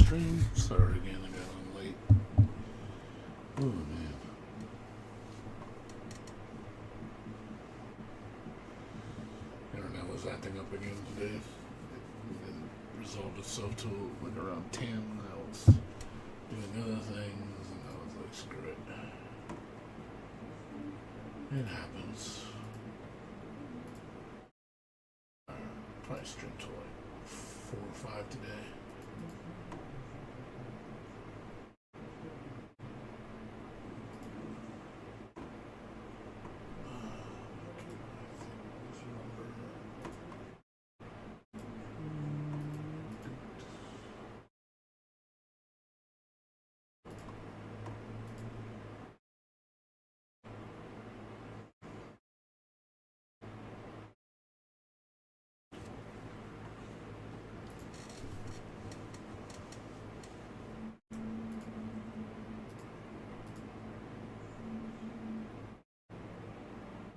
stream started again. I got on late. Oh man. Internet was acting up again today. It resolved itself to like around 10. I was doing other things and I was like, screw it. It happens. Probably stream till like 4 or 5 today.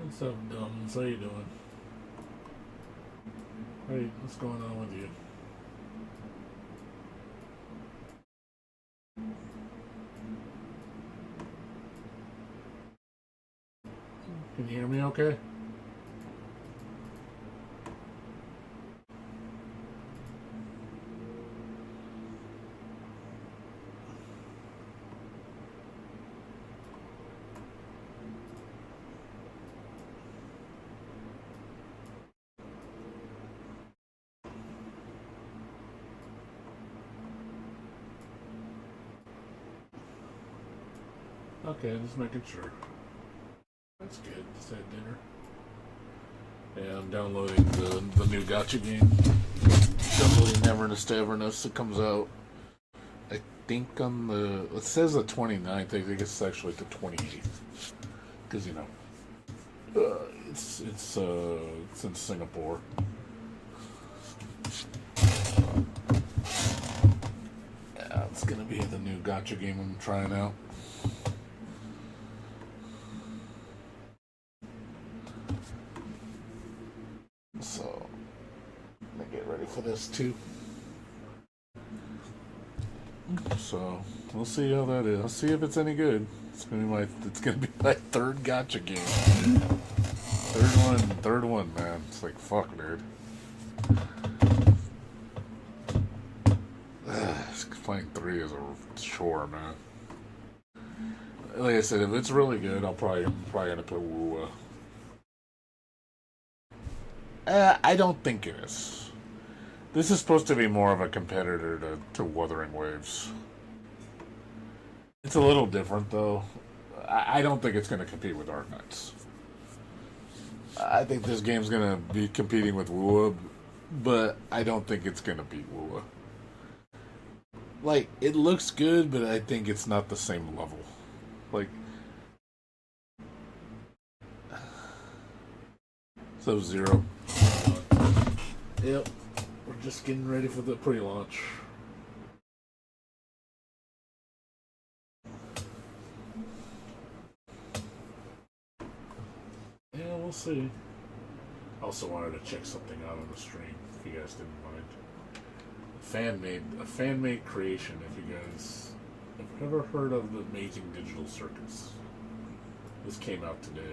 What's up, Dumbs? How you doing? Hey, what's going on with you? Can you hear me okay? Okay, just making sure. That's good. Just had dinner. Yeah, I'm downloading the new gacha game. Downloading Neverness to Everness. It comes out, I think, on the... It says the 29th. I think it's actually the 28th. Because, you know, it's in Singapore. Yeah, it's going to be the new gacha game I'm trying out. So, I'm gonna get ready for this too. So, we'll see how that is. I'll see if it's any good. It's gonna be my third gacha game. Third one, man. It's like, fuck, dude. Playing 3 is a chore, man. Like I said, if it's really good, I'm probably gonna put Wuwa. I don't think it is. This is supposed to be more of a competitor to Wuthering Waves. It's a little different, though. I don't think it's going to compete with Arknights. I think this game's going to be competing with Wuwa, but I don't think it's going to beat Wuwa. Like, it looks good, but I think it's not the same level. Like, Sub-Zero. Yep, we're just getting ready for the pre-launch. Yeah, we'll see. Also wanted to check something out on the stream, if you guys didn't mind. A fan-made creation, if you guys have ever heard of the Amazing Digital Circus. This came out today.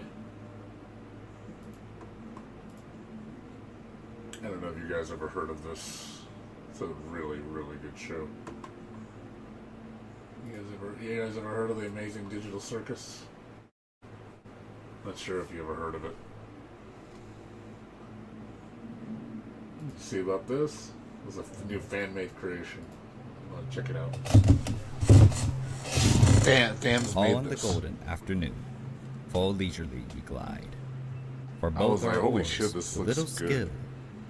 I don't know if you guys ever heard of this. It's a really, really good show. You guys ever heard of the Amazing Digital Circus? Not sure if you ever heard of it. See about this? It's a new fan-made creation. Check it out. Fans All made on this. The golden afternoon, full leisurely we glide. For I was both like, our holy oars, shit, this looks little good. skill,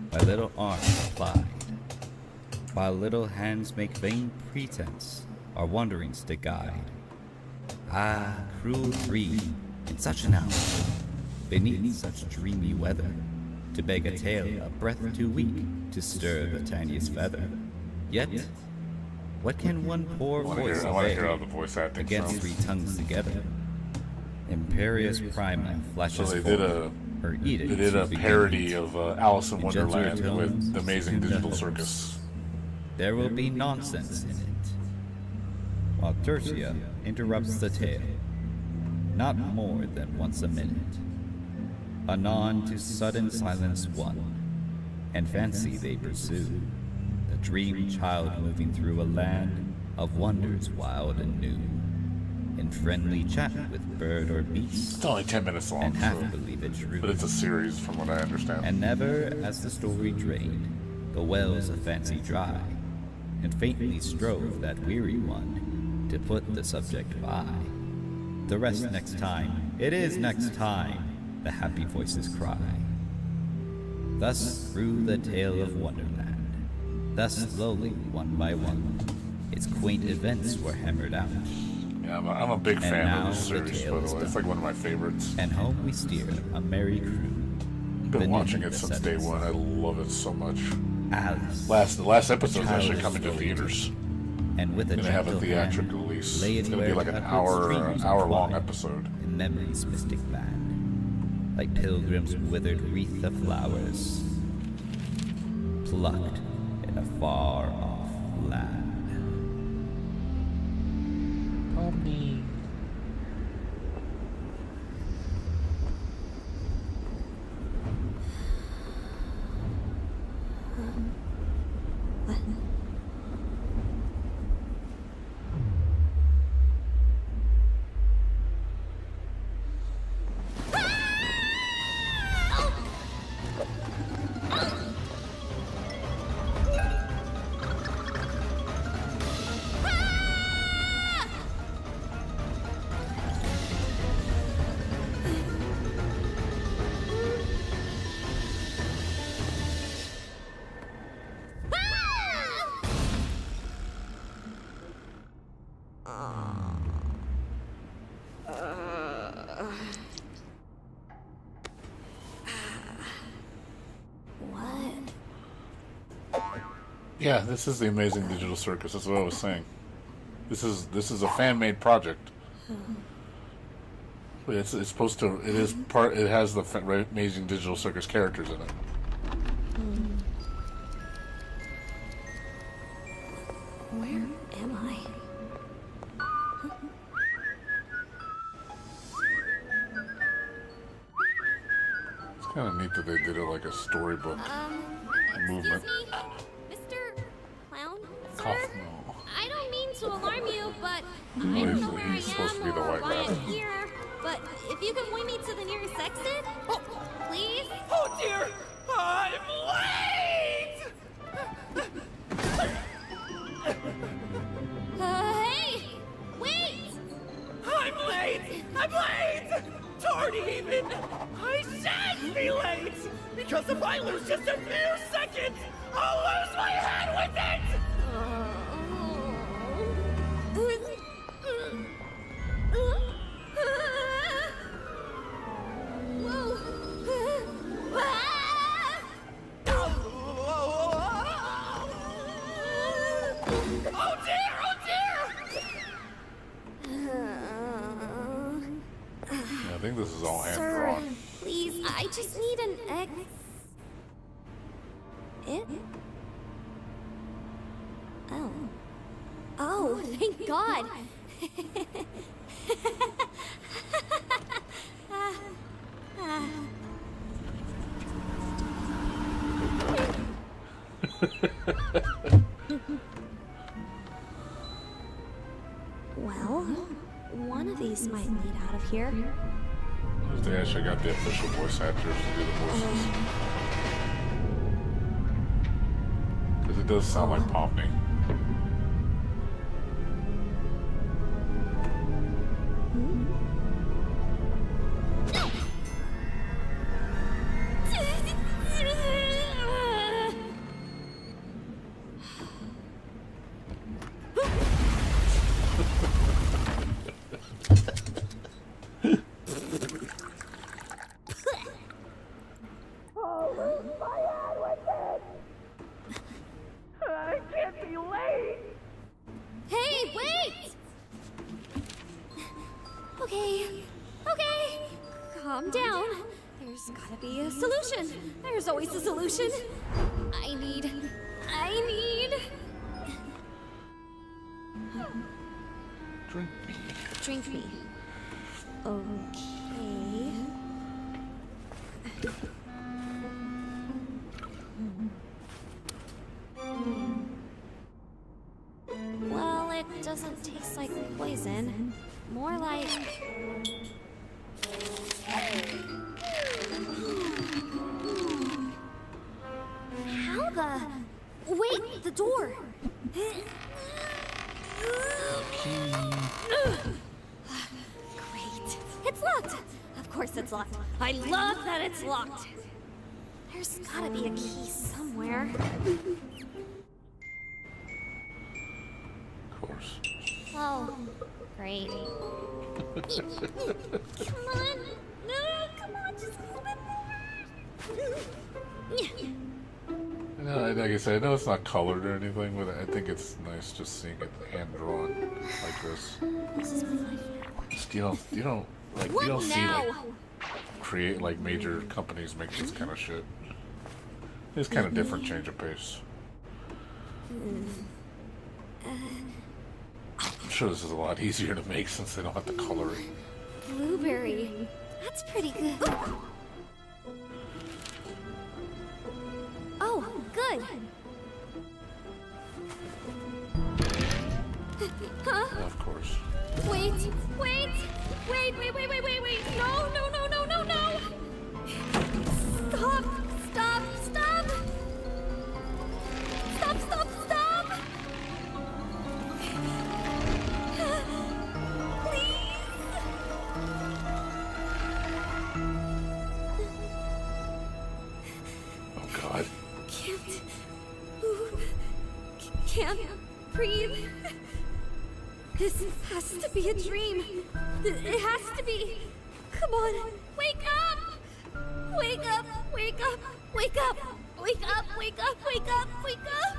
by little arm applied, while little hands make vain pretense, our wanderings to guide. Ah, cruel dream, in such an hour, beneath such dreamy weather, to beg a tale a breath too weak to stir the tiniest feather. Yet, what can one poor voice I want to hear avail how the voice acting against sounds. 3 tongues together? Imperious Prima flashes So forth, her edict they did a to begin. parody of Alice in In gentle Wonderland tones, with the Amazing soon Digital done. Circus. There will be nonsense in it, while Tertia interrupts the tale, not more than once a minute. Anon to sudden silence one, and fancy they pursue, the dream child moving through a land of wonders wild and new, in friendly chat with bird or beast, It's only 10 minutes long, and half so- believe it true. but it's a series from what I understand. And never, as the story drained, the wells of fancy dry, and faintly strove that weary one to put the subject by. The rest next time, it is next time, the happy voices cry. Thus through the tale of Wonderland, thus slowly, one by one, its quaint events were hammered out, Yeah, I'm a big fan now of this the series, tale by the is way. It's done. like one of my favorites. and home we steer a merry crew. I've been beneath watching it the since setting day one. I love it so much. Alice, The last episode is actually childish coming to story. theaters. and with a Gonna have a gentle theatrical hand, release. lay It's it gonna be where like an upward streams hour-long entwine episode. in memory's mystic band, like pilgrims' withered wreath of flowers, plucked in a far-off land. What? Yeah, this is the Amazing Digital Circus. That's what I was saying. This is a fan-made project. But it's supposed to. It is part. It has the Amazing Digital Circus characters in it. Where am I? It's kind of neat that they did it like a storybook movement. Excuse me, Mr. Clown, sir? Kaufmo. I don't mean to alarm you, but Well, I don't he's- know where he's I supposed to am be the or White why I'm Rabbit. here. But if you can point me to the nearest exit, please. Oh dear! I'm late! Hey, wait! I'm late! I'm late! Tardy even! I shan't be late! Because if I lose just a few seconds, I'll lose my head with it! Oh dear! Oh dear! Yeah, I think this is all hand Sir, drawn. please, I just need an X. It? Oh. Oh, thank God. Well, one of these might lead out of here. They actually got the official voice actors to do the voices. Because it does sound like Pomni. I can't be late! Hey, wait! Okay. Calm down. There's gotta be a solution. There's always a solution. I need. Drink me. Drink me. Okay. Well, it doesn't taste like poison. More like... How the... Wait, the door! Great. It's locked! Of course it's locked. I love that it's locked! There's gotta be a key somewhere. Of course. Oh, great. Come on! No, come on, just a little bit more! No, like I said, I know it's not colored or anything, but I think it's nice just seeing it hand drawn like this. This is my life. Still, you don't like What you don't see now? like major companies make this kind of shit. It's kind of different change of pace. I'm sure this is a lot easier to make since they don't have to color it. Blueberry. That's pretty good. Oh, good. Huh? Of course. Wait, wait, wait, wait, wait, wait, wait, wait. No, no, no, no, no, no. Stop, stop, stop. Stop, stop, stop. Please. Oh God. Can't move. Can't breathe. This has to be a dream. It has to be. Come on, wake up! Wake up! Wake up! Wake up! Wake up! Wake up! Wake up! Wake up!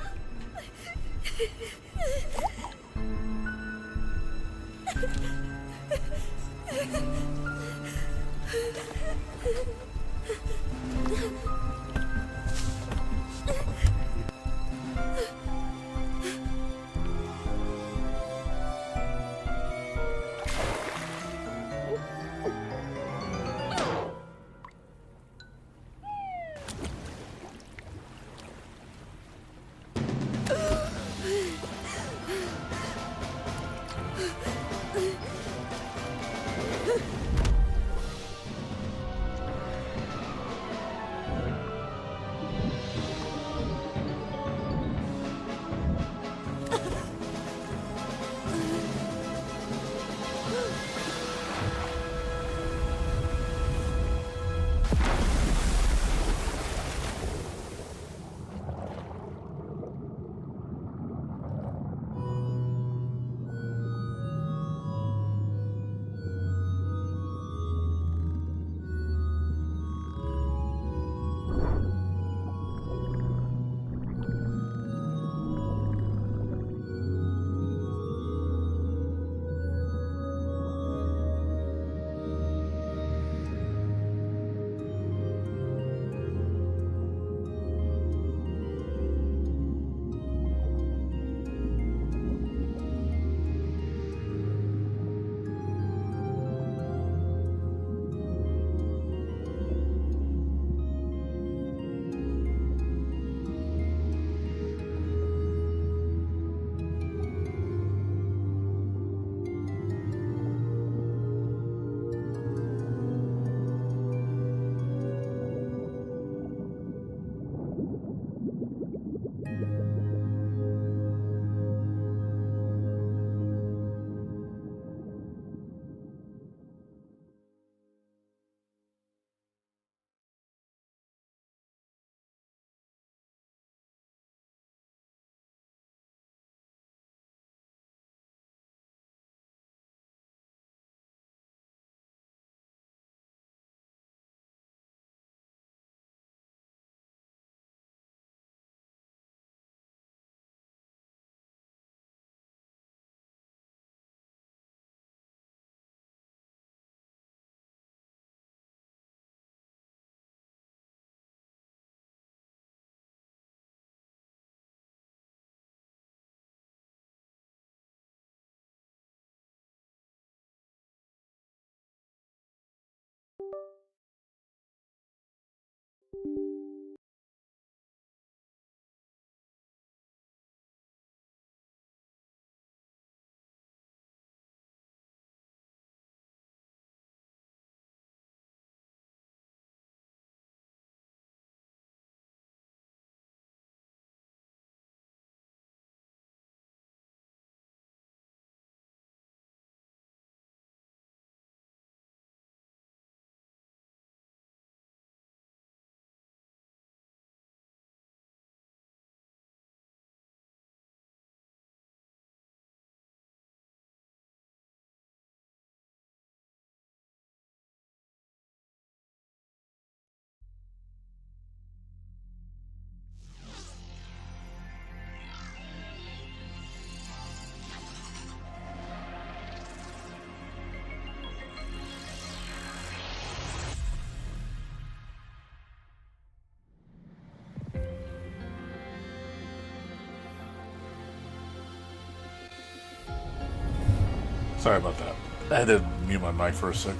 Sorry about that. I had to mute my mic for a sec.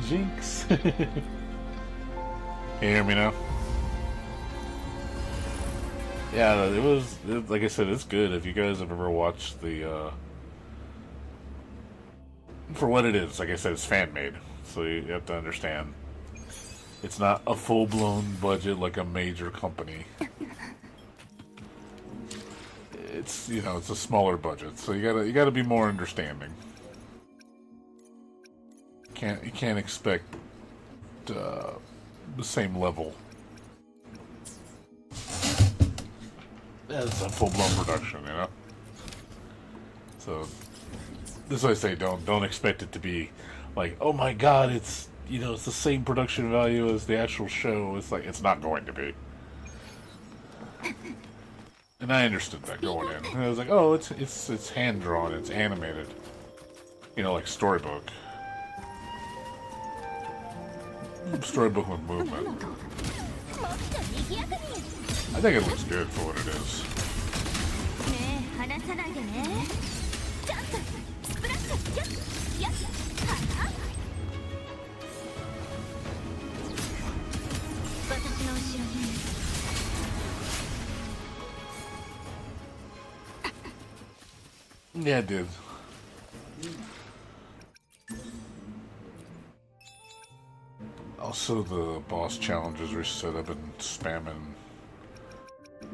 Jinx. Can you hear me now? Yeah, it was, like I said, it's good. If you guys have ever watched the, for what it is, like I said, it's fan-made. So you have to understand. It's not a full-blown budget like a major company. It's, you know, it's a smaller budget, so you gotta be more understanding. You can't expect the same level as a full-blown production, you know. So this is what I say. Don't expect it to be like, oh my god, it's, you know, it's the same production value as the actual show. It's like, it's not going to be. And I understood that going in. And I was like, oh, it's hand drawn, it's animated. You know, like storybook. Storybook with movement. I think it looks good for what it is. Yeah, it did. Also, the boss challenges reset. I've been spamming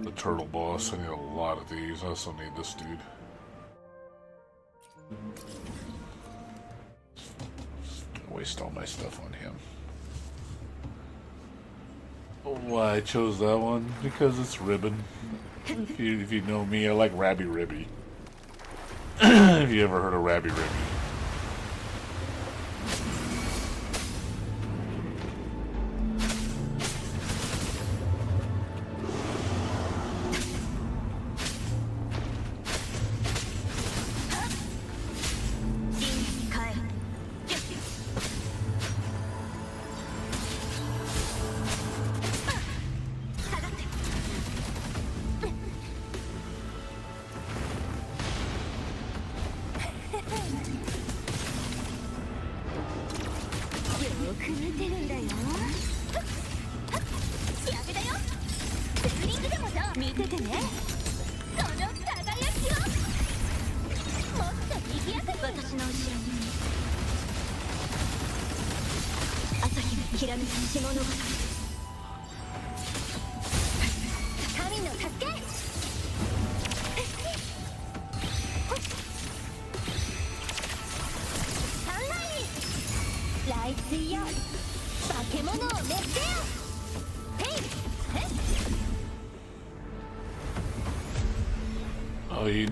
the turtle boss. I need a lot of these. I also need this dude. Gonna waste all my stuff on him. Why I chose that one? Because it's ribbon. If you know me, I like Rabby Ribby. Have you ever heard of Rabby Ribby?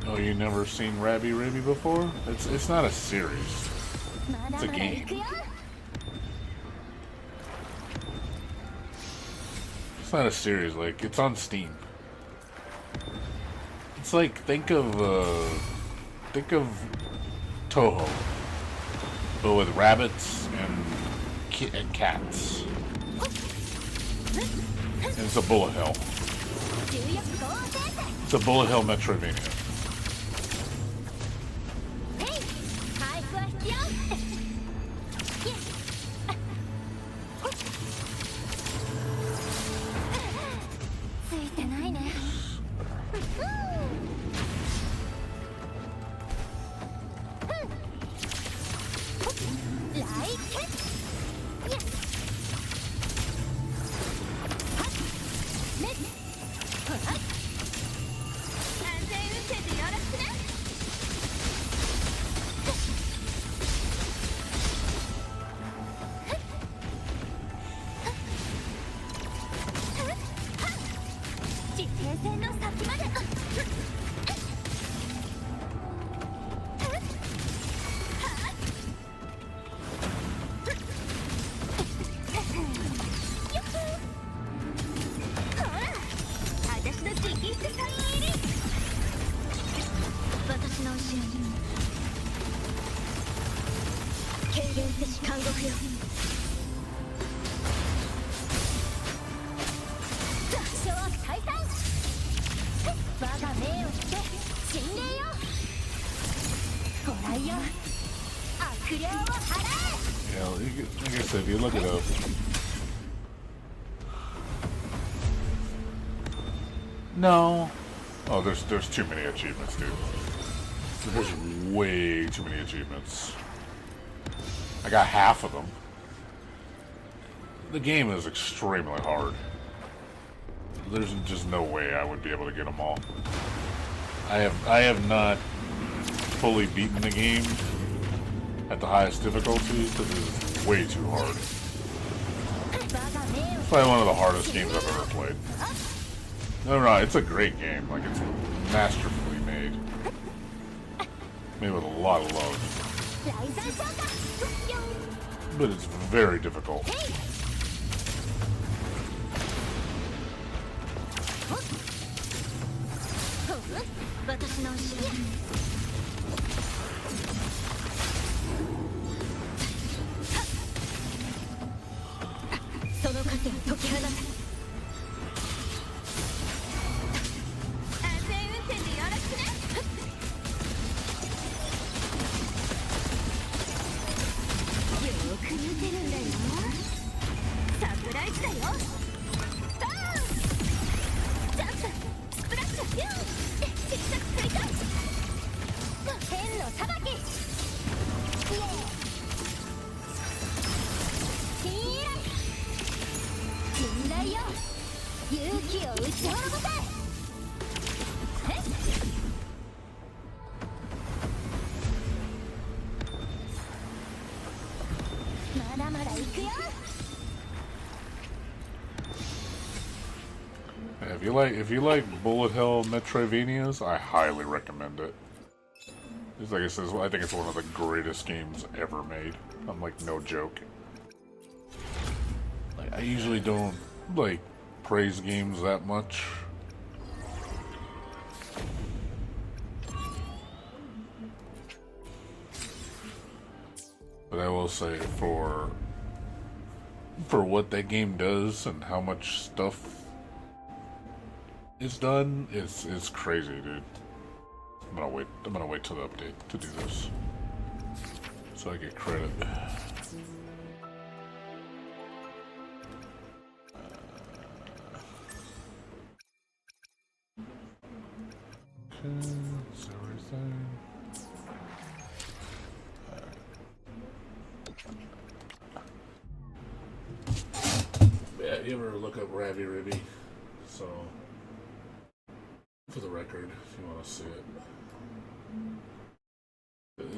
Oh, you never seen Rabby Ribby before? It's not a series. It's a game. It's not a series, like, it's on Steam. It's like, think of Toho, but with rabbits and cats. And it's a bullet hell. It's a bullet hell Metroidvania. 軽減せし監獄よ。座礁退散。我が命を引け神霊よ。ご来よ悪霊を払え。 Yeah, like I said, if you look it up. No. Oh, there's too many achievements, dude. There's way too many achievements. I got half of them. The game is extremely hard. There's just no way I would be able to get them all. I have not fully beaten the game at the highest difficulty because it's way too hard. It's probably one of the hardest games I've ever played. No, it's a great game. Like, it's masterfully made. Made with a lot of love. But it's very difficult. If you like bullet hell Metroidvanias, I highly recommend it. Just like I said, I think it's one of the greatest games ever made. I'm like, no joke. Like, I usually don't like praise games that much. But I will say for what that game does and how much stuff it's done, it's crazy, dude. I'm gonna wait till the update to do this. So I get credit. Okay, that's everything. Yeah, you ever look up Ravi Ribby? So for the record, if you want to see it.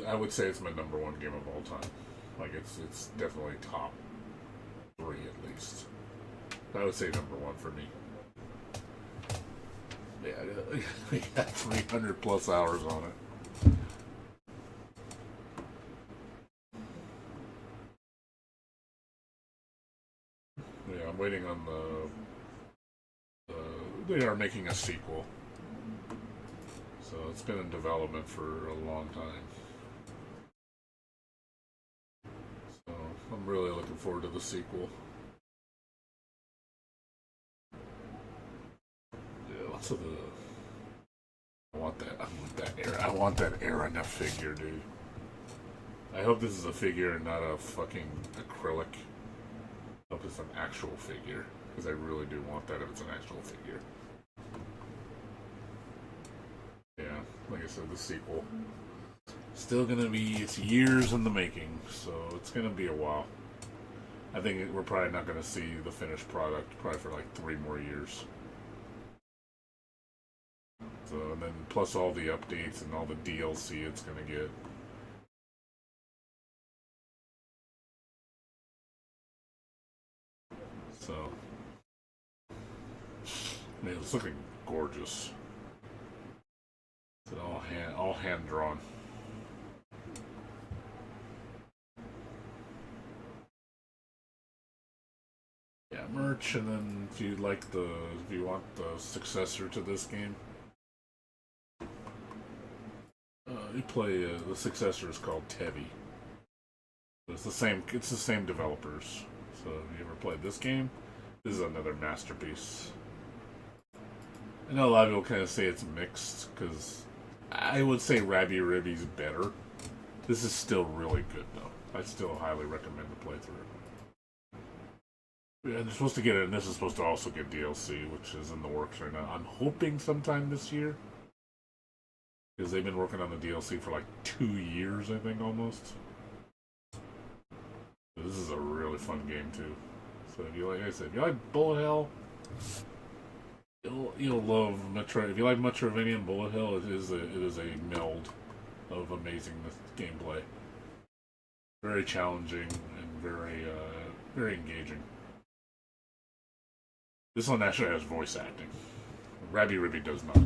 I would say it's my #1 game of all time. Like, it's definitely top 3 at least. I would say #1 for me. Yeah, I got 300 plus hours on it. Yeah, I'm waiting on they are making a sequel. So it's been in development for a long time. So I'm really looking forward to the sequel. Yeah, lots of the I want that Arena figure, dude. I hope this is a figure and not a fucking acrylic. I hope it's an actual figure. Because I really do want that if it's an actual figure. Yeah, like I said, the sequel. Still gonna be, it's years in the making, so it's gonna be a while. I think we're probably not gonna see the finished product probably for like 3 more years. So, and then plus all the updates and all the DLC it's gonna get. So, man, it's looking gorgeous. It's all hand drawn. Yeah, merch, and then if you want the successor to this game, you play the successor is called Tevi. It's the same. It's the same developers. So if you ever played this game, this is another masterpiece. I know a lot of people kind of say it's mixed because I would say Rabby Ribby's better. This is still really good though. I still highly recommend the playthrough. Yeah, they're supposed to get it, and this is supposed to also get DLC, which is in the works right now. I'm hoping sometime this year. Because they've been working on the DLC for like 2 years, I think, almost. So this is a really fun game, too. So if you like, I said, if you like Bullet Hell, you'll love Metro. If you like Metroidvania and Bullet Hell, it is a meld of amazingness gameplay. Very challenging and very engaging. This one actually has voice acting. Rabby Ribby does not.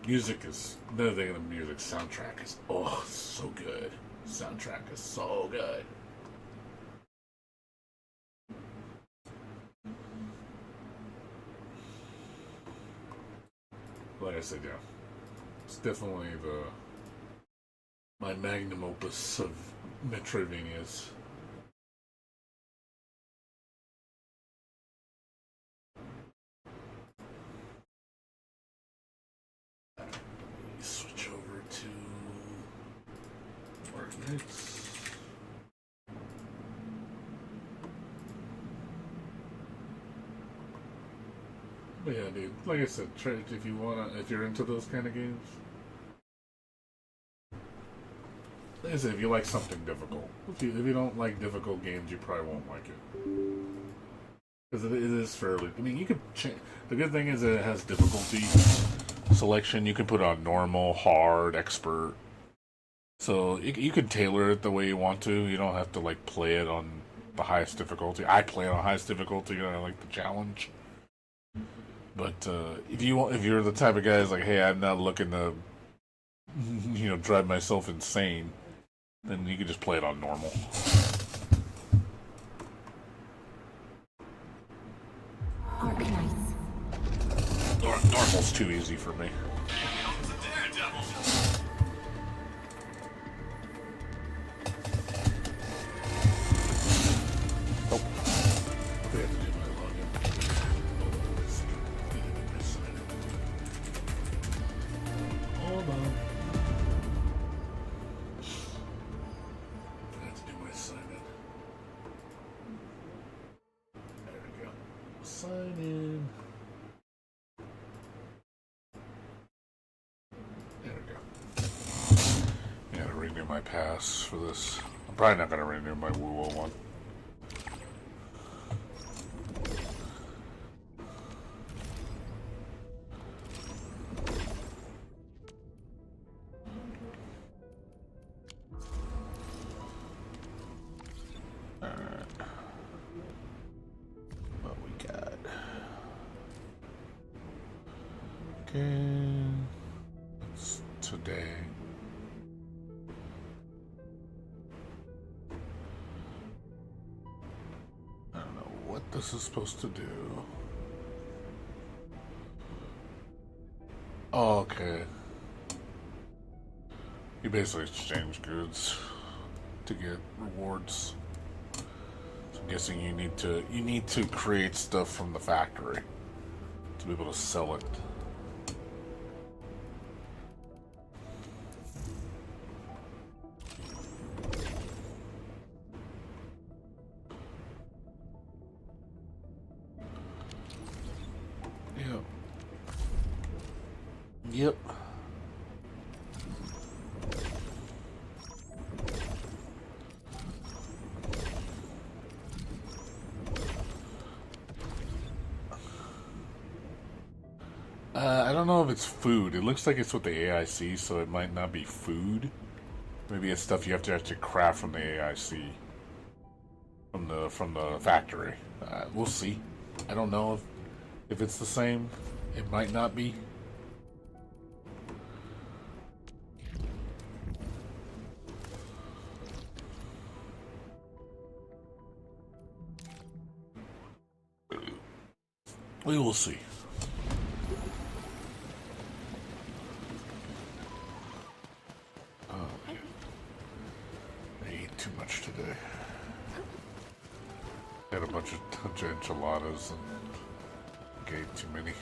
Music is another thing. The music soundtrack is so good. Soundtrack is so good. Like I said, yeah, it's definitely my magnum opus of Metroidvanias. Switch over to Arknights. But yeah, dude, like I said, try it if you're into those kind of games. Like I said, if you like something difficult. If you don't like difficult games, you probably won't like it. Because it is fairly... I mean, you could change... The good thing is that it has difficulty selection. You can put on normal, hard, expert. So you can tailor it the way you want to. You don't have to like play it on the highest difficulty. I play it on highest difficulty. I like the challenge. But if you're the type of guy who's like, hey, I'm not looking to, drive myself insane, then you can just play it on normal. Arknights. Normal's too easy for me. Oh. We have to do my login. Hold on. I have to do my sign in. There we go. Sign in. My pass for this. I'm probably not going to renew my Wuo one. Alright. What we got? Okay. It's today. This is supposed to do. Oh, okay. You basically exchange goods to get rewards. So I'm guessing you need to create stuff from the factory to be able to sell it. Yep. I don't know if it's food. It looks like it's with the AIC, so it might not be food. Maybe it's stuff you have to actually craft from the AIC, from the factory. We'll see. I don't know if it's the same. It might not be. We will see. gachas and gave too many.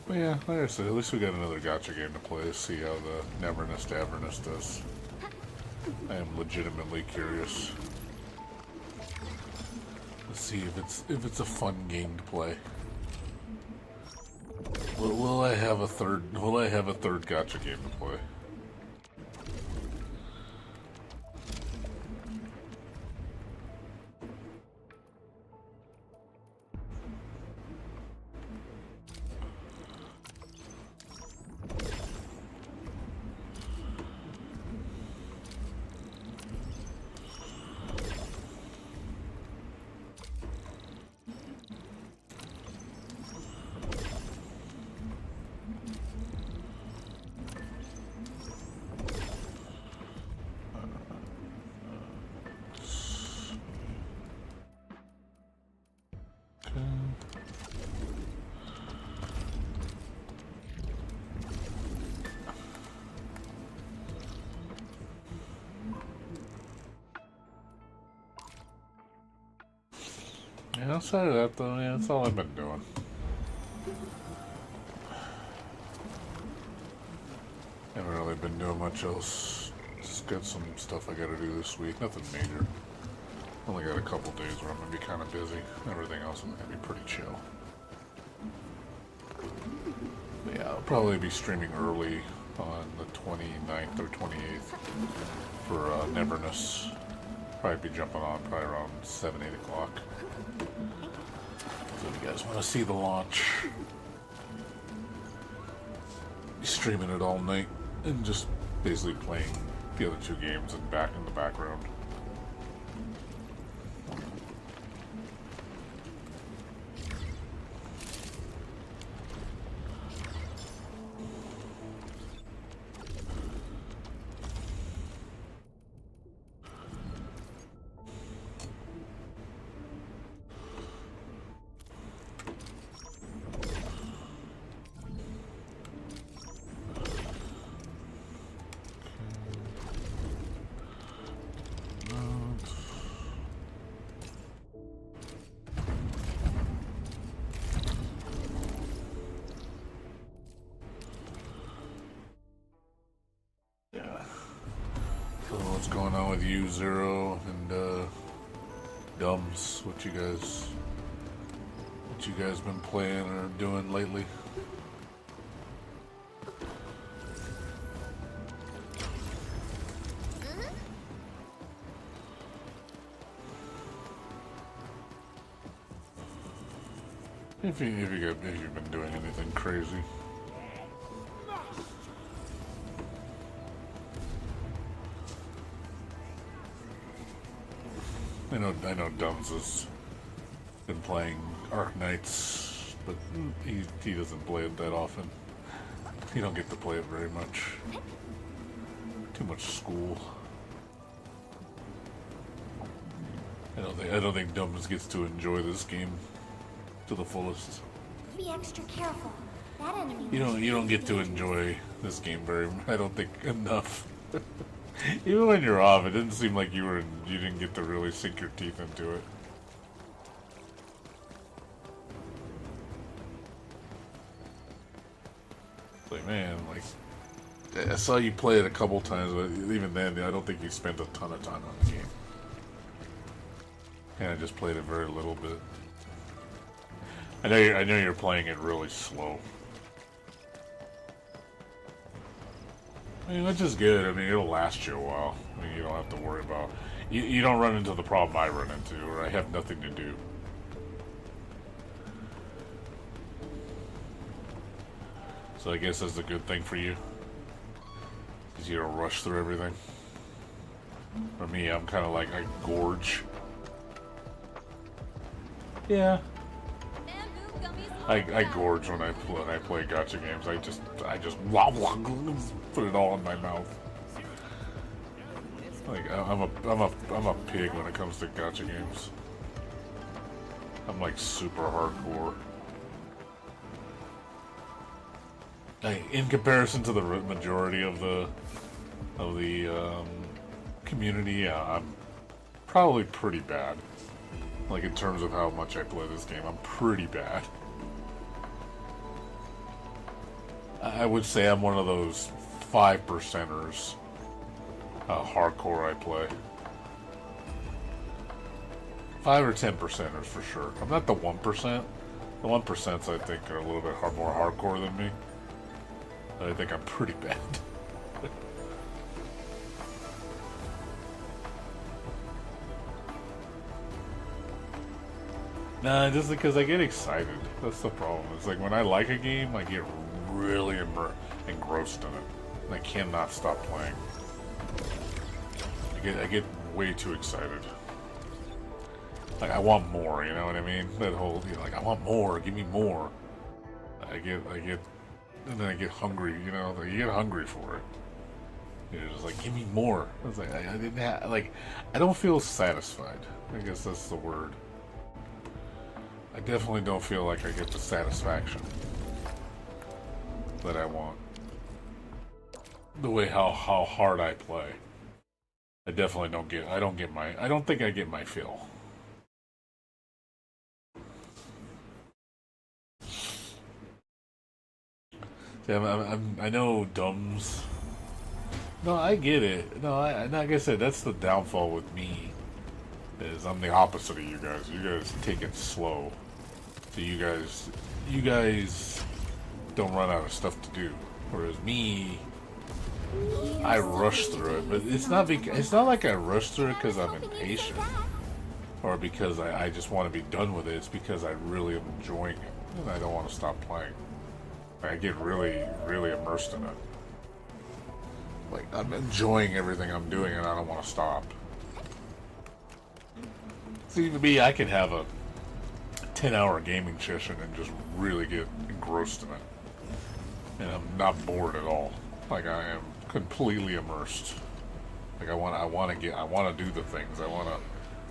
But yeah, like I said, at least we got another gacha game to play. See how the Neverness Daverness does. I am legitimately curious. Let's see if it's a fun game to play. Will I have a third gacha game to play? Yeah, outside of that though, yeah, that's all I've been doing. Haven't really been doing much else. Just got some stuff I gotta do this week. Nothing major. Only got a couple days where I'm gonna be kind of busy. Everything else is gonna be pretty chill. But yeah, I'll probably be streaming early on the 29th or 28th for Neverness. Probably be jumping on probably around 7, 8 o'clock. So if you guys want to see the launch, be streaming it all night and just basically playing the other two games and back in the background. What's going on with you, Zero, and Dums? What you guys been playing or doing lately? If you've been doing anything crazy. I know Dums has been playing Arknights, but he doesn't play it that often. He don't get to play it very much. Too much school. I don't think Dums gets to enjoy this game to the fullest. Be extra careful. That enemy. You don't get to enjoy this game very. I don't think enough. Even when you're off, it didn't seem like you didn't get to really sink your teeth into it. It's like, man, like, I saw you play it a couple times, but even then, I don't think you spent a ton of time on the game. And I just played it very little bit. I know you're playing it really slow. I mean, which is good. I mean, it'll last you a while. I mean, you don't have to worry about... You don't run into the problem I run into, where I have nothing to do. So I guess that's a good thing for you. Because you don't rush through everything. For me, I'm kind of like, I gorge. Yeah. Bamboo gummies I gorge when I play gacha games. I just put it all in my mouth. Like I'm a pig when it comes to gacha games. I'm like super hardcore. In comparison to the majority of the community, yeah, I'm probably pretty bad. Like in terms of how much I play this game, I'm pretty bad. I would say I'm one of those 5%ers. Hardcore I play. 5 or 10%ers for sure. I'm not the 1%. The 1%s I think are a little bit more hardcore than me. But I think I'm pretty bad. Nah, just because I get excited. That's the problem. It's like when I like a game, I get really engrossed in it. And I cannot stop playing. I get way too excited. Like I want more, you know what I mean? That whole, like I want more, give me more. I get, and then I get hungry, you know? Like, you get hungry for it. You're just like, give me more. I was like, I didn't have, like, I don't feel satisfied. I guess that's the word. I definitely don't feel like I get the satisfaction that I want. The way how hard I play. I definitely don't get, I don't think I get my fill. Yeah, I know dumbs. No, I get it. No, like I said, that's the downfall with me. Is I'm the opposite of you guys. You guys take it slow. So you guys don't run out of stuff to do. Whereas me, I rush through it. But it's not like I rush through it because I'm impatient or because I just want to be done with it. It's because I really am enjoying it and I don't want to stop playing. I get really, really immersed in it. Like, I'm enjoying everything I'm doing and I don't want to stop. See, to me, I could have a 10-hour gaming session and just really get engrossed in it. And I'm not bored at all. Like, I am completely immersed. Like, I want to do the things. I want to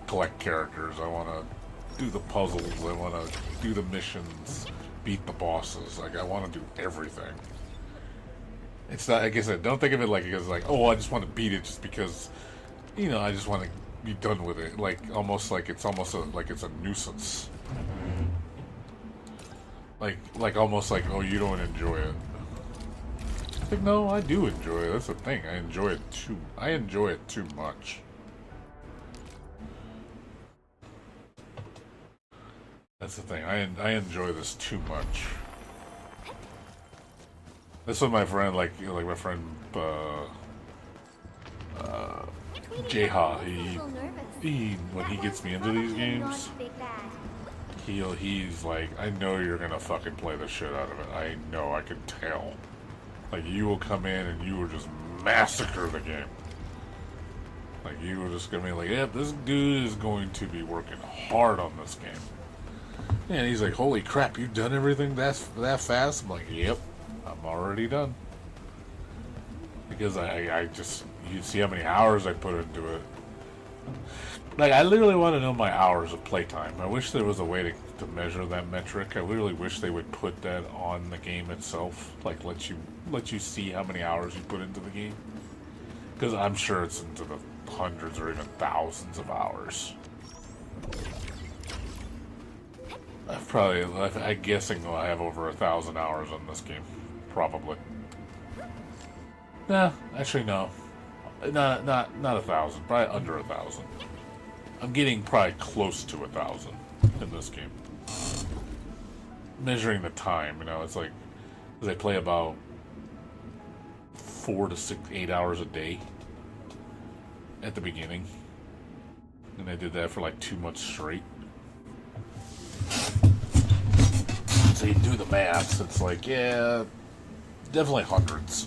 collect characters. I want to do the puzzles. I want to do the missions. Beat the bosses. Like, I want to do everything. It's not, like I said, don't think of it like it's like, oh, I just want to beat it just because, you know, I just want to be done with it. Like, almost like it's a nuisance. Like almost like, oh, you don't enjoy it. Like, no, I do enjoy it. That's the thing. I enjoy it too much. That's the thing. I enjoy this too much. That's what my friend, like my friend, Jayha, he when he gets me into these games, he's like, I know you're gonna fucking play the shit out of it. I know, I can tell. Like, you will come in and you will just massacre the game. Like, you will just gonna be like, yeah, this dude is going to be working hard on this game. And he's like, holy crap, you've done everything that fast? I'm like, yep, I'm already done. Because I just, you see how many hours I put into it. Like, I literally want to know my hours of playtime. I wish there was a way to measure that metric. I literally wish they would put that on the game itself. Like, let you see how many hours you put into the game. Because I'm sure it's into the hundreds or even thousands of hours. I'm guessing I have over 1,000 hours on this game. Probably. Nah, actually no. Not 1,000. Probably under 1,000. I'm getting probably close to 1,000 in this game. Measuring the time, you know, it's like, because I play about 4 to 8 hours a day at the beginning. And I did that for like 2 months straight. So you do the maths, it's like, yeah, definitely hundreds.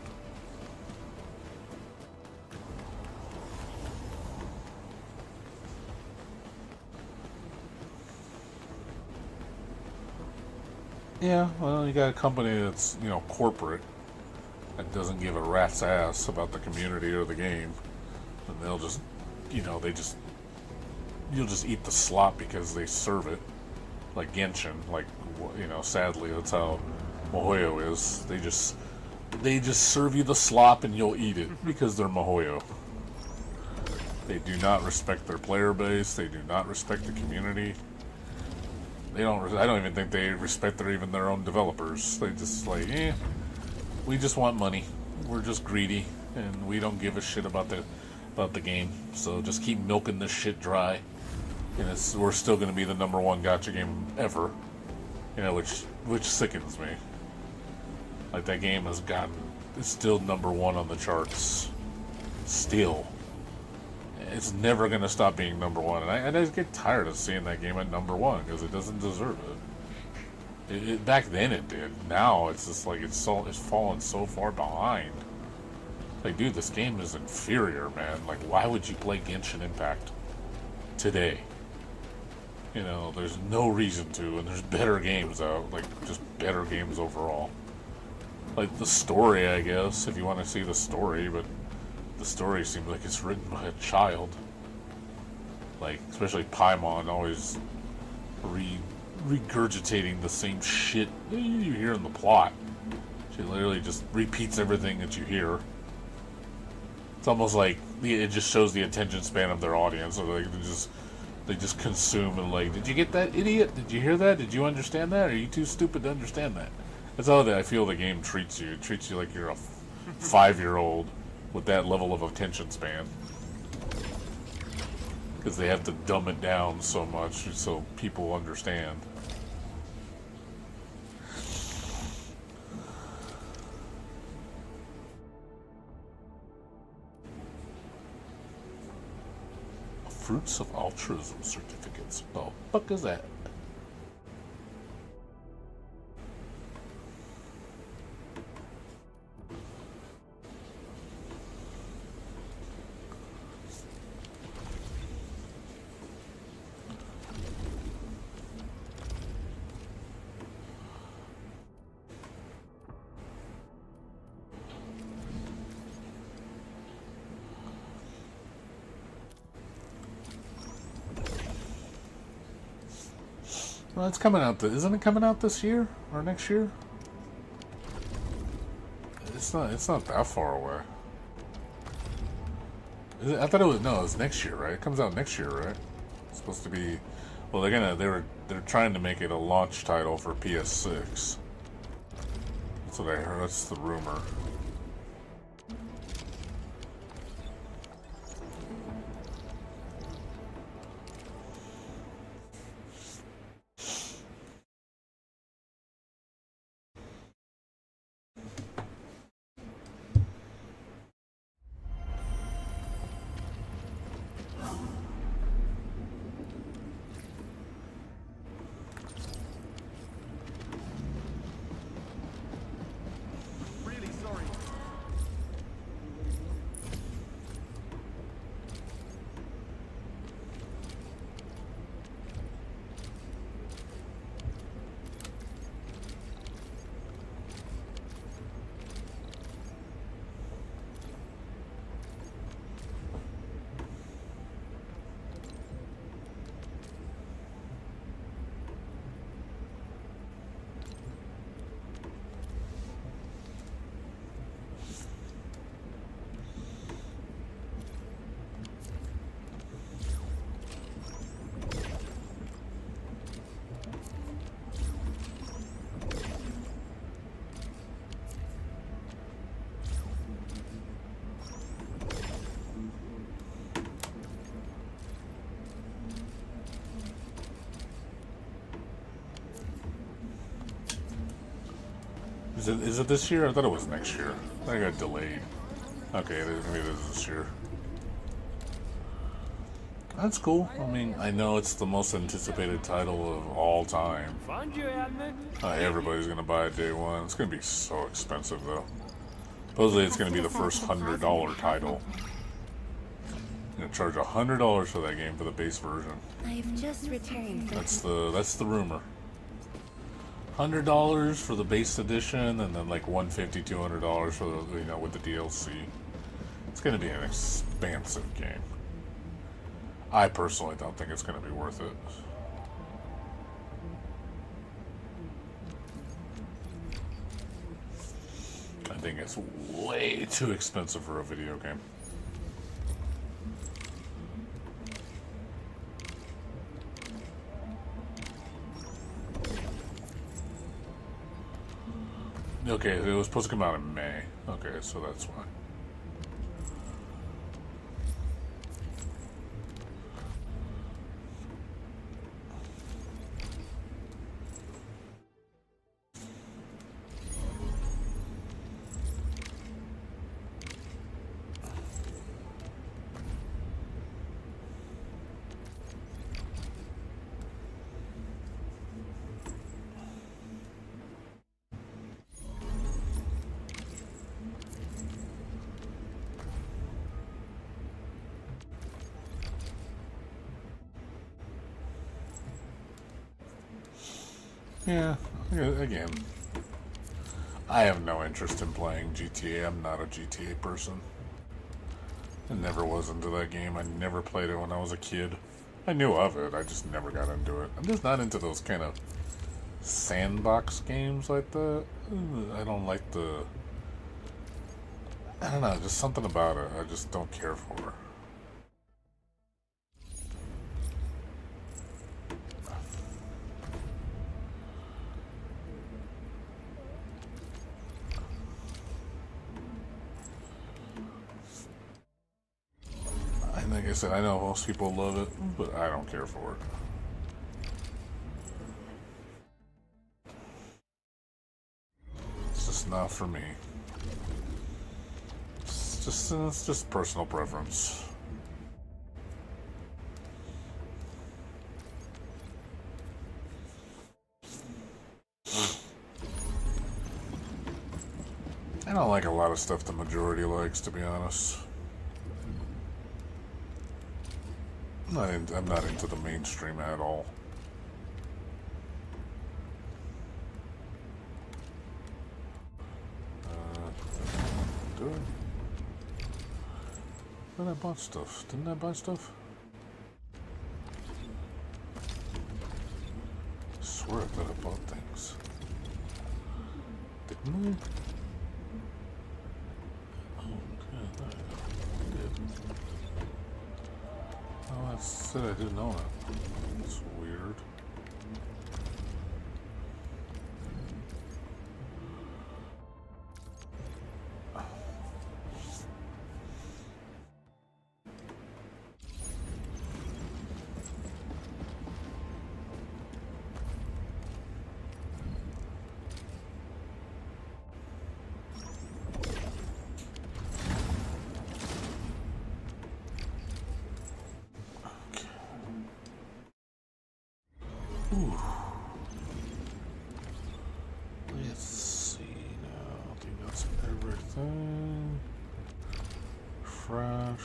Yeah, well, you got a company that's, you know, corporate, that doesn't give a rat's ass about the community or the game. And they'll just, you know, you'll just eat the slop because they serve it. Like Genshin, like, you know, sadly, that's how MiHoYo is. They just serve you the slop and you'll eat it because they're MiHoYo. They do not respect their player base. They do not respect the community. They don't. I don't even think they respect their own developers. They just like, we just want money. We're just greedy, and we don't give a shit about the game. So just keep milking this shit dry, and we're still going to be the #1 gacha game ever. You know, which sickens me. Like, that game it's still #1 on the charts. Still. It's never going to stop being #1. And I just get tired of seeing that game at #1 because it doesn't deserve it. Back then it did. Now it's just like it's fallen so far behind. Like, dude, this game is inferior, man. Like, why would you play Genshin Impact today? You know, there's no reason to, and there's better games out. Like, just better games overall. Like, the story, I guess, if you want to see the story, but the story seems like it's written by a child. Like, especially Paimon always regurgitating the same shit you hear in the plot. She literally just repeats everything that you hear. It's almost like it just shows the attention span of their audience. So like they just consume and like, did you get that, idiot? Did you hear that? Did you understand that? Are you too stupid to understand that? That's how I feel the game treats you. It treats you like you're a 5-year-old with that level of attention span. Because they have to dumb it down so much so people understand. Fruits of altruism certificates. The fuck is that? Well, it's coming out. Isn't it coming out this year or next year? It's not. It's not that far away. Is it? I thought it was. No, it's next year, right? It comes out next year, right? It's supposed to be. Well, they're trying to make it a launch title for PS6. That's what I heard. That's the rumor. Is it this year? I thought it was next year. I got delayed. Okay, maybe it is this year. That's cool. I mean, I know it's the most anticipated title of all time. Everybody's gonna buy it day one. It's gonna be so expensive though. Supposedly it's gonna be the first $100 title. You're gonna charge $100 for that game for the base version. I've just returned. That's the rumor. $100 for the base edition, and then like $150, $200 for the, you know, with the DLC. It's going to be an expansive game. I personally don't think it's going to be worth it. I think it's way too expensive for a video game. Okay, it was supposed to come out in May. Okay, so that's why. Yeah, again, I have no interest in playing GTA. I'm not a GTA person. I never was into that game. I never played it when I was a kid. I knew of it, I just never got into it. I'm just not into those kind of sandbox games like that. I don't like the... I don't know, just something about it I just don't care for. Like I said, I know most people love it, but I don't care for it. It's just not for me. It's just personal preference. I don't like a lot of stuff the majority likes, to be honest. I'm not into the mainstream at all. Do it. Did I buy stuff? Didn't I buy stuff? I swear I thought I bought things. Didn't I? Oh, I said I didn't know it. That's weird. Ooh. Let's see now. I think that's everything. Fresh.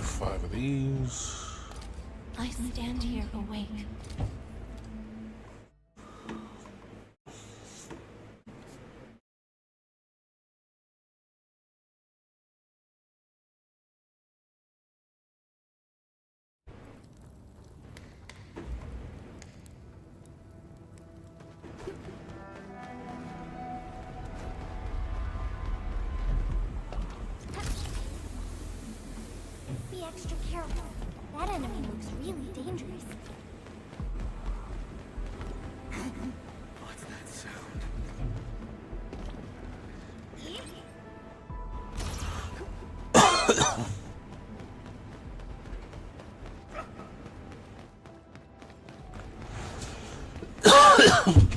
Five of these. I stand here awake. Be extra careful. That enemy looks really dangerous. What's that sound?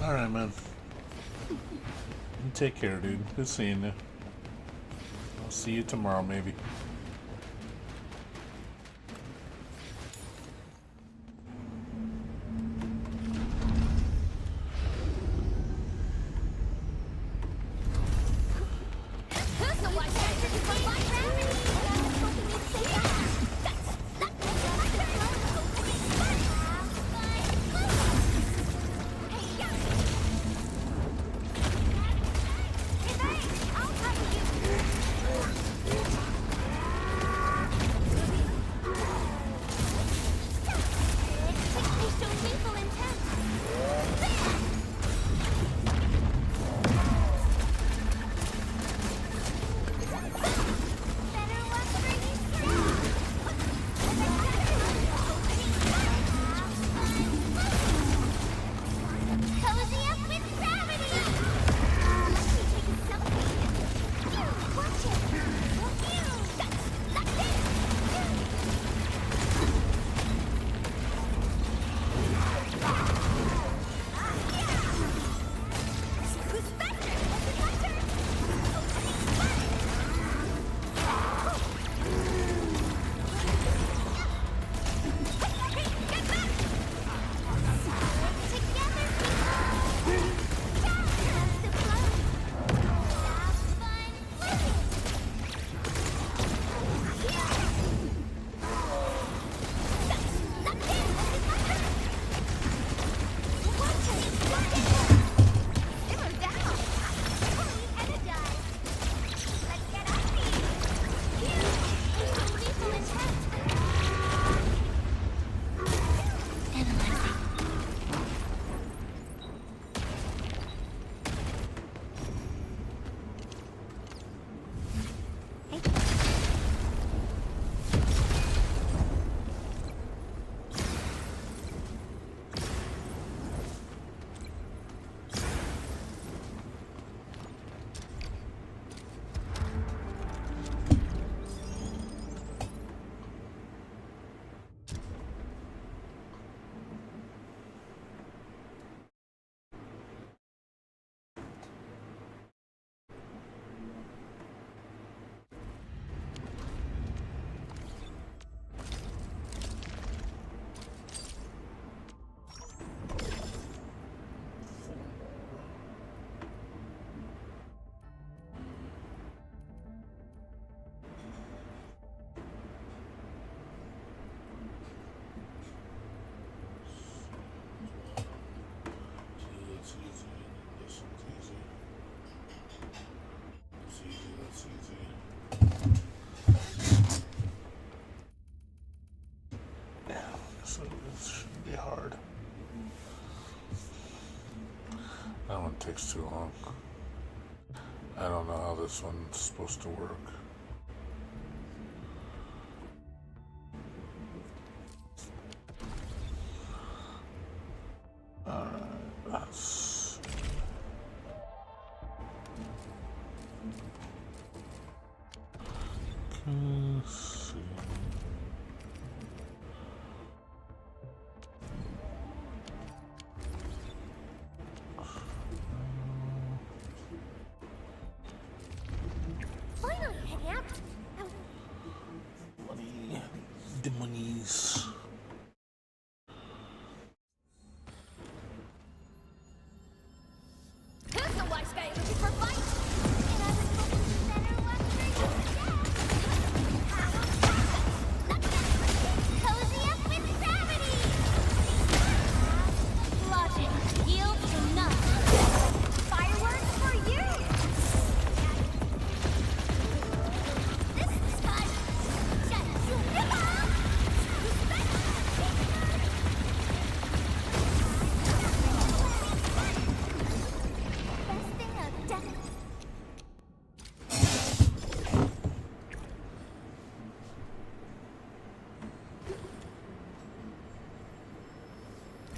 Alright, man. Take care, dude. Good seeing you. I'll see you tomorrow, maybe. So this shouldn't be hard. That one takes too long. I don't know how this one's supposed to work. Let's see. Finally, Hiccup. Money. The monies. Who's the wise guy looking for fight? And I was hoping better luck for you. Cozy up with gravity! Logic yields to none. Fireworks for you! This time, shut you Best thing I've done.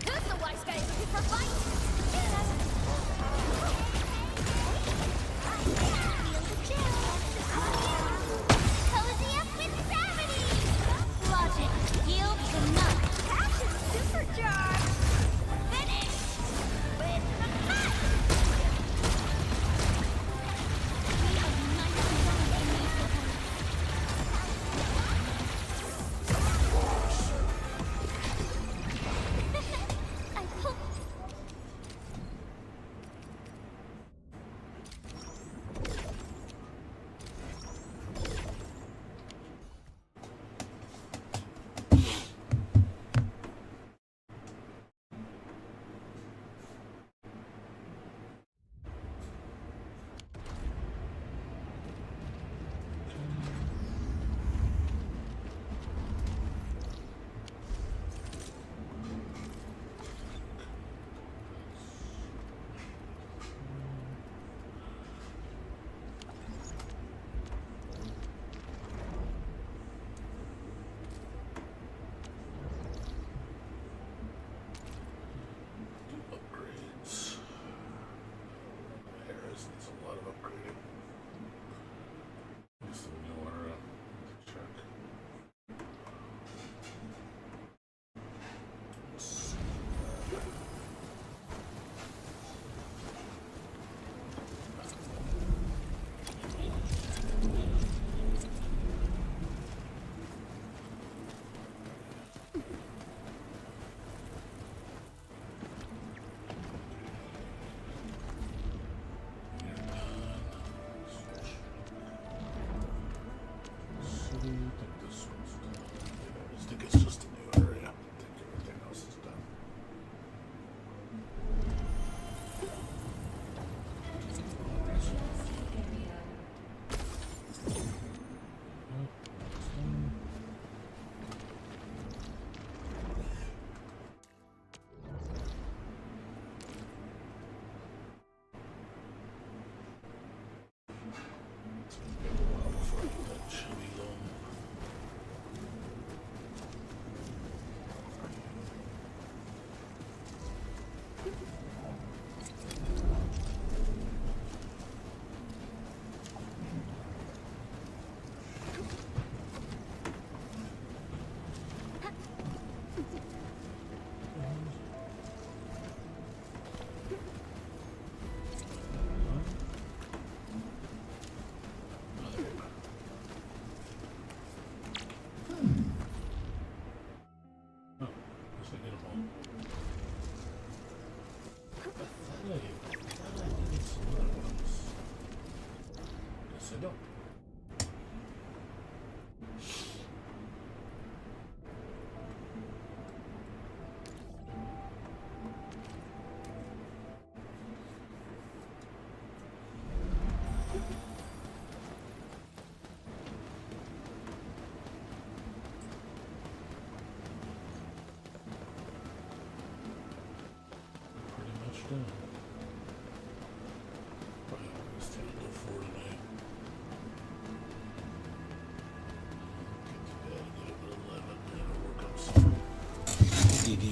Who's the wise guy looking for fight? Feel the chill. Cozy up with gravity. Logic yields to none. Passion supercharged. Finish with the cut. think this one's done. I just think it's just a new area. I think everything else is done.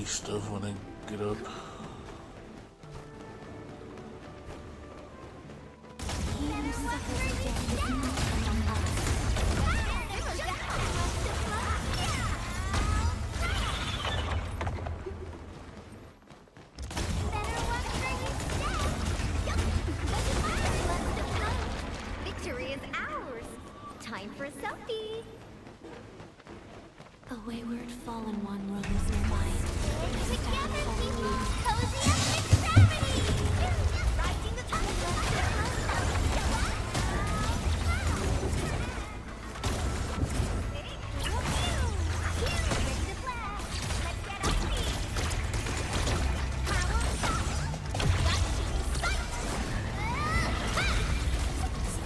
Stuff when I get up. Victory is ours. Time for a selfie. A wayward fallen one roams nearby. Together, people! Cozy up in gravity! Rising the top of ready to flash! Let's get our feet! Power shot! Got shooting sight!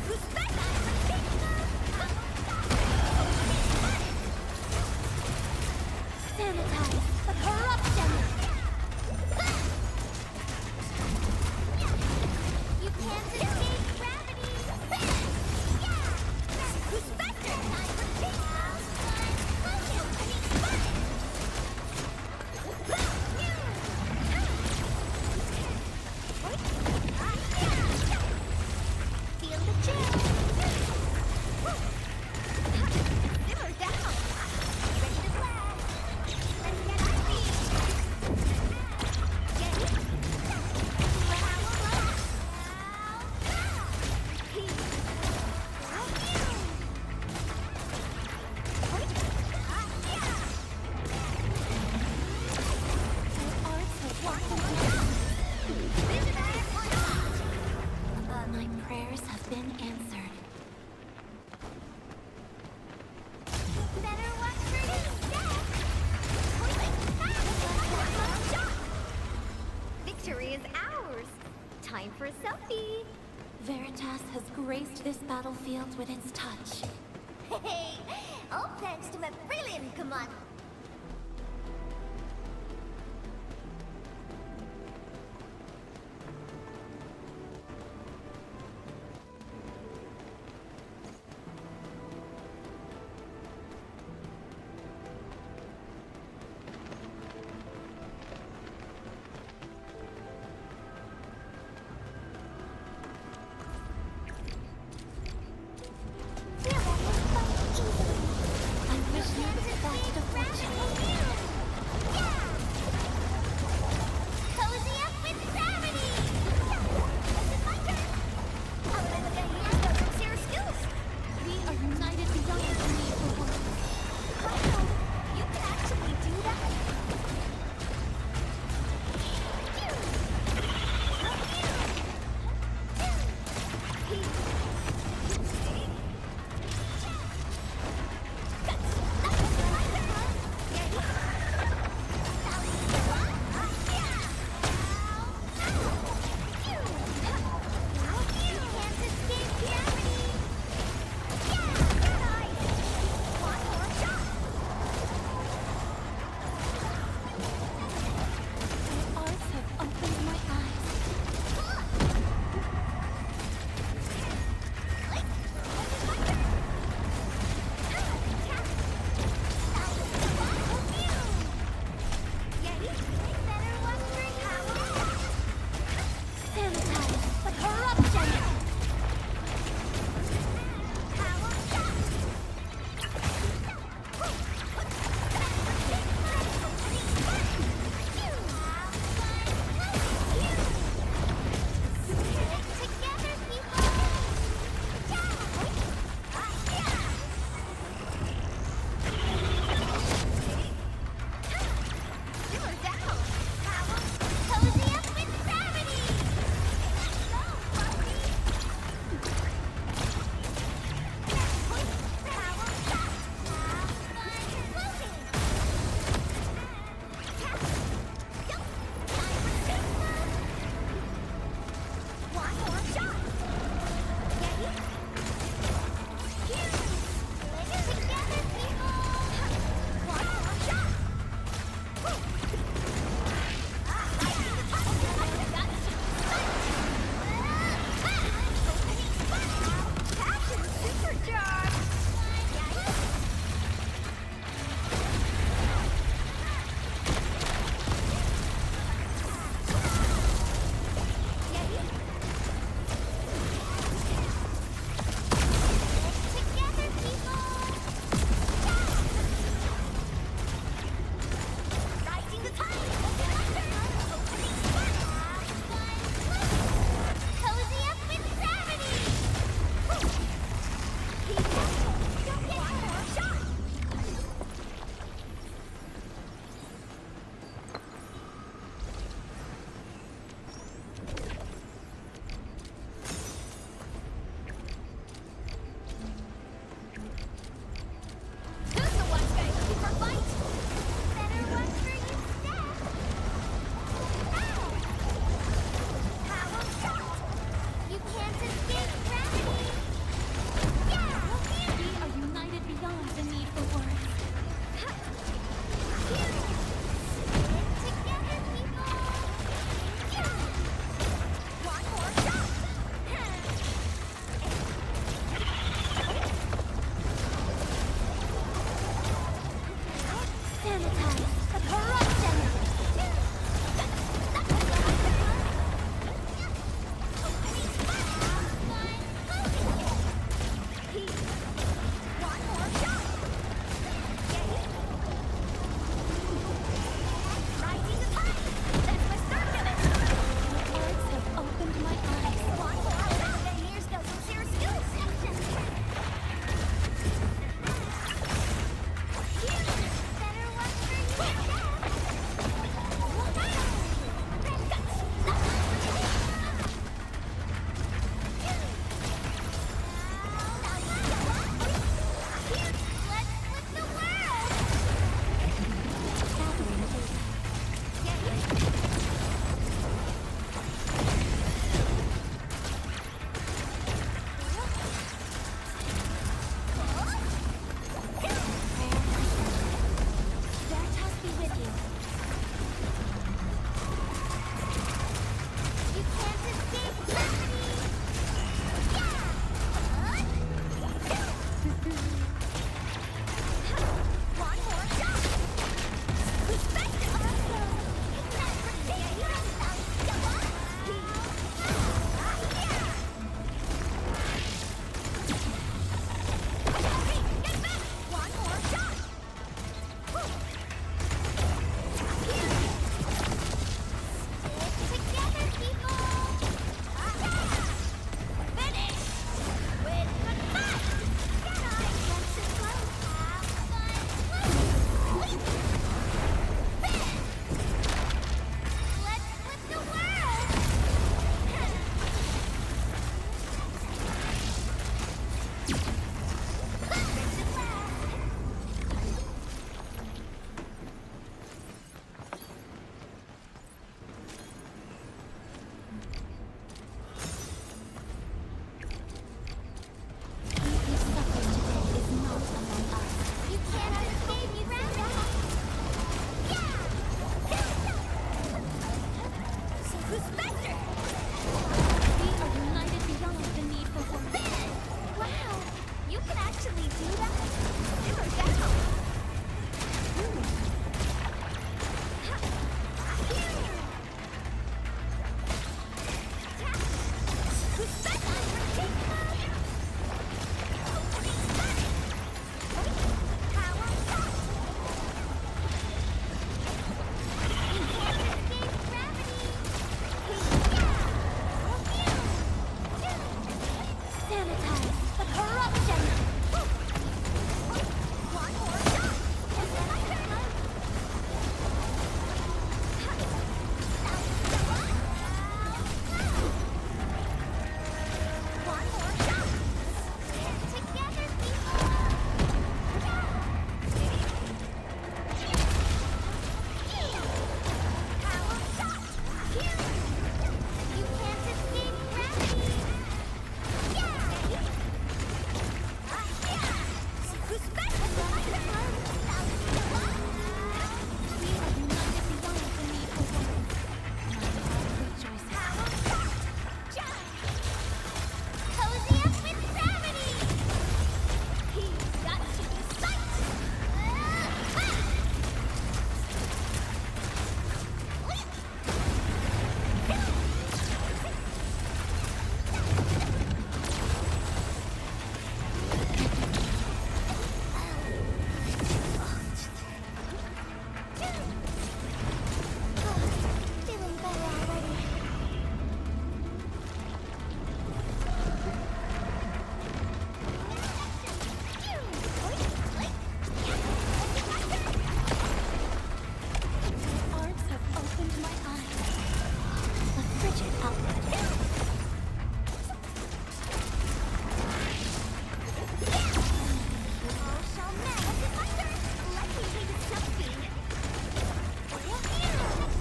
Who's back? Sanitize the corruption! You can't escape gravity! Who's better? Time for feel the chill! Simmer down! Ready to flash! Let's get our feet! Get it? My prayers have been answered. Better watch for this, Victory is ours. Time for a selfie. Veritas has graced this battlefield with its touch. Hey, all thanks to my brilliant command. I wish you the best of luck.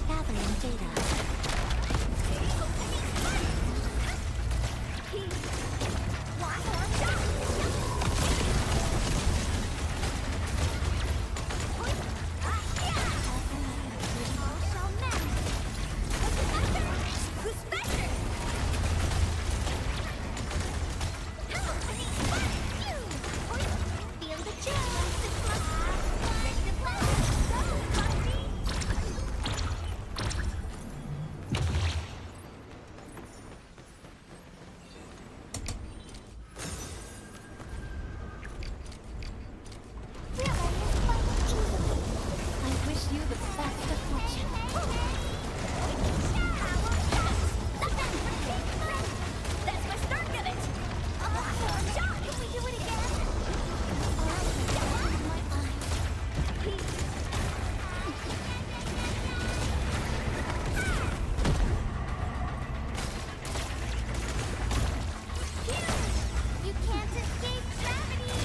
Gathering data. Feel the chills. Ready to play. I wish you the best of fortune. That's my start of it! John, can we do it again? My eyes. You can't escape gravity!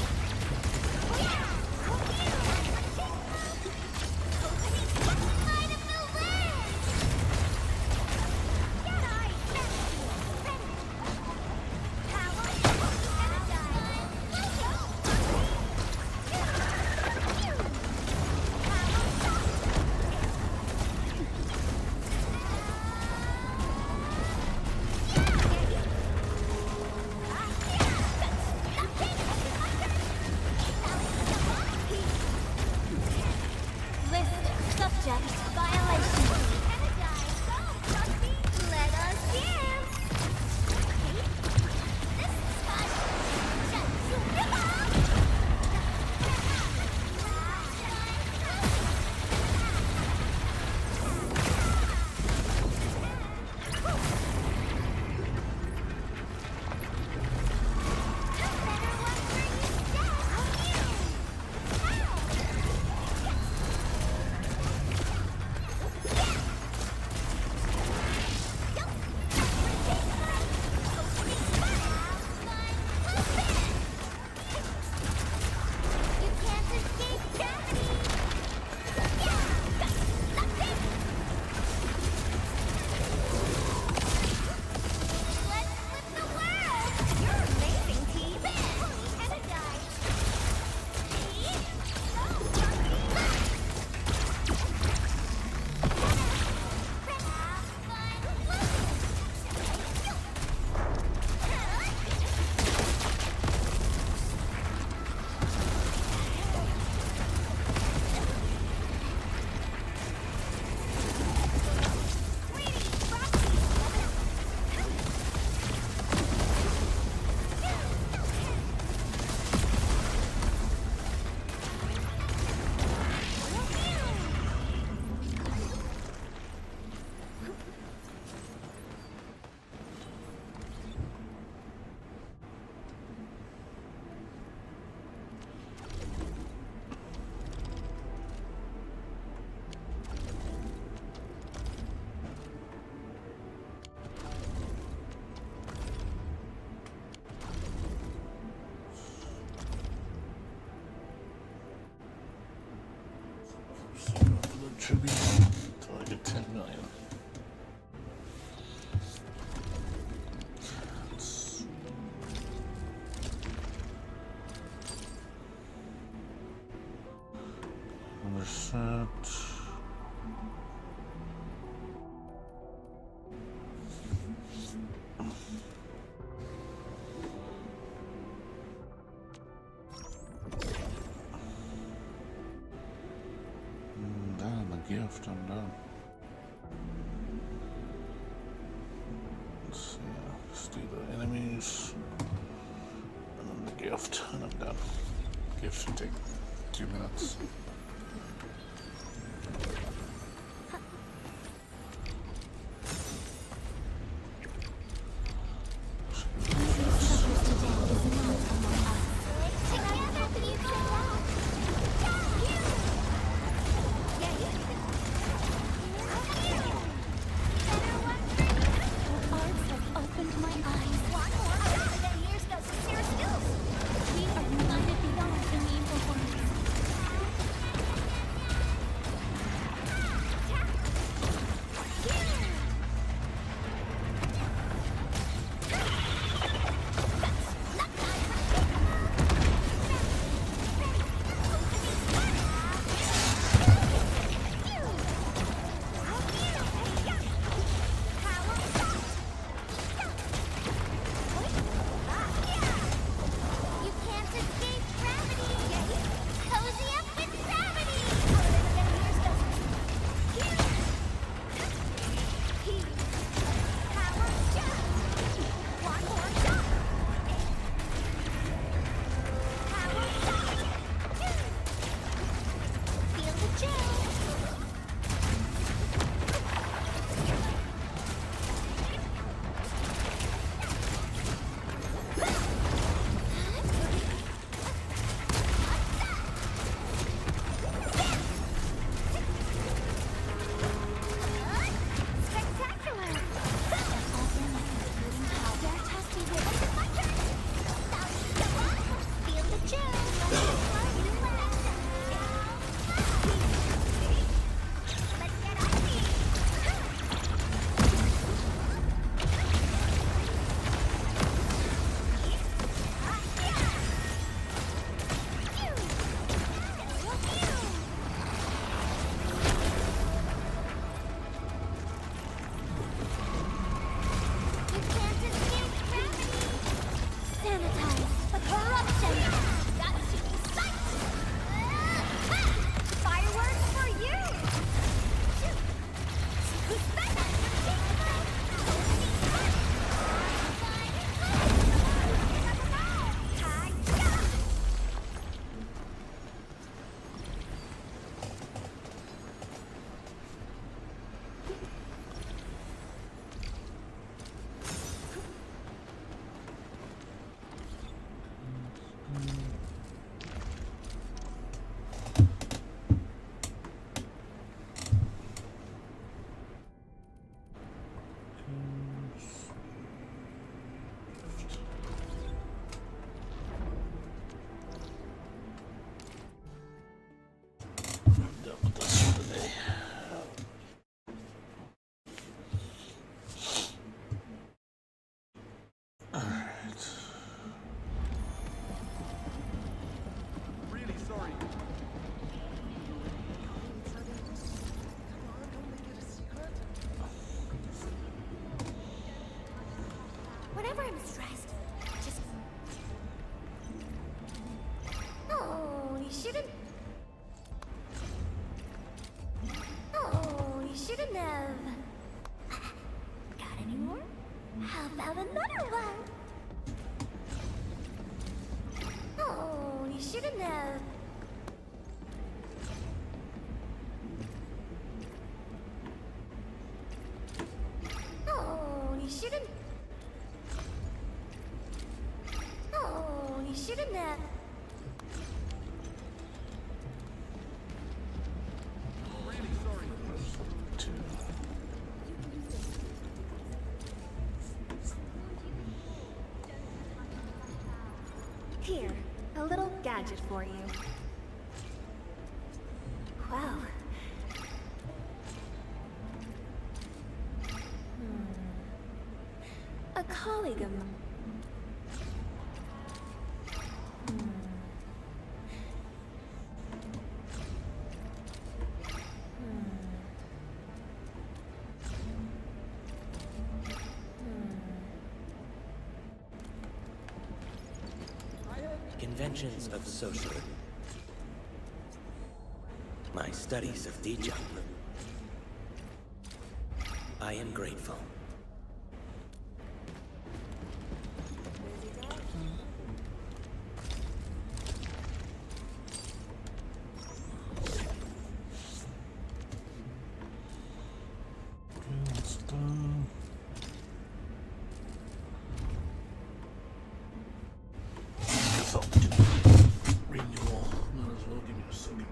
Light up the way! Get eyes! Ready! Power! List subject violation. Let us dance. This is fun. You can't escape gravity. Let's flip the world. You're amazing, team. Energize. Tribute until I get 10 million. Another set. Gift, I'm done. Let's see, let's do the enemies, and then the gift, and I'm done. Gift should take 2 minutes. whenever I'm stressed, just... Oh, you shouldn't... Oh, you shouldn't have... Got any more? How about another one? Oh, you shouldn't have... Oh, you shouldn't... Oh, you shouldn't have... Here, a little gadget for you. Wow. A colleague of mine. Conventions of socialism. My studies of Dijam. I am grateful. It's done. Guess I'll do renewal. Might as well give me a second.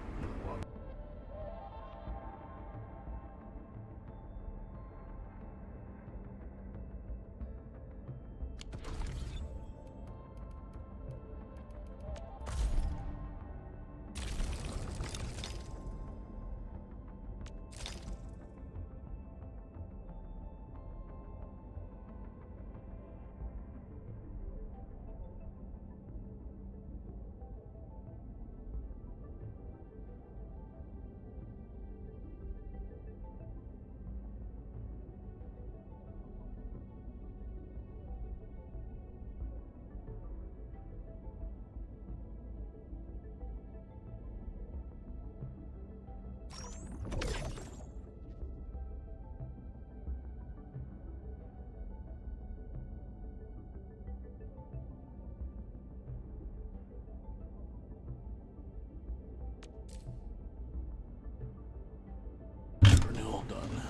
Renewal done.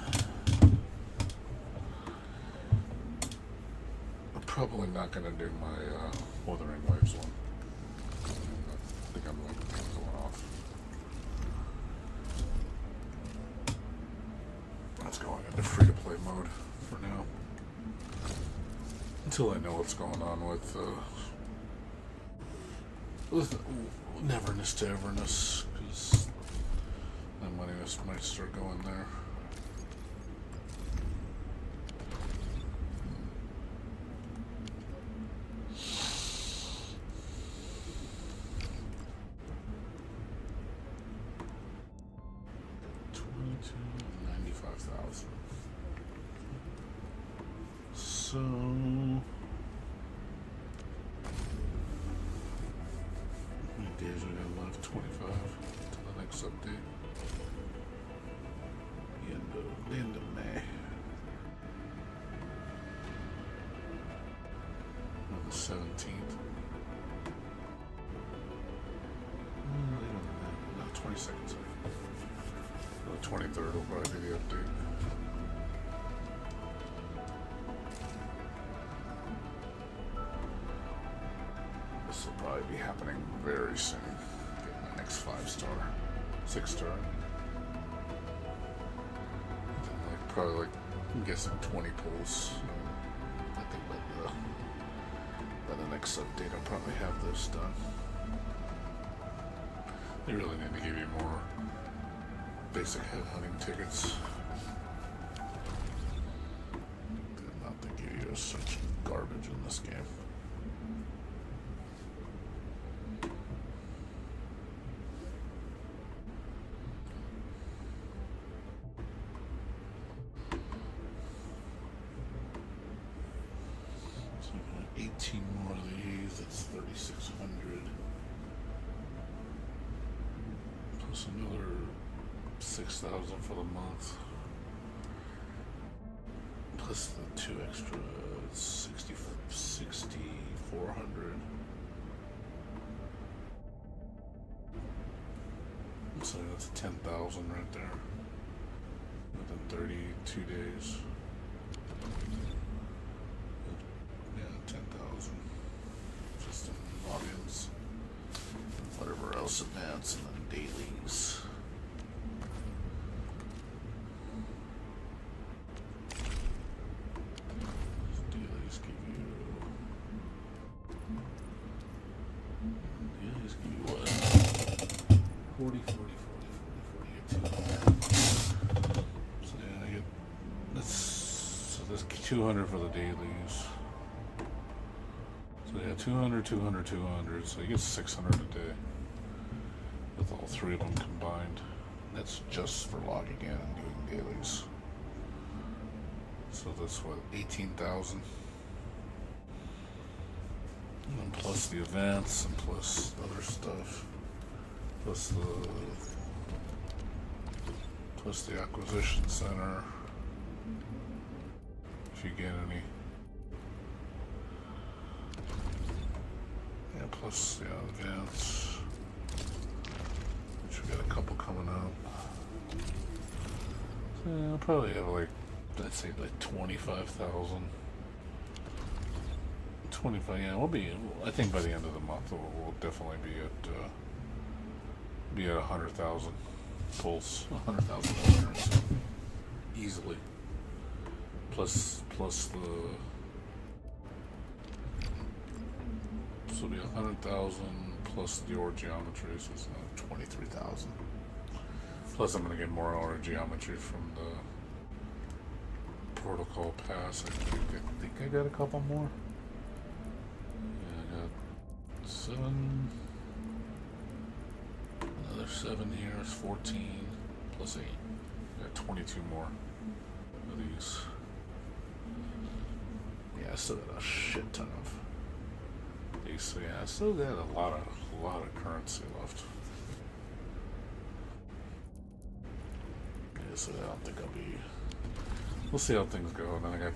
I'm probably not gonna do my Wuthering Waves one. I think I'm like going off. Let's go into free-to-play mode for now. Until I know what's going on with Neverness to Everness, because my money might start going there. $22,95,000. So how many days we got left? 25 to the next update. The end of May. On the 17th. No, 22nd, sorry. The 23rd will probably be the update. This will probably be happening very soon. Get my next 5-star, 6-star. Probably like, I'm guessing 20 pulls. I think by the next update I'll probably have this done. They really need to give you more basic headhunting tickets. Not to give you such garbage in this game. 18 more of these, that's 3,600. Plus another 6,000 for the month. Plus the 2 extra, 6,400. So that's 10,000 right there. Within 32 days. Yeah, 10,000. Just in logins. Whatever else advance, and then dailies. Dailies give you. Dailies give you what? 40, 40, 40, 40, 40, 200. So yeah, I get that's so that's 200 for the dailies. So yeah, 200, 200, 200. So you get 600 a day with all three of them combined. That's just for logging in and doing dailies. So that's what, 18,000. And then plus the events and plus other stuff. Plus the acquisition center. If you get any. Yeah, plus events. Which we got a couple coming up. So yeah, I'll probably have like, I'd say like 25,000. 25, yeah, we'll be, I think by the end of the month we'll definitely be at 100,000 pulls, 100,000 listeners easily. Plus the, so it'll be 100,000 plus the ore geometry, so it's 23,000. Plus I'm gonna get more ore geometry from the protocol pass. I think I got a couple more. Yeah, I got 7. Another 7 here is 14 plus 8. I got 22 more of these. Yeah, I still got a shit ton of these. So yeah, I still got a lot of currency left. Yeah, so I don't think I'll be. We'll see how things go. And then I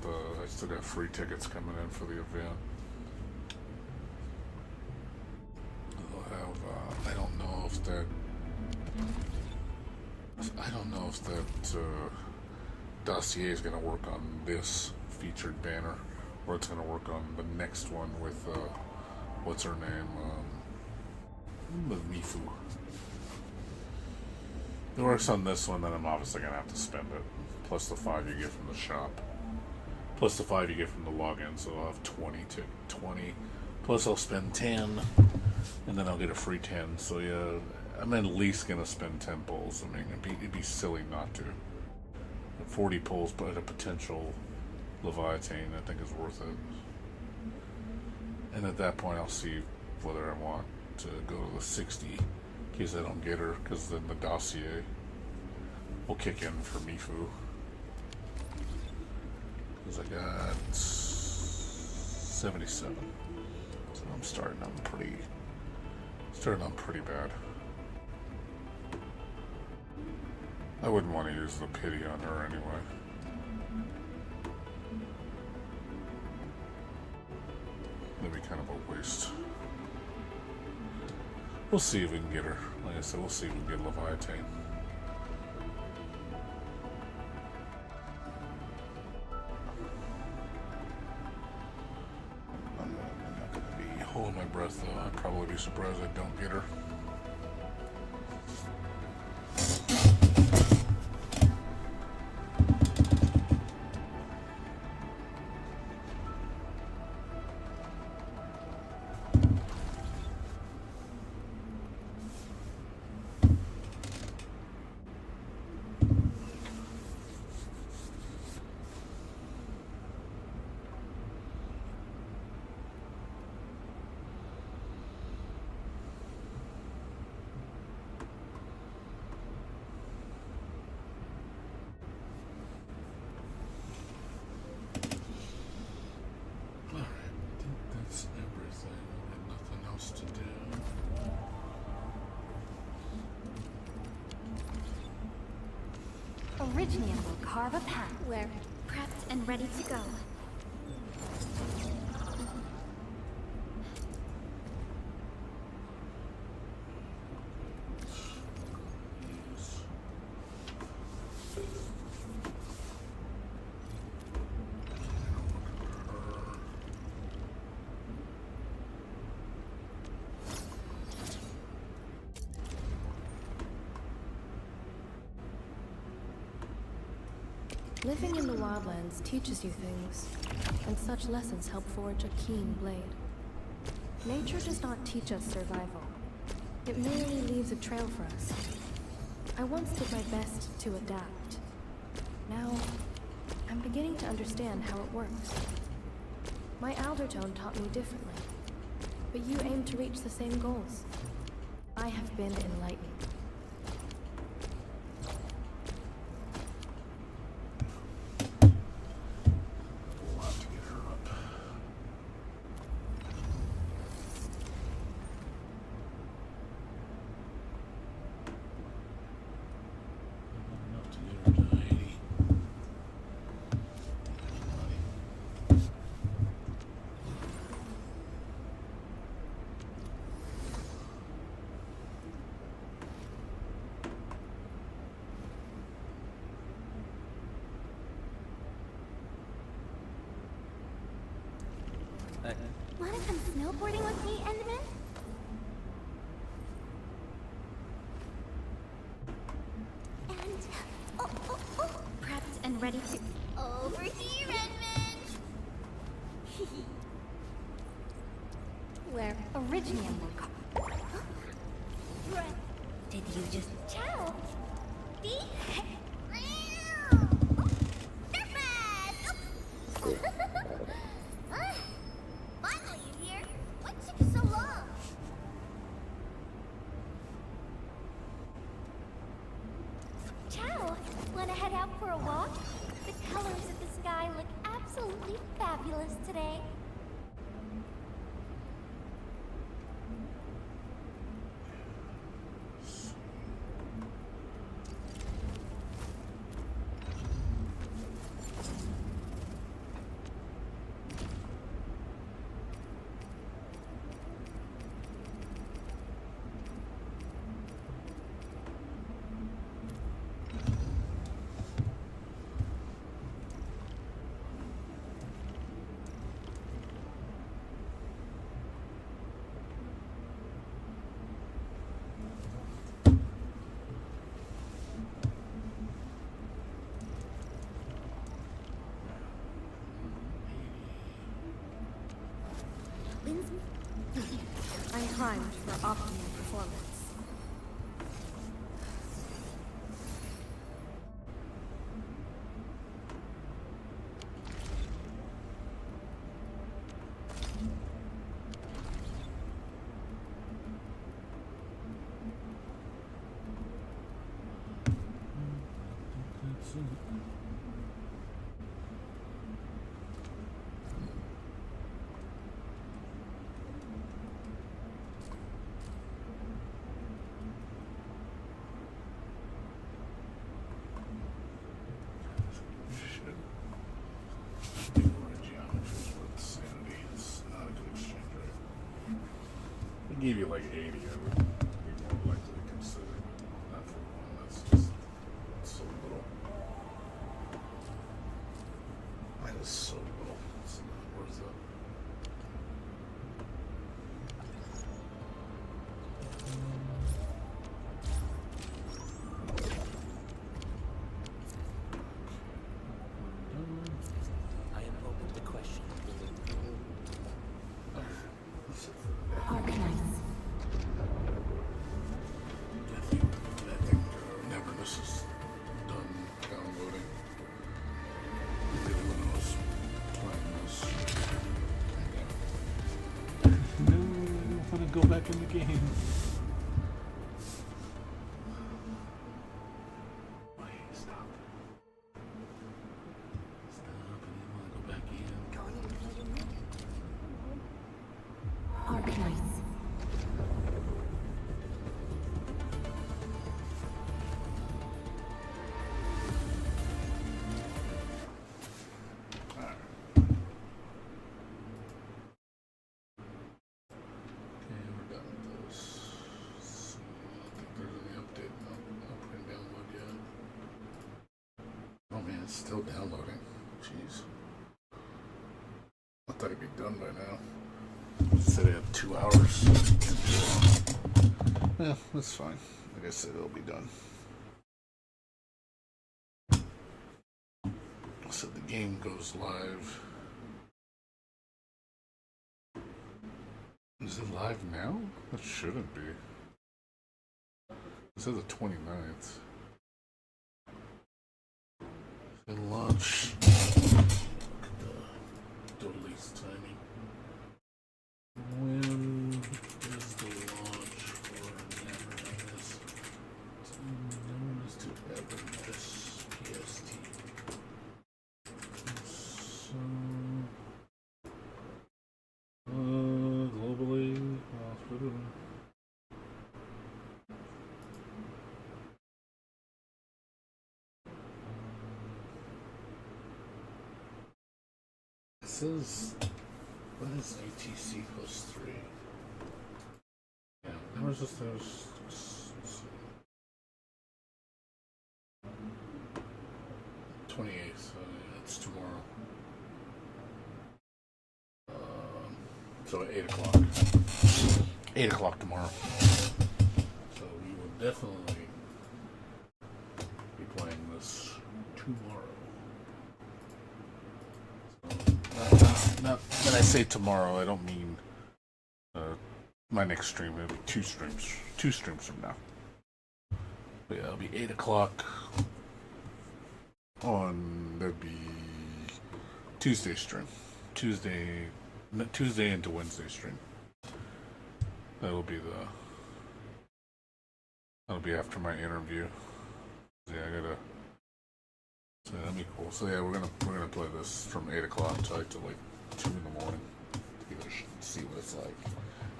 still got free tickets coming in for the event. I'll have. I don't know if that dossier is going to work on this featured banner, or it's going to work on the next one with what's her name, with Mifu. If it works on this one, then I'm obviously going to have to spend it. Plus the 5 you get from the shop. Plus the 5 you get from the login, so I'll have 20 to 20. Plus I'll spend 10, and then I'll get a free 10. So yeah, I'm at least gonna spend 10 pulls. I mean, it'd be silly not to. 40 pulls, but a potential Leviathan, I think is worth it. And at that point, I'll see whether I want to go to the 60 in case I don't get her, because then the dossier will kick in for Mifu. Because I got 77, so I'm starting on pretty bad. I wouldn't want to use the pity on her anyway. That'd be kind of a waste. We'll see if we can get her. Like I said, we'll see if we can get Leviathan. I'm not going to be holding my breath though. I'd probably be surprised I don't get her. Originium will carve a path. We're prepped and ready to go. Living in the wildlands teaches you things, and such lessons help forge a keen blade. Nature does not teach us survival. It merely leaves a trail for us. I once did my best to adapt. Now, I'm beginning to understand how it works. My Aldertone taught me differently, but you aim to reach the same goals. I have been enlightened. We'll have to get her up. Enough to get her to 80. Wanna come snowboarding with me, Enderman? And prepped and ready to over here, Edmund. Where Originium will come. Did you just chow? See? Finally, you here? What took you so long? Ciao! Wanna head out for a walk? The colors of the sky look absolutely fabulous today. I'm primed for optimum performance. Give you like 80, I would be more likely to consider. Not for one, that's just so little. That is so little. It's not worth it. I am open to question. Arknights. I think whenever this is done downloading, really when I was playing this. No, I don't want to go back in the game. Wait, stop. Stop, I didn't want to go back in. Arknights. It's still downloading. Jeez. I thought it'd be done by now. It said it had 2 hours. Yeah, that's fine. Like I said, it'll be done. So the game goes live. Is it live now? It shouldn't be. It says the 29th. It launch. Look at the release timing. When is the launch for Nevermind? Nevermind to Evermind PST. So, globally, it says, what is ATC +3? Yeah, where's this? There's 28th, so that's tomorrow. So at 8 o'clock. 8 o'clock tomorrow. So we will definitely be playing this tomorrow. So, not when I say tomorrow, I don't mean my next stream. It'll be 2 streams. 2 streams from now. But yeah, it'll be 8 o'clock on, that'd be Tuesday stream. Tuesday into Wednesday stream. That'll be after my interview. Yeah, so that'll be cool. So yeah, we're gonna play this from 8 o'clock till like 2 in the morning. See what it's like.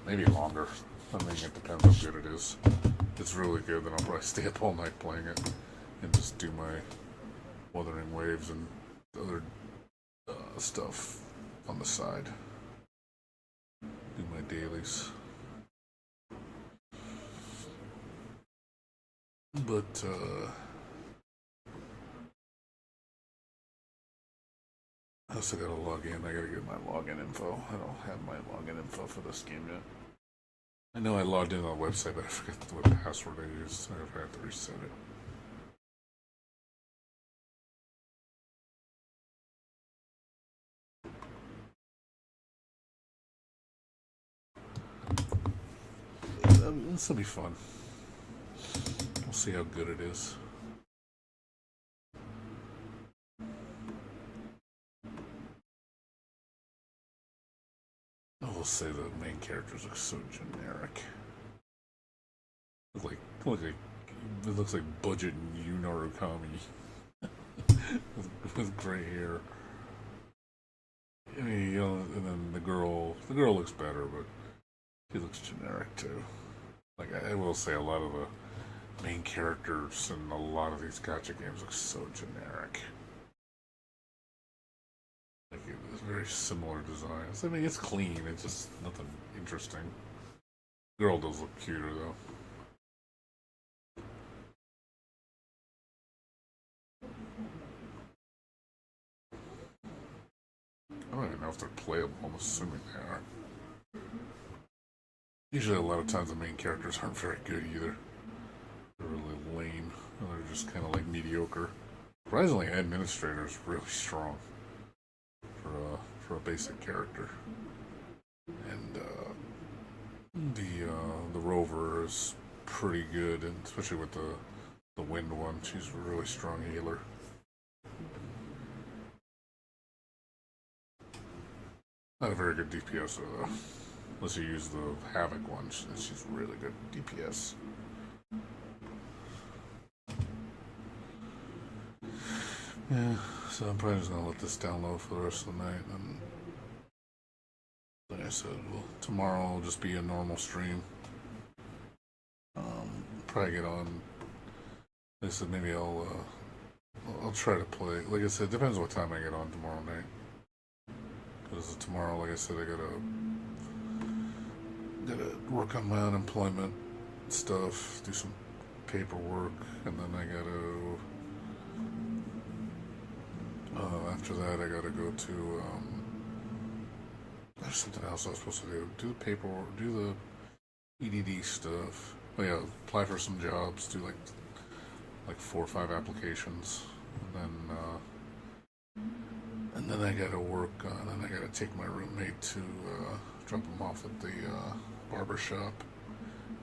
Maybe longer. I think it depends how good it is. If it's really good, then I'll probably stay up all night playing it and just do my Wuthering Waves and other stuff on the side. Do my dailies. But I also gotta log in. I gotta get my login info. I don't have my login info for this game yet. I know I logged in on the website, but I forget what password I used. So I have to reset it. This will be fun. We'll see how good it is. I will say the main characters are so generic. It looks like budget Yunaru Kami with gray hair. I mean, and then the girl looks better, but she looks generic too. Like, I will say a lot of the main characters in a lot of these gacha games look so generic. Like, it's very similar designs. I mean, it's clean, it's just nothing interesting. Girl does look cuter, though. I don't even know if they're playable. I'm assuming they are. Usually, a lot of times, the main characters aren't very good either. They're really lame. They're just kind of like mediocre. Surprisingly, Administrator is really strong for a basic character, and the Rover is pretty good, and especially with the Wind one, she's a really strong healer. Not a very good DPS though. Unless you use the Havoc one, she's really good DPS. Yeah, so I'm probably just gonna let this download for the rest of the night, and like I said, well, tomorrow will just be a normal stream. Probably get on. Like I said, maybe I'll try to play. Like I said, it depends what time I get on tomorrow night. Because tomorrow, like I said, I gotta work on my unemployment stuff, do some paperwork, and then I gotta after that, I gotta go to, there's something else I was supposed to do. Do the paperwork, do the EDD stuff. Oh yeah, apply for some jobs, do like 4 or 5 applications. And then I gotta work on, and I gotta take my roommate to, drop him off at the, barber shop.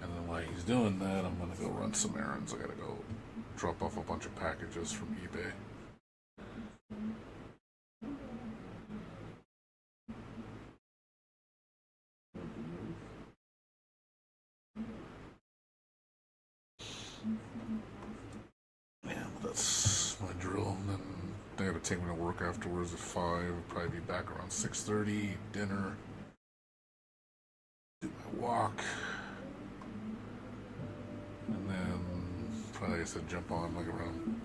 And then while he's doing that, I'm gonna go run some errands. I gotta go drop off a bunch of packages from eBay. Yeah, that's my drill. And then they gotta take me to work afterwards at 5. I'll probably be back around 6:30, eat dinner, do my walk. And then probably, like I said, jump on like around,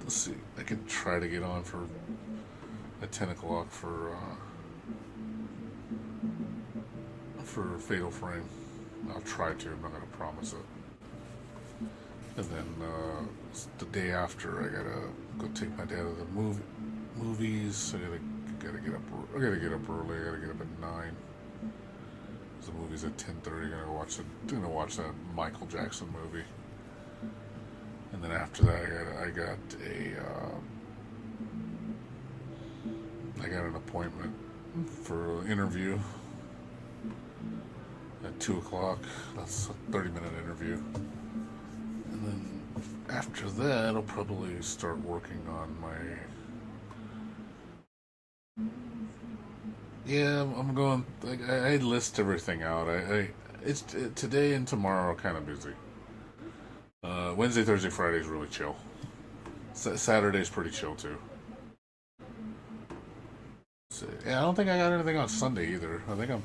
let's see, I could try to get on at 10 o'clock for Fatal Frame. I'll try to, I'm not going to promise it. And then the day after, I gotta go take my dad to the movies. I gotta get up early. I gotta get up at 9. The movie's at 10:30. Gonna watch that Michael Jackson movie. And then after that, I got an appointment for an interview at 2 o'clock. That's a 30-minute interview. And then after that, I'll probably start working on my. Yeah, I'm going. I list everything out. It's today and tomorrow are kind of busy. Wednesday, Thursday, Friday is really chill. Saturday's pretty chill too. So, yeah, I don't think I got anything on Sunday either. I think I'm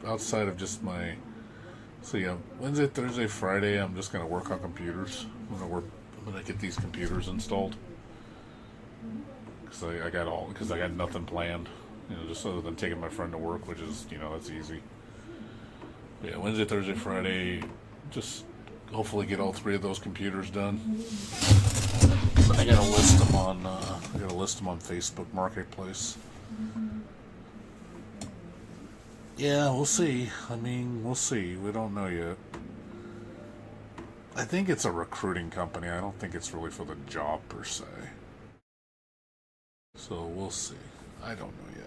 outside of just my. So yeah, Wednesday, Thursday, Friday, I'm just gonna work on computers. I'm gonna get these computers installed because I got nothing planned. Just other than taking my friend to work, which is, that's easy. But yeah, Wednesday, Thursday, Friday, just hopefully get all 3 of those computers done. But I gotta list them on Facebook Marketplace. Yeah, we'll see. We'll see. We don't know yet. I think it's a recruiting company. I don't think it's really for the job per se. So we'll see. I don't know yet.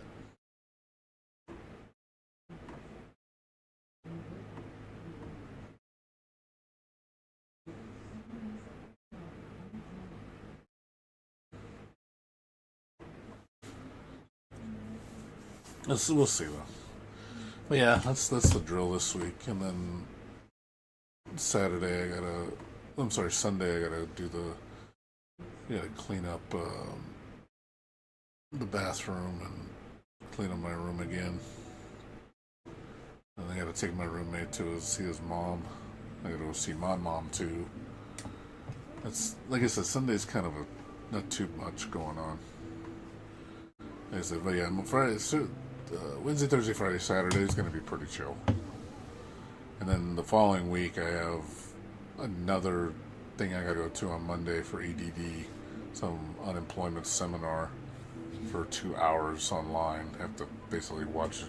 We'll see though. But yeah, that's the drill this week, and then Sunday I gotta clean up the bathroom and clean up my room again. And I gotta take my roommate to see his mom. I gotta go see my mom too. That's, like I said, Sunday's kind of not too much going on. Like I said, but yeah, Wednesday, Thursday, Friday, Saturday is going to be pretty chill. And then the following week, I have another thing I got to go to on Monday for EDD, some unemployment seminar for 2 hours online. I have to basically watch a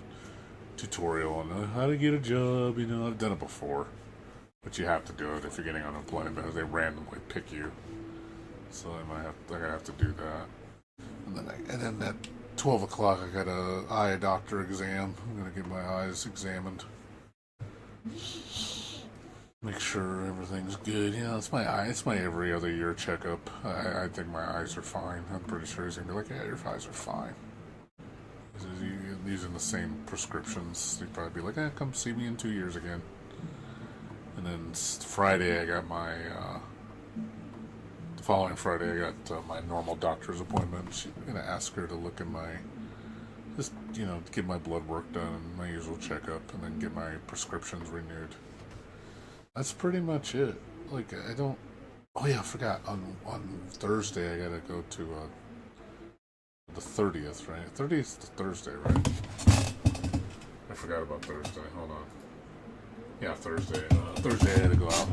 tutorial on how to get a job. I've done it before, but you have to do it if you're getting unemployment because they randomly pick you. So I have to do that. And then at 12 o'clock, I got a eye doctor exam. I'm going to get my eyes examined. Make sure everything's good. It's my every other year checkup. I think my eyes are fine. I'm pretty sure he's going to be like, yeah, your eyes are fine. He's using the same prescriptions. He'd probably be like, come see me in 2 years again. And then Friday, I got my... The following Friday, I got my normal doctor's appointment. She's going to ask her to look at get my blood work done and my usual checkup, and then get my prescriptions renewed. That's pretty much it. Oh yeah, I forgot. On Thursday, I got to go to the 30th, right? 30th is Thursday, right? I forgot about Thursday. Hold on. Yeah, Thursday. Thursday, I had to go out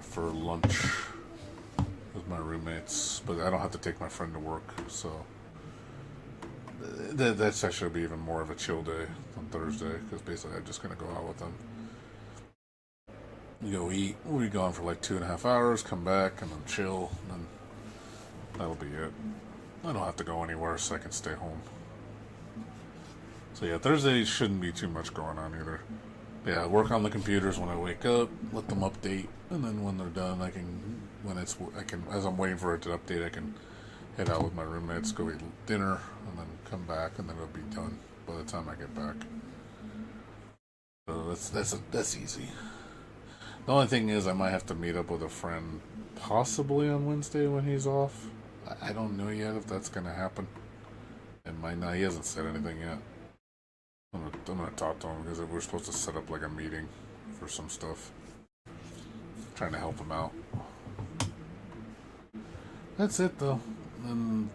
for lunch with my roommates, but I don't have to take my friend to work, so That's actually be even more of a chill day on Thursday, because basically I'm just gonna go out with them. We go eat. We'll be gone for like 2.5 hours. Come back and then chill. And then that'll be it. I don't have to go anywhere, so I can stay home. So yeah, Thursday shouldn't be too much going on either. Yeah, work on the computers when I wake up, let them update, and then when they're done, as I'm waiting for it to update, I can head out with my roommates, go eat dinner, and then come back, and then it'll be done by the time I get back. So that's easy. The only thing is, I might have to meet up with a friend, possibly on Wednesday when he's off. I don't know yet if that's gonna happen. It might not. He hasn't said anything yet. I'm gonna talk to him because we're supposed to set up like a meeting for some stuff. Trying to help him out. That's it though. Then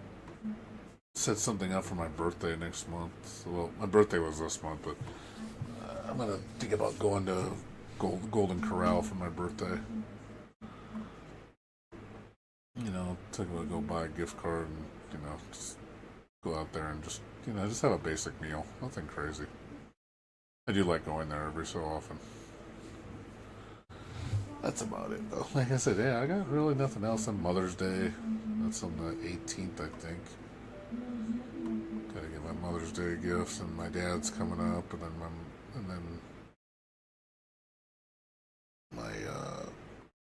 set something up for my birthday next month. Well, my birthday was this month, but I'm gonna think about going to Golden Corral for my birthday. You know, go buy a gift card and just go out there and just have a basic meal. Nothing crazy. I do like going there every so often. That's about it, though. Like I said, yeah, I got really nothing else on Mother's Day. That's on the 18th, I think. Gotta get my Mother's Day gifts, and my dad's coming up, and then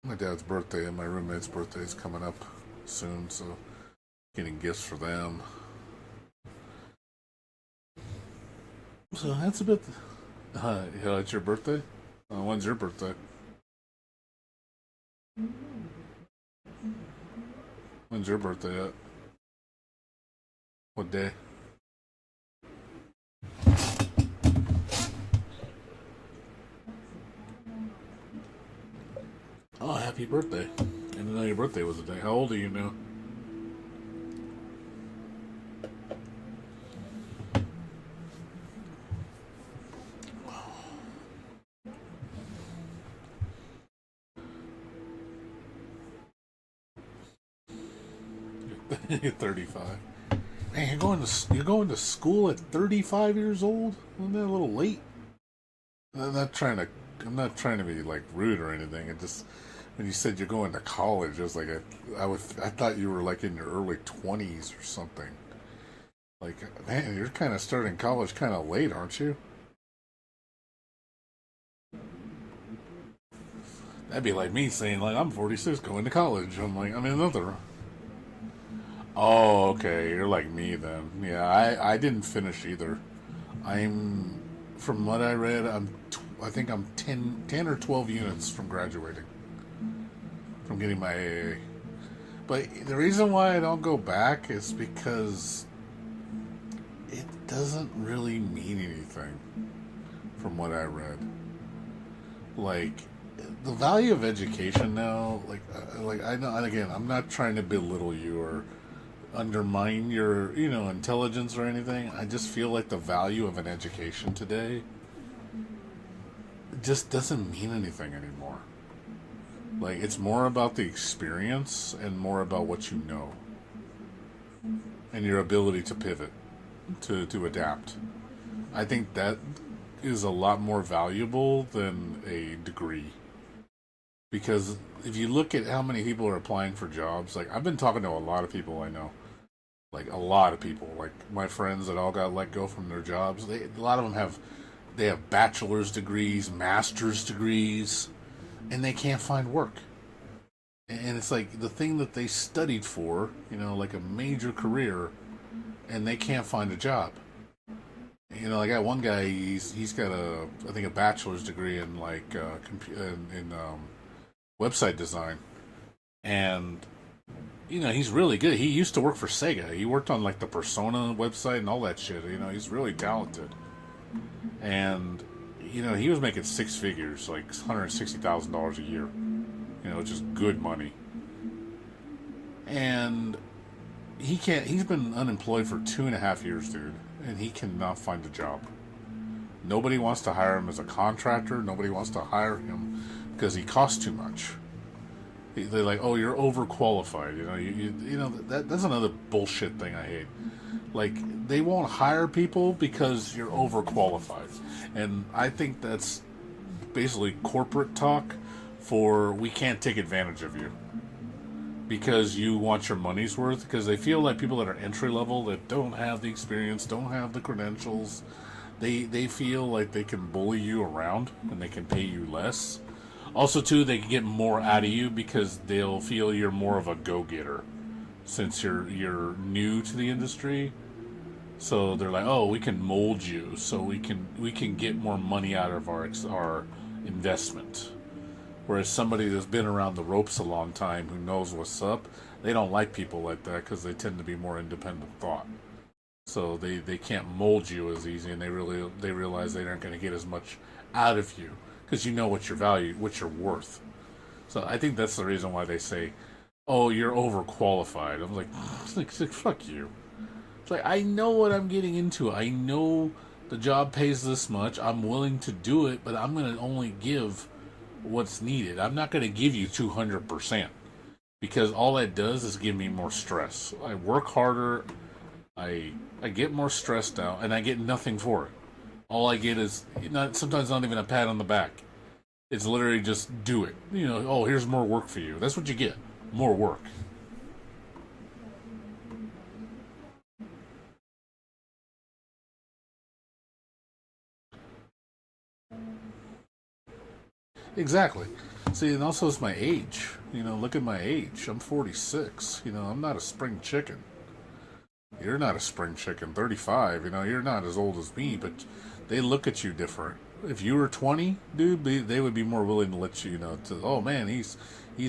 my dad's birthday and my roommate's birthday is coming up soon, so getting gifts for them. So that's a bit. It's your birthday? When's your birthday? When's your birthday at? What day? Oh, happy birthday. I didn't know your birthday was a day. How old are you now? You're 35. Man, you're going to school at 35 years old? Isn't that a little late? I'm not trying to be like rude or anything. It just, when you said you're going to college, I was like, I thought you were like in your early 20s or something. Like, man, you're kind of starting college kind of late, aren't you? That'd be like me saying, like, I'm 46 going to college. I'm like, I mean, nothing. Oh, okay. You're like me then. Yeah, I didn't finish either. From what I read, I think I'm 10 or 12 units from graduating. From getting my AA. But the reason why I don't go back is because it doesn't really mean anything, from what I read. Like, the value of education now, like I know, and again, I'm not trying to belittle you or undermine your, intelligence or anything. I just feel like the value of an education today just doesn't mean anything anymore. Like, it's more about the experience and more about what you know and your ability to pivot, to adapt. I think that is a lot more valuable than a degree. Because if you look at how many people are applying for jobs, like, I've been talking to a lot of people I know. Like, a lot of people. Like, my friends that all got let go from their jobs. A lot of them have bachelor's degrees, master's degrees, and they can't find work. And it's like the thing that they studied for, like a major career, and they can't find a job. I got one guy, he's got I think a bachelor's degree in like website design, and he's really good. He used to work for Sega. He worked on like the Persona website and all that shit. He's really talented, and he was making six figures, like $160,000 a year, which is good money. And he's been unemployed for 2.5 years, dude, and he cannot find a job. Nobody wants to hire him as a contractor. Nobody wants to hire him because he costs too much. They're like, oh, you're overqualified. That's another bullshit thing I hate. Like, they won't hire people because you're overqualified. And I think that's basically corporate talk for we can't take advantage of you because you want your money's worth, because they feel like people that are entry level that don't have the experience, don't have the credentials, they feel like they can bully you around and they can pay you less. Also, too, they can get more out of you because they'll feel you're more of a go-getter since you're new to the industry. So they're like, oh, we can mold you so we can get more money out of our investment. Whereas somebody that's been around the ropes a long time who knows what's up, they don't like people like that because they tend to be more independent thought. So they can't mold you as easy, and they realize they aren't going to get as much out of you because you know what your value, what you're worth. So I think that's the reason why they say, oh, you're overqualified. I'm like fuck you. It's like, I know what I'm getting into. I know the job pays this much. I'm willing to do it, but I'm going to only give what's needed. I'm not going to give you 200% because all that does is give me more stress. I work harder, I get more stressed out, and I get nothing for it. All I get is sometimes not even a pat on the back. It's literally just do it. Oh, here's more work for you. That's what you get. More work. Exactly. See, and also it's my age. Look at my age. I'm 46. I'm not a spring chicken. You're not a spring chicken. 35. You're not as old as me, but they look at you different. If you were 20, dude, they would be more willing to let you, oh man, he's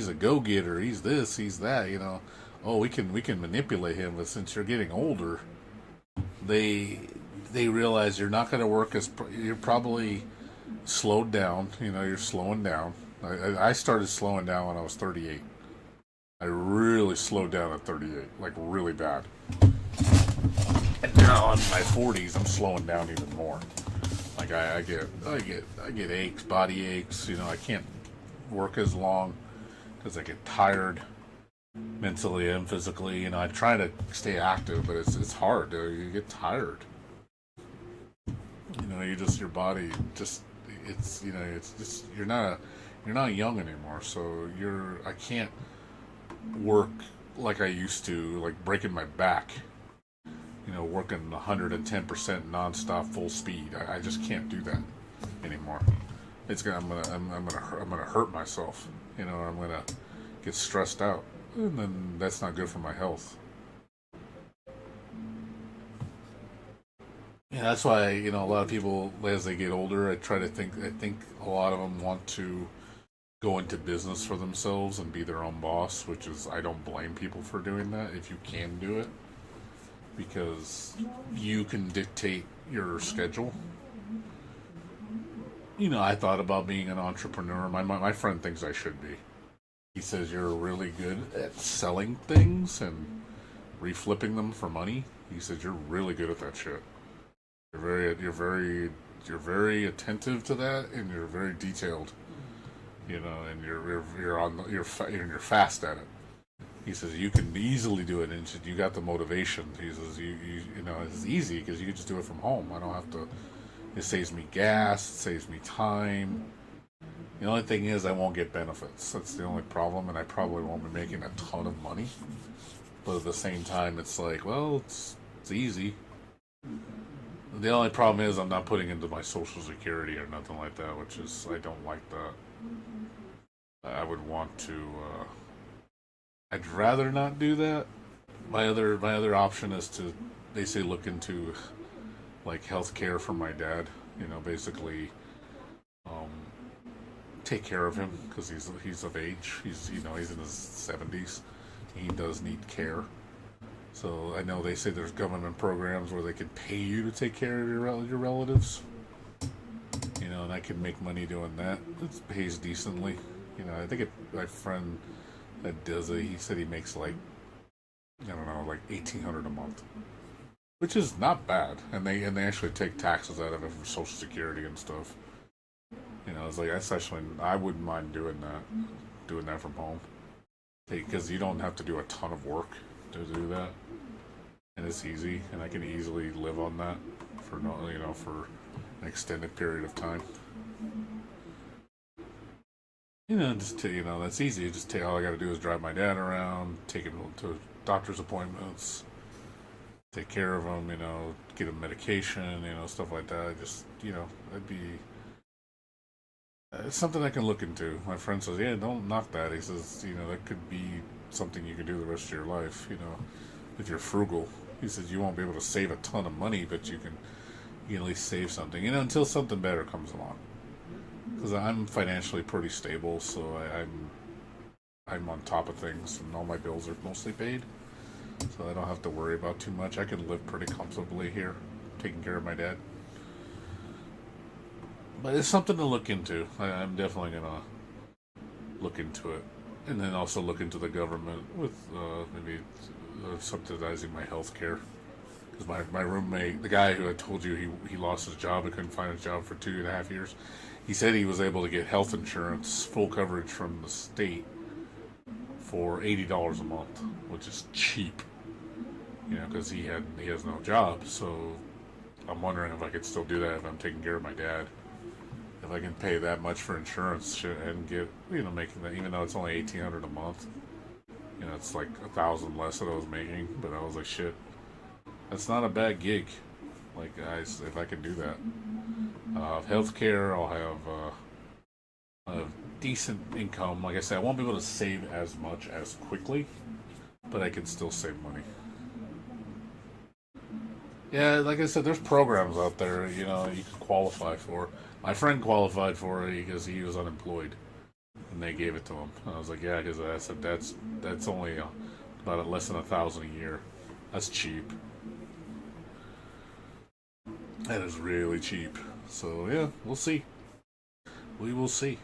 a go-getter. He's this, he's that. Oh, we can manipulate him. But since you're getting older, they realize you're not going to work you're probably slowed down. You're slowing down. I started slowing down when I was 38. I really slowed down at 38, like really bad. And now in my 40s, I'm slowing down even more. Like I get aches, body aches. I can't work as long because I get tired mentally and physically. I try to stay active, but it's hard. You get tired. Your body just. It's just you're not young anymore, so I can't work like I used to, like breaking my back, working 110% nonstop full speed. I just can't do that anymore. I'm gonna hurt myself, I'm gonna get stressed out, and then that's not good for my health. Yeah, that's why, a lot of people, as they get older, I think a lot of them want to go into business for themselves and be their own boss, which is, I don't blame people for doing that if you can do it, because you can dictate your schedule. I thought about being an entrepreneur. My friend thinks I should be. He says you're really good at selling things and reflipping them for money. He says you're really good at that shit. You're very attentive to that, and you're very detailed, and you're fast at it. He says you can easily do it, and you got the motivation. He says it's easy because you can just do it from home. I don't have to. It saves me gas. It saves me time. The only thing is I won't get benefits. That's the only problem, and I probably won't be making a ton of money. But at the same time, it's like, well, it's easy. The only problem is I'm not putting into my Social Security or nothing like that, which is, I don't like that. I would want to, I'd rather not do that. My other option is to basically look into, like, health care for my dad. Basically, take care of him, because he's of age. He's in his 70s. He does need care. So I know they say there's government programs where they can pay you to take care of your relatives. And I can make money doing that. It pays decently. I think my friend that does it, he said he makes like $1,800 a month, which is not bad. And they actually take taxes out of it from Social Security and stuff. It's like, that's actually, I wouldn't mind doing that from home, because you don't have to do a ton of work to do that. and it's easy, and I can easily live on that for for an extended period of time. That's easy. Just all I got to do is drive my dad around, take him to doctor's appointments, take care of him, get him medication, stuff like that. That'd be it's something I can look into. My friend says, yeah, don't knock that. He says, that could be something you can do the rest of your life, if you're frugal. He says you won't be able to save a ton of money, but you can at least save something, until something better comes along. Because I'm financially pretty stable, so I'm on top of things, and all my bills are mostly paid, so I don't have to worry about too much. I can live pretty comfortably here, taking care of my dad. But it's something to look into. I'm definitely gonna look into it, and then also look into the government with maybe subsidizing my health care. Because my roommate, the guy who I told you he lost his job, he couldn't find a job for 2.5 years. He said he was able to get health insurance, full coverage from the state, for $80 a month, which is cheap. Because he has no job. So I'm wondering if I could still do that if I'm taking care of my dad. If I can pay that much for insurance and get, making that, even though it's only $1,800 a month, it's like $1,000 less than I was making. But I was like, shit, that's not a bad gig. Like, guys, if I can do that, I'll have healthcare. I'll have a decent income. Like I said, I won't be able to save as much as quickly, but I can still save money. Yeah, like I said, there's programs out there, you can qualify for. My friend qualified for it because he was unemployed, and they gave it to him. And I was like, yeah, because I said that's only about less than $1,000 a year. That's cheap. That is really cheap. So yeah, we'll see. We will see.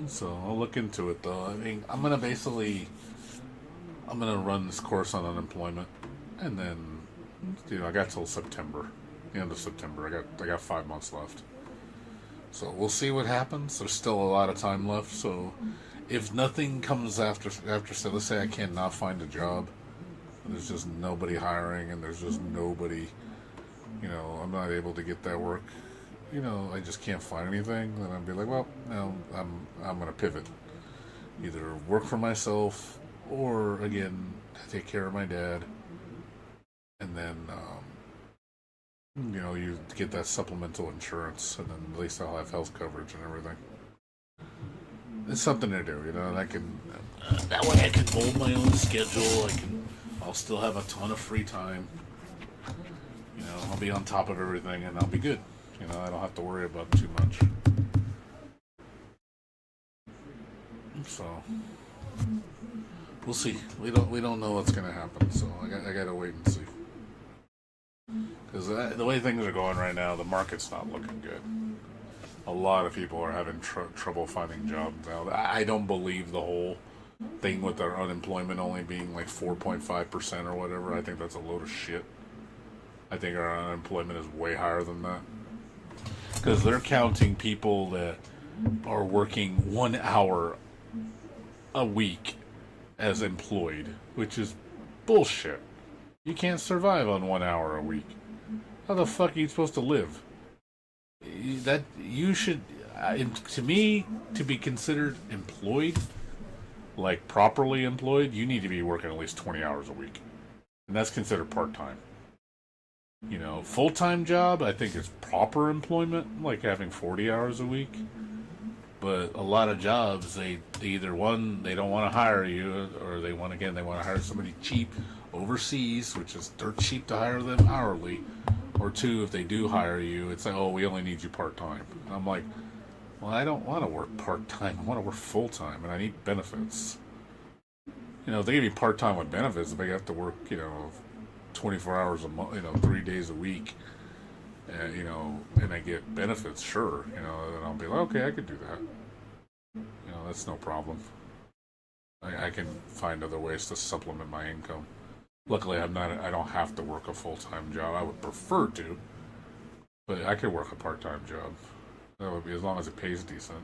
So I'll look into it though. I mean, I'm gonna run this course on unemployment, and then I got till September, the end of September. I got 5 months left. So we'll see what happens. There's still a lot of time left. So if nothing comes after, so let's say I cannot find a job, there's just nobody hiring, and there's just nobody, I'm not able to get that work. I just can't find anything. Then I'd be like, well, no, I'm gonna pivot. Either work for myself, or again, take care of my dad, and then you get that supplemental insurance, and then at least I'll have health coverage and everything. It's something to do, and I can that way I can mold my own schedule. I'll still have a ton of free time. I'll be on top of everything, and I'll be good. I don't have to worry about too much. So we'll see. We don't know what's gonna happen. So I gotta wait and see. Because the way things are going right now, the market's not looking good. A lot of people are having trouble finding jobs now. I don't believe the whole thing with our unemployment only being like 4.5% or whatever. I think that's a load of shit. I think our unemployment is way higher than that. Because they're counting people that are working 1 hour a week as employed, which is bullshit. You can't survive on 1 hour a week. How the fuck are you supposed to live? That you should, to me, to be considered employed, like properly employed, you need to be working at least 20 hours a week, and that's considered part-time. Full-time job, I think is proper employment, like having 40 hours a week. But a lot of jobs, they either one, they don't want to hire you, or they want to hire somebody cheap overseas, which is dirt cheap to hire them hourly. Or two, if they do hire you, it's like, oh, we only need you part-time. And I'm like, well, I don't want to work part-time. I want to work full-time, and I need benefits. If they give me part-time with benefits, if I have to work, 24 hours a month, 3 days a week, and I get benefits, sure, then I'll be like, okay, I could do that. That's no problem. I can find other ways to supplement my income. Luckily, I don't have to work a full-time job. I would prefer to, but I could work a part-time job. That would be, as long as it pays decent.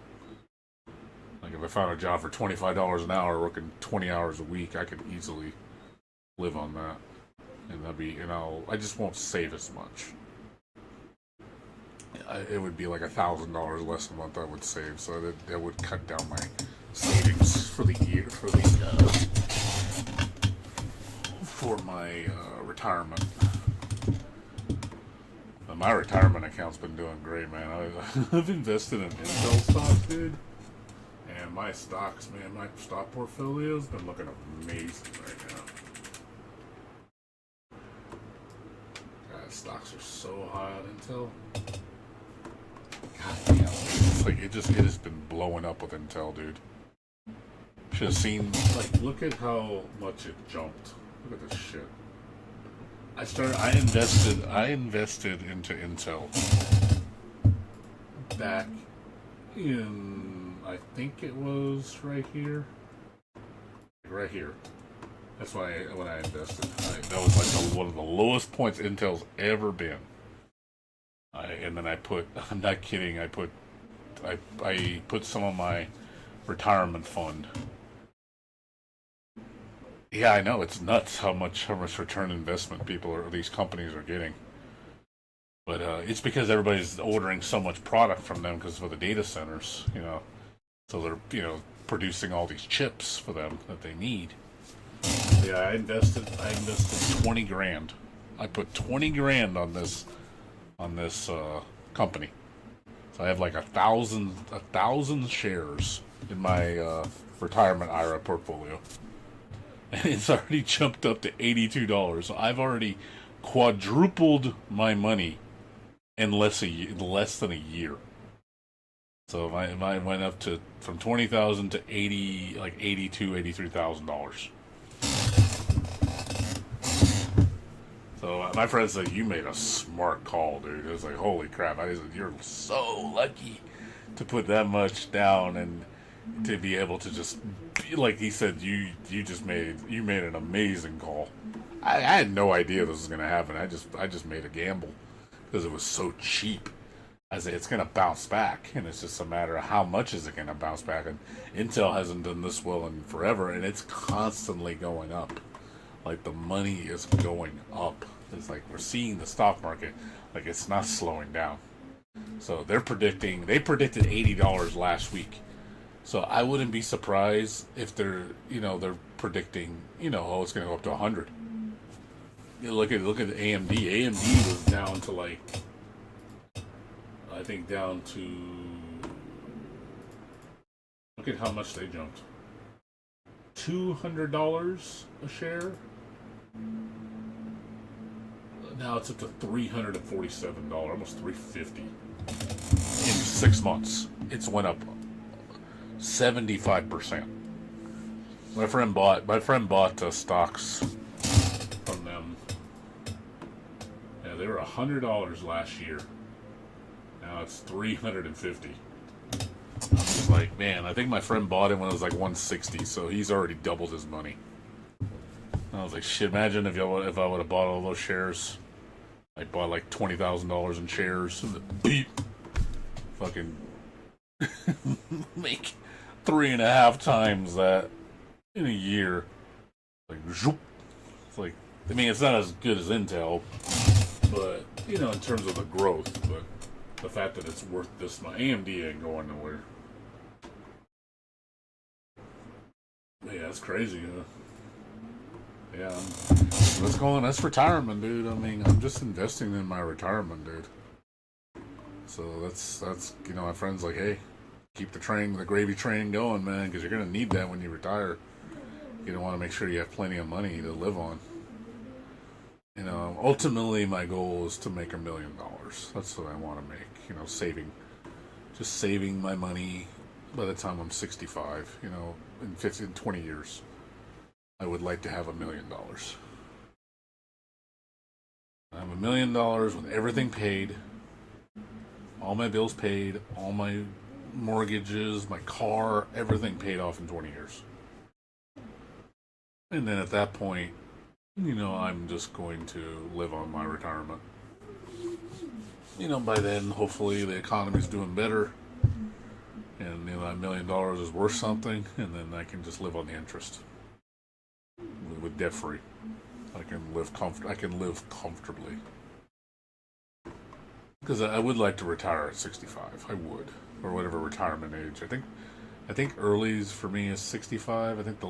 Like if I found a job for $25 an hour, working 20 hours a week, I could easily live on that, and that'd be, you know, I just won't save as much. It would be like $1,000 less a month I would save, so that would cut down my savings for the year for my retirement. My retirement account's been doing great, man. I've invested in Intel stocks, dude. And my stocks, man, my stock portfolio's been looking amazing right now. God, stocks are so high on Intel. God damn, it's like it has been blowing up with Intel, dude. Should have seen, like, look at how much it jumped. Look at this shit. I invested into Intel back in, I think it was right here. Right here. That's when I invested. That was like one of the lowest points Intel's ever been. And then I'm not kidding, I put some of my retirement fund. Yeah, I know, it's nuts how much return investment these companies are getting. But it's because everybody's ordering so much product from them because of the data centers, you know. So they're, you know, producing all these chips for them that they need. Yeah, I invested 20 grand. I put 20 grand on this company. So I have like 1,000 shares in my retirement IRA portfolio. And it's already jumped up to $82. So I've already quadrupled my money in less than a year. So my went up to from $20,000 to $83,000. So my friend said, "You made a smart call, dude." It was like, holy crap! I said, "You're so lucky to put that much down and to be able to just." Like he said, you made an amazing call. I had no idea this was gonna happen. I just made a gamble because it was so cheap. I said it's gonna bounce back, and it's just a matter of how much is it gonna bounce back. And Intel hasn't done this well in forever, and it's constantly going up. Like the money is going up. It's like we're seeing the stock market like it's not slowing down. So they predicted $80 last week. So I wouldn't be surprised if they're predicting, it's going to go up to 100. Look at AMD. AMD was down to like, I think down to, look at how much they jumped. $200 a share. Now it's up to $347, almost $350 in 6 months. It's went up 75%. My friend bought stocks from them. Yeah, they were $100 last year. Now it's $350. I'm just like, man, I think my friend bought it when it was like $160, so he's already doubled his money. And I was like, shit, imagine if I would have bought all those shares. I bought like $20,000 in shares. Beep. Fucking make 3.5 times that in a year. Like, zoop. It's like, I mean, it's not as good as Intel, but, in terms of the growth, but the fact that it's worth this much. AMD ain't going nowhere. Yeah, it's crazy, huh? Yeah, let's go on. That's retirement, dude. I mean, I'm just investing in my retirement, dude. So that's my friend's like, hey, keep the gravy train going, man, because you're gonna need that when you retire. You don't want to make sure you have plenty of money to live on. Ultimately, my goal is to make $1 million. That's what I want to make. Saving my money by the time I'm 65. In 20 years. I would like to have $1 million. I have $1 million with everything paid, all my bills paid, all my mortgages, my car, everything paid off in 20 years. And then at that point, I'm just going to live on my retirement. By then, hopefully the economy's doing better, and that $1 million is worth something, and then I can just live on the interest. With debt free. I can live comfortably. Because I would like to retire at 65. I would, or whatever retirement age. I think early's for me is 65. I think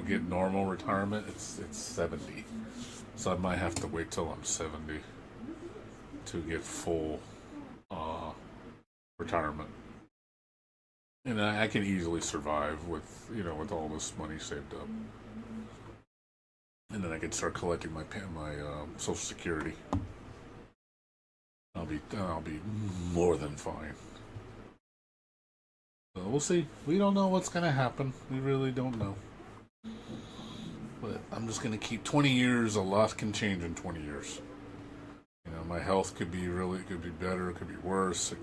get normal retirement it's 70. So I might have to wait till I'm 70 to get full retirement. And I can easily survive with all this money saved up. And then I can start collecting my Social Security. I'll be more than fine. So we'll see. We don't know what's gonna happen. We really don't know. But I'm just gonna keep 20 years. A lot can change in 20 years. My health could be better. It could be worse.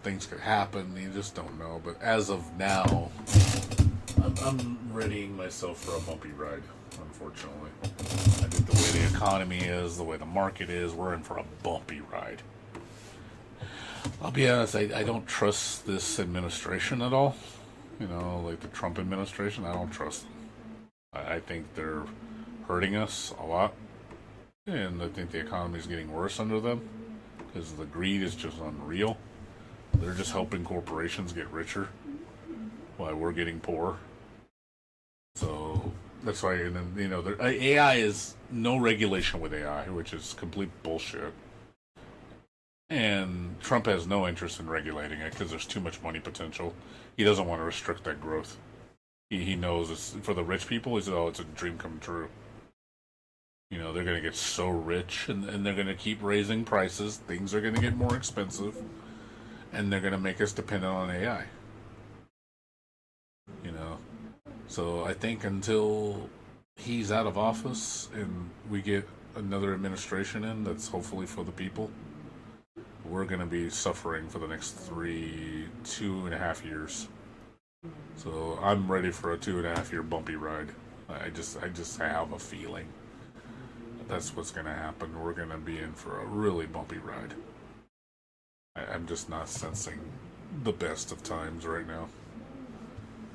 Things could happen. You just don't know. But as of now, I'm readying myself for a bumpy ride. Unfortunately, I think the way the economy is, the way the market is, we're in for a bumpy ride. I'll be honest, I don't trust this administration at all. Like the Trump administration, I don't trust them. I think they're hurting us a lot. And I think the economy is getting worse under them because the greed is just unreal. They're just helping corporations get richer while we're getting poor. So that's why, and then, AI is no regulation with AI, which is complete bullshit. And Trump has no interest in regulating it because there's too much money potential. He doesn't want to restrict that growth. He knows it's for the rich people. He says, "Oh, it's a dream come true." They're going to get so rich, and they're going to keep raising prices. Things are going to get more expensive, and they're going to make us dependent on AI. So I think until he's out of office and we get another administration in that's hopefully for the people, we're going to be suffering for the next 2.5 years. So I'm ready for a 2.5 year bumpy ride. I just have a feeling that's what's going to happen. We're going to be in for a really bumpy ride. I'm just not sensing the best of times right now.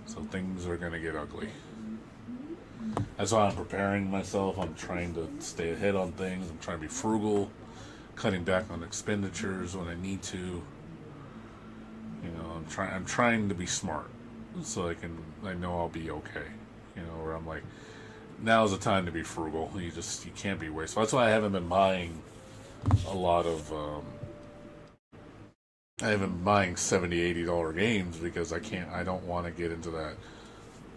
So things are going to get ugly. That's why I'm preparing myself. I'm trying to stay ahead on things. I'm trying to be frugal, cutting back on expenditures when I need to. I'm trying to be smart so I know I'll be okay. Where I'm like, now's the time to be frugal. You can't be wasteful. That's why I haven't been buying a lot of I haven't been buying $70-$80 games because I don't want to get into that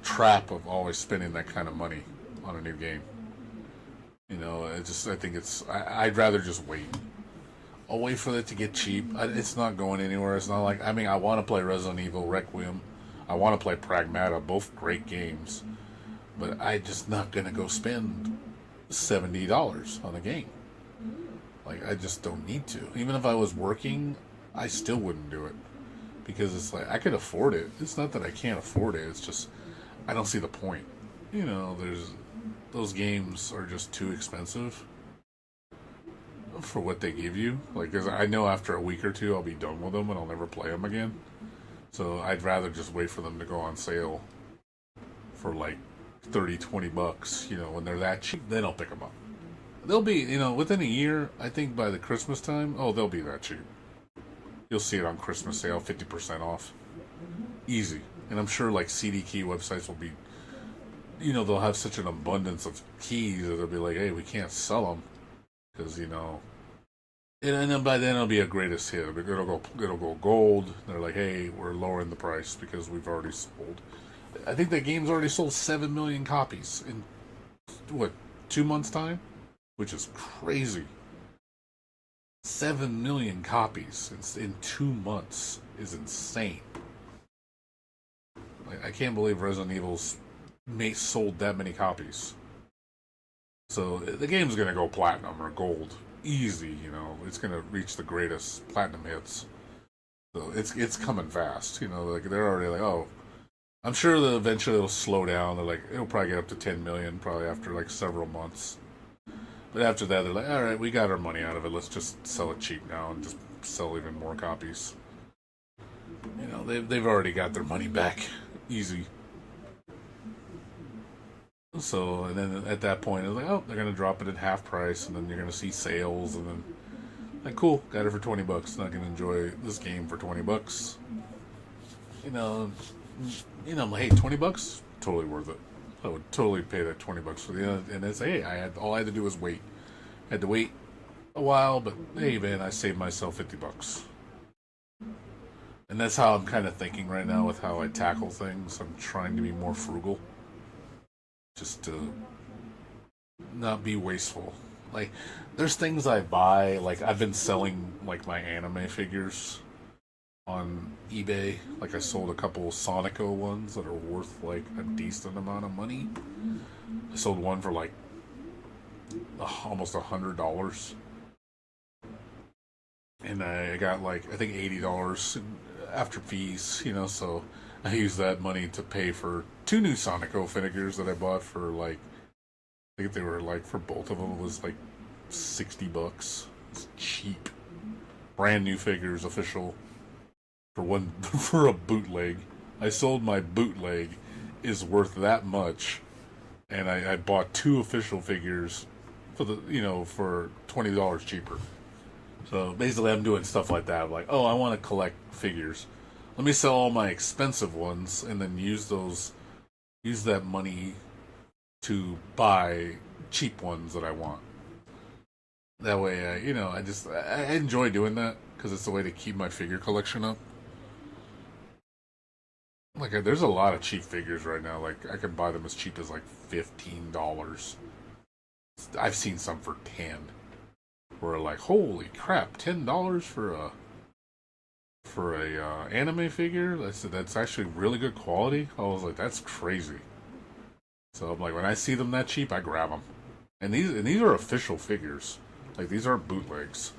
trap of always spending that kind of money on a new game. I think I'd rather just wait. I'll wait for it to get cheap. It's not going anywhere. It's not like, I want to play Resident Evil Requiem. I want to play Pragmata, both great games. But I'm just not going to go spend $70 on a game. I just don't need to. Even if I was working, I still wouldn't do it. Because it's like, I could afford it. It's not that I can't afford it. It's just, I don't see the point. Those games are just too expensive for what they give you. Because I know after a week or two, I'll be done with them and I'll never play them again. So I'd rather just wait for them to go on sale for $30-$20. When they're that cheap, then I'll pick them up. They'll be, within a year, I think by the Christmas time, they'll be that cheap. You'll see it on Christmas sale, 50% off. Easy. And I'm sure CD key websites will be, they'll have such an abundance of keys that they'll be like, hey, we can't sell them. Because, and then by then it'll be a greatest hit. It'll go gold. They're like, hey, we're lowering the price because we've already sold. I think that game's already sold 7 million copies in, 2 months' time? Which is crazy. 7 million copies in 2 months is insane. I can't believe Resident Evil's sold that many copies. So the game's gonna go platinum or gold, easy. It's gonna reach the greatest platinum hits. So it's coming fast. They're already like, oh, I'm sure that eventually it'll slow down. They're like, it'll probably get up to 10 million, probably after several months. But after that, they're like, all right, we got our money out of it. Let's just sell it cheap now and just sell even more copies. They've already got their money back. Easy. So, and then at that point, it was like, oh, they're gonna drop it at half price, and then you're gonna see sales, and then like, cool, got it for $20. Not gonna enjoy this game for $20. You know, I'm like, hey, $20, totally worth it. I would totally pay that $20 for the. And it's hey, all I had to do was wait. I had to wait a while, but hey, man, I saved myself $50. And that's how I'm kind of thinking right now with how I tackle things. I'm trying to be more frugal, just to not be wasteful. Like, there's things I buy. Like, I've been selling like my anime figures on eBay. Like, I sold a couple Sonico ones that are worth like a decent amount of money. I sold one for like almost $100, and I got like, I think $80 after fees. So I used that money to pay for 2 new Sonico figures that I bought for like, I think they were like, for both of them it was like $60. It's cheap, brand new figures, official, for one for a bootleg. I sold my bootleg is worth that much, and I bought 2 official figures for the for $20 cheaper. So basically, I'm doing stuff like that. I'm like, oh, I want to collect figures. Let me sell all my expensive ones, and then use that money to buy cheap ones that I want. That way, I enjoy doing that because it's a way to keep my figure collection up. Like, there's a lot of cheap figures right now. Like, I can buy them as cheap as like $15. I've seen some for $10. Where like, holy crap, $10 for a anime figure? That's actually really good quality. I was like, that's crazy. So I'm like, when I see them that cheap, I grab them. And these are official figures. Like, these aren't bootlegs.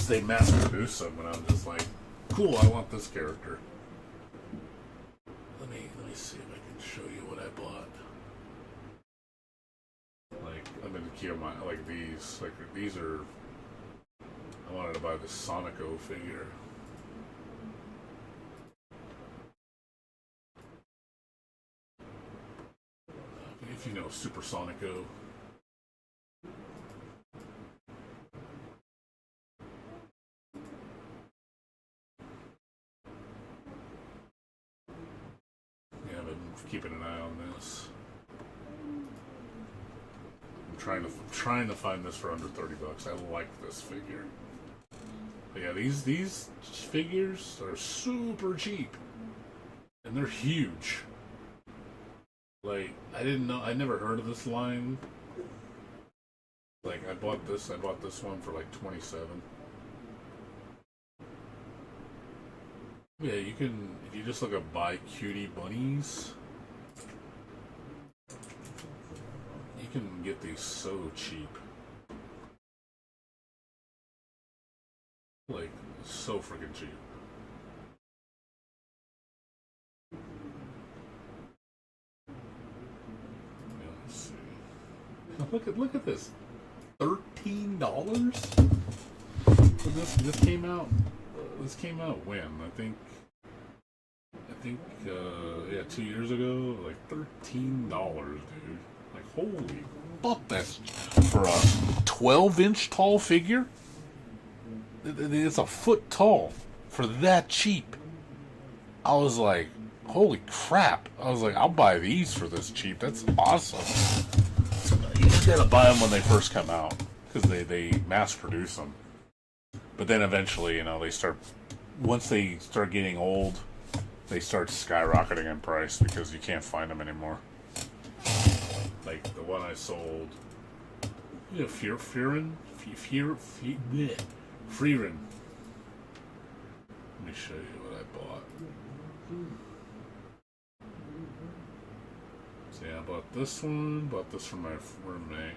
They mass produce them, and I'm just like, cool, I want this character. Let me see if I can show you what I bought. Like, I'm in the key of my, like these. Like, these are, I wanted to buy the Sonico figure. If you know Super Sonico. Yeah, I've been keeping an eye on this. I'm trying to find this for under $30. I like this figure. But yeah, these figures are super cheap, and they're huge. Like, I didn't know. I never heard of this line. Like, I bought this one for like $27. Yeah, you can, if you just look up buy cutie bunnies, you can get these so cheap. Like, so freaking cheap. Yeah, let's see. Look at this. $13? This came out. This came out when? I think yeah, 2 years ago. Like $13, dude. Like, holy fuck, that's for a 12-inch tall figure. It's a foot tall for that cheap. I was like, holy crap. I was like, I'll buy these for this cheap. That's awesome. You just gotta buy them when they first come out, because they mass produce them. But then eventually, they start, once they start getting old, they start skyrocketing in price because you can't find them anymore. Like the one I sold, Freerin. Let me show you what I bought. So yeah, I bought this one, bought this from my roommate,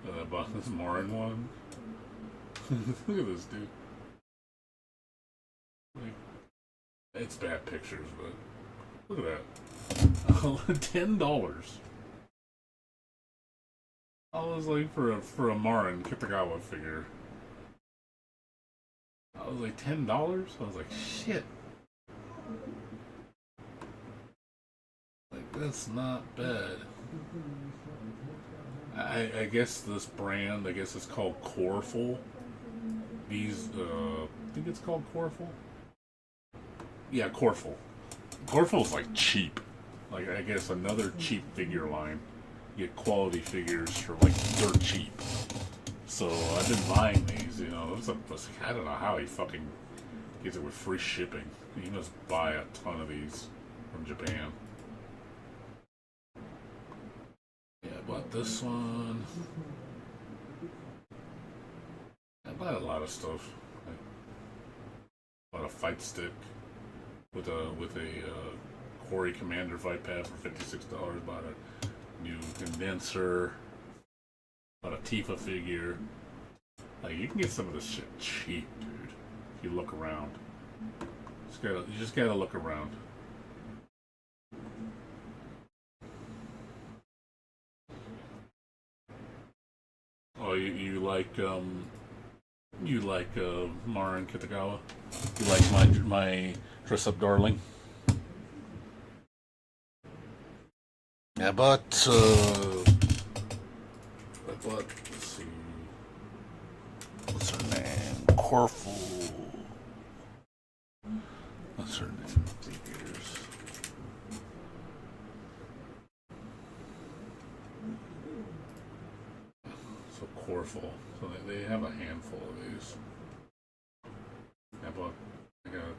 and I bought this Marin one. Look at this, dude. Like, it's bad pictures, but look at that. $10. I was like, for a Marin Kitagawa figure, I was like, $10? I was like, shit. Like, that's not bad. I guess this brand, I guess it's called Coreful. These, I think it's called Coreful. Yeah, Coreful. Coreful's like cheap. Like, I guess another cheap figure line. You get quality figures for like dirt cheap. So I've been buying these, you know. I don't know how he fucking gets it with free shipping. He must buy a ton of these from Japan. Yeah, I bought this one. I bought a lot of stuff. I bought a fight stick with a Quarry Commander fight pad for $56. Bought a new condenser. Bought a Tifa figure. Like, you can get some of this shit cheap, dude. If you look around. You just gotta look around. Oh, you like Mara and Kitagawa? You like my dress up darling? Yeah, but let's see, what's her name? Corfu. What's her name? Figures. So Corfu. So they have a handful of these. I got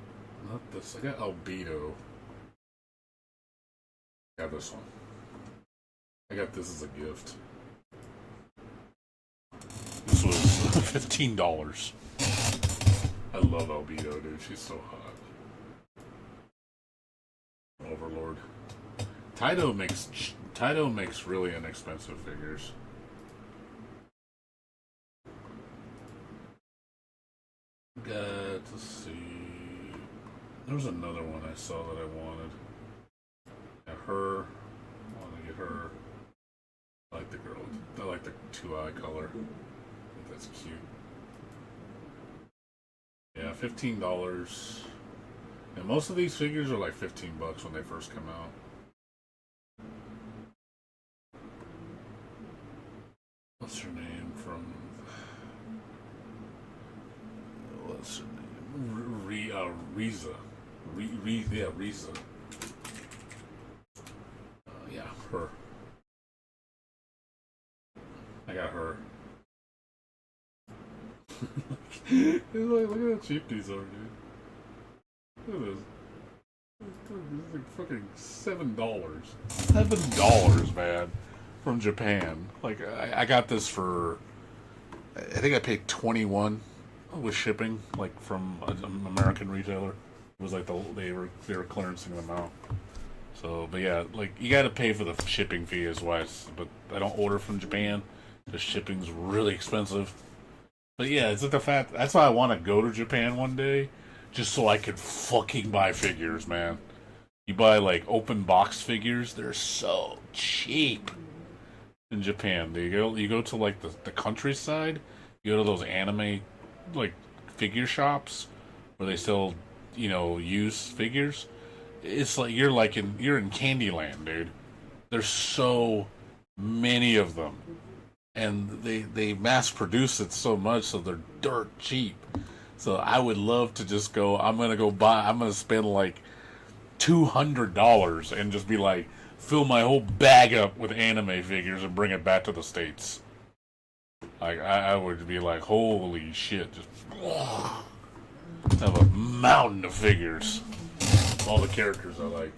not this. I got Albedo. I got this one. I got this as a gift. This was $15. I love Albedo, dude. She's so hot. Overlord. Taito makes really inexpensive figures. Let's see. There was another one I saw that I wanted. Got her. I want to get her. I like the girl. I like the 2-eye color. I think that's cute. Yeah, $15. And most of these figures are like $15 when they first come out. What's her name from? What's her name? Riza. Yeah, Riza. Yeah, her. I got her. Look at how cheap these are, dude. Look at this. This is like fucking $7. $7, man. From Japan. Like, I got this for, I think I paid $21 with shipping, like from an American retailer. It was like they were clearancing them out. So, but yeah, like, you gotta pay for the shipping fee as well. But I don't order from Japan. The shipping's really expensive. But yeah, it's like the fact, that's why I want to go to Japan one day, just so I could fucking buy figures, man. You buy like open box figures, they're so cheap in Japan. You go to like the countryside, you go to those anime like figure shops where they sell, you know, used figures. It's like you're in Candyland, dude. There's so many of them. And they mass produce it so much, so they're dirt cheap. So I would love to just go. I'm gonna spend like $200 and just be like, fill my whole bag up with anime figures and bring it back to the States. Like I would be like, holy shit, just have a mountain of figures, all the characters I like.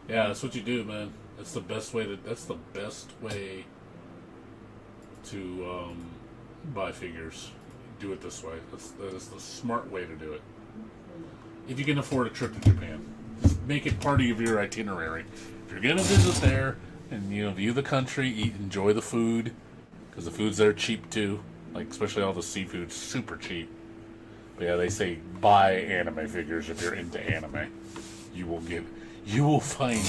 Yeah, that's what you do, man. That's the best way to buy figures. Do it this way. That's the smart way to do it. If you can afford a trip to Japan, just make it part of your itinerary. If you're gonna visit there and, you know, view the country, enjoy the food, because the food's there cheap too. Like, especially all the seafood's super cheap. But yeah, they say buy anime figures if you're into anime. You will find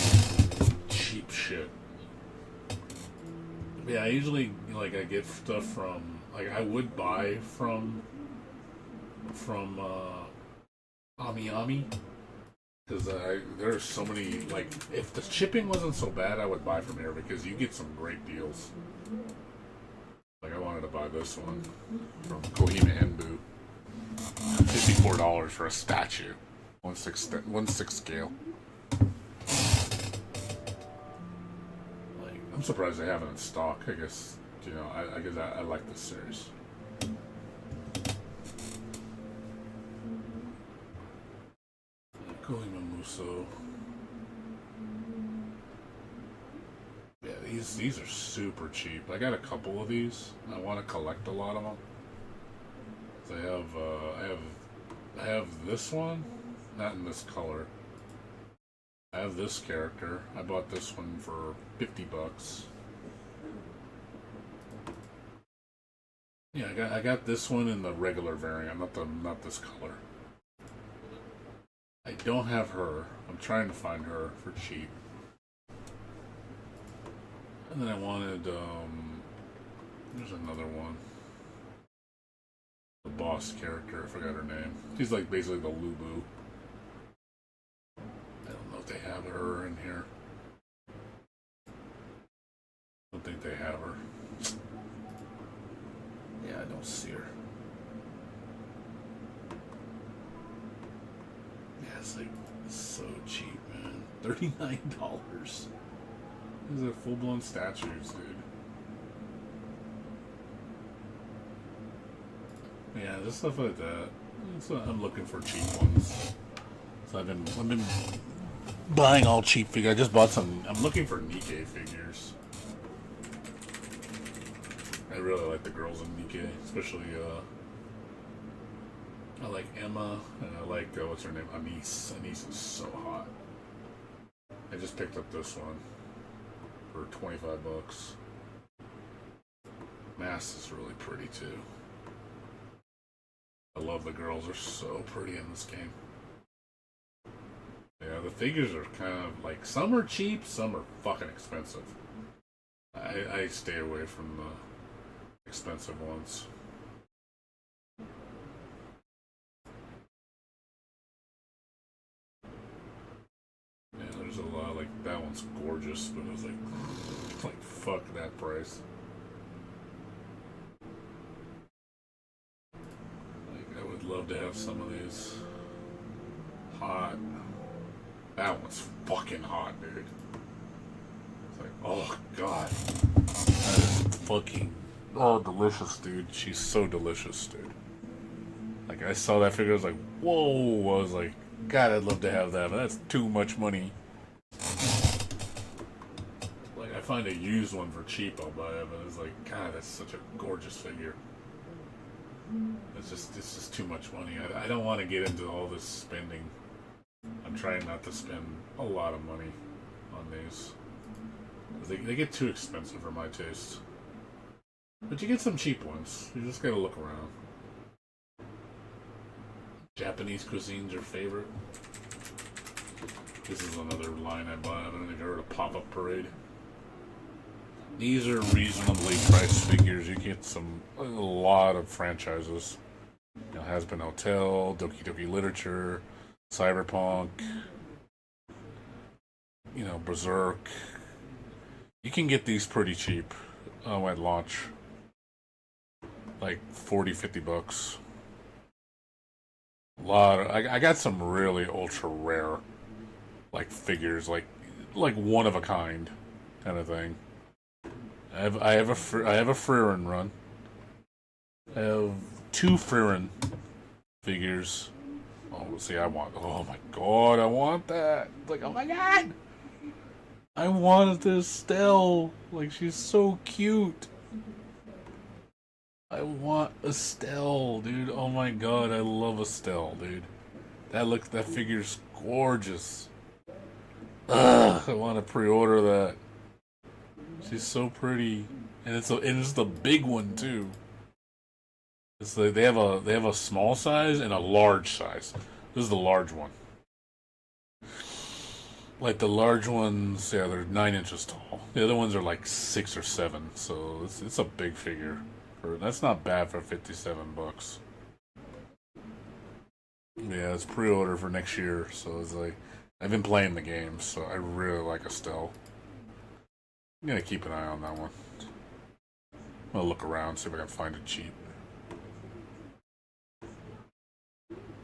cheap shit. Yeah, I usually, like, I get stuff from, like, I would buy from Ami Ami, Because there's so many, like, if the shipping wasn't so bad, I would buy from here because you get some great deals. Like, I wanted to buy this one from Kohima Enbu. $54 for a statue. 1/6 scale. Like, I'm surprised they have it in stock. I guess, you know, I guess I like this series. Kohima Muso. Yeah, these are super cheap. I got a couple of these. I want to collect a lot of them. So I have this one, not in this color. I have this character. I bought this one for $50. Yeah, I got this one in the regular variant, not this color. I don't have her. I'm trying to find her for cheap. And then I wanted, there's another one. The boss character, I forgot her name. She's like basically the Lubu. I don't know if they have her in here. I don't think they have her. Yeah, I don't see her. Yeah, it's like so cheap, man. $39. These are full-blown statues, dude. Yeah, just stuff like that. So I'm looking for cheap ones. So I've been buying all cheap figures. I just bought some. I'm looking for Nikkei figures. I really like the girls in Nikkei, especially I like Emma and I like what's her name, Anise. Anise is so hot. I just picked up this one for $25. Mask is really pretty too. I love the girls, they're so pretty in this game. Yeah, the figures are kind of like, some are cheap, some are fucking expensive. I stay away from the expensive ones. Yeah, there's a lot, like, that one's gorgeous, but it was like fuck that price. I would love to have some of these. Hot. That one's fucking hot, dude. It's like, oh god. That is fucking, oh, delicious, dude. She's so delicious, dude. Like, I saw that figure, I was like, whoa. I was like, God, I'd love to have that, but that's too much money. Like, I find a used one for cheap, I'll buy it, but it's like, God, that's such a gorgeous figure. It's just too much money. I don't want to get into all this spending. I'm trying not to spend a lot of money on these. They get too expensive for my taste. But you get some cheap ones. You just gotta look around. Japanese cuisine's your favorite. This is another line I bought. I don't know if you heard of Pop-Up Parade. These are reasonably priced figures. You get a lot of franchises. You know, Has Been Hotel, Doki Doki Literature, Cyberpunk, you know, Berserk. You can get these pretty cheap at launch. Like $40-50. A lot of, I got some really ultra rare like figures, like one of a kind kind of thing. I have a Frieren run. I have 2 Frieren figures. Oh, see, oh my god, I want that. It's like, oh my god! I wanted this Estelle. Like, she's so cute. I want Estelle, dude. Oh my god, I love Estelle, dude. That figure's gorgeous. Ugh, I want to pre-order that. She's so pretty, and it's the big one too. It's like they have a small size and a large size. This is the large one. Like the large ones, yeah, they're 9 inches tall. The other ones are like 6 or 7. So it's a big figure. That's not bad for $57. Yeah, it's pre-order for next year. So it's like I've been playing the game, so I really like Estelle. I'm gonna keep an eye on that one. I'm gonna look around, see if I can find it cheap.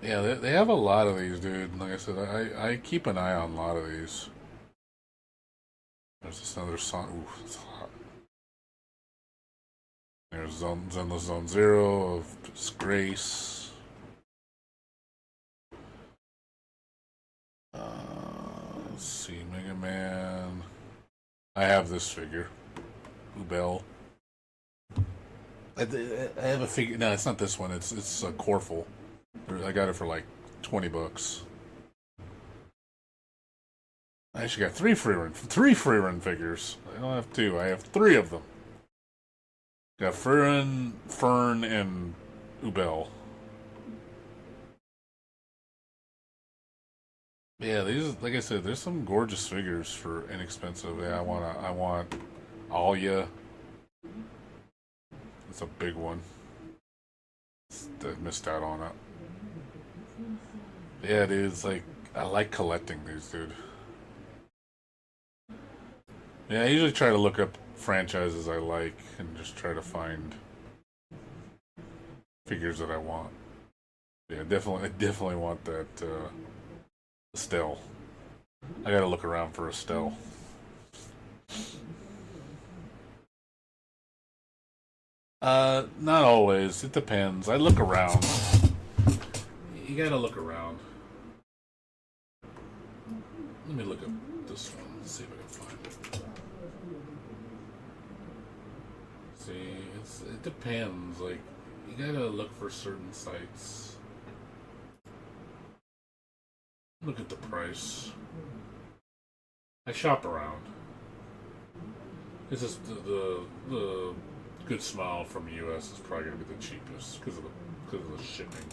Yeah, they have a lot of these, dude. Like I said, I keep an eye on a lot of these. There's this another song. Ooh, it's hot. There's Zenless Zone Zero of Disgrace. Let's see, Mega Man. I have this figure. Ubel. I have a figure. No, it's not this one. It's a Corful. I got it for like $20. I actually got three free run figures. I don't have two. I have three of them. Got Fern, and Ubel. Yeah, these, like I said, there's some gorgeous figures for inexpensive. Yeah, I want Alia. It's a big one. I missed out on it. Yeah, it is. Like, I like collecting these, dude. Yeah, I usually try to look up franchises I like and just try to find figures that I want. Yeah, I definitely want that Estelle. I gotta look around for Estelle. Not always. It depends. I look around. You gotta look around. Let me look up this one. See if I can find it. See, it depends. Like, you gotta look for certain sites. Look at the price. I shop around. This is the Good Smile from the U.S. is probably gonna be the cheapest because of the shipping.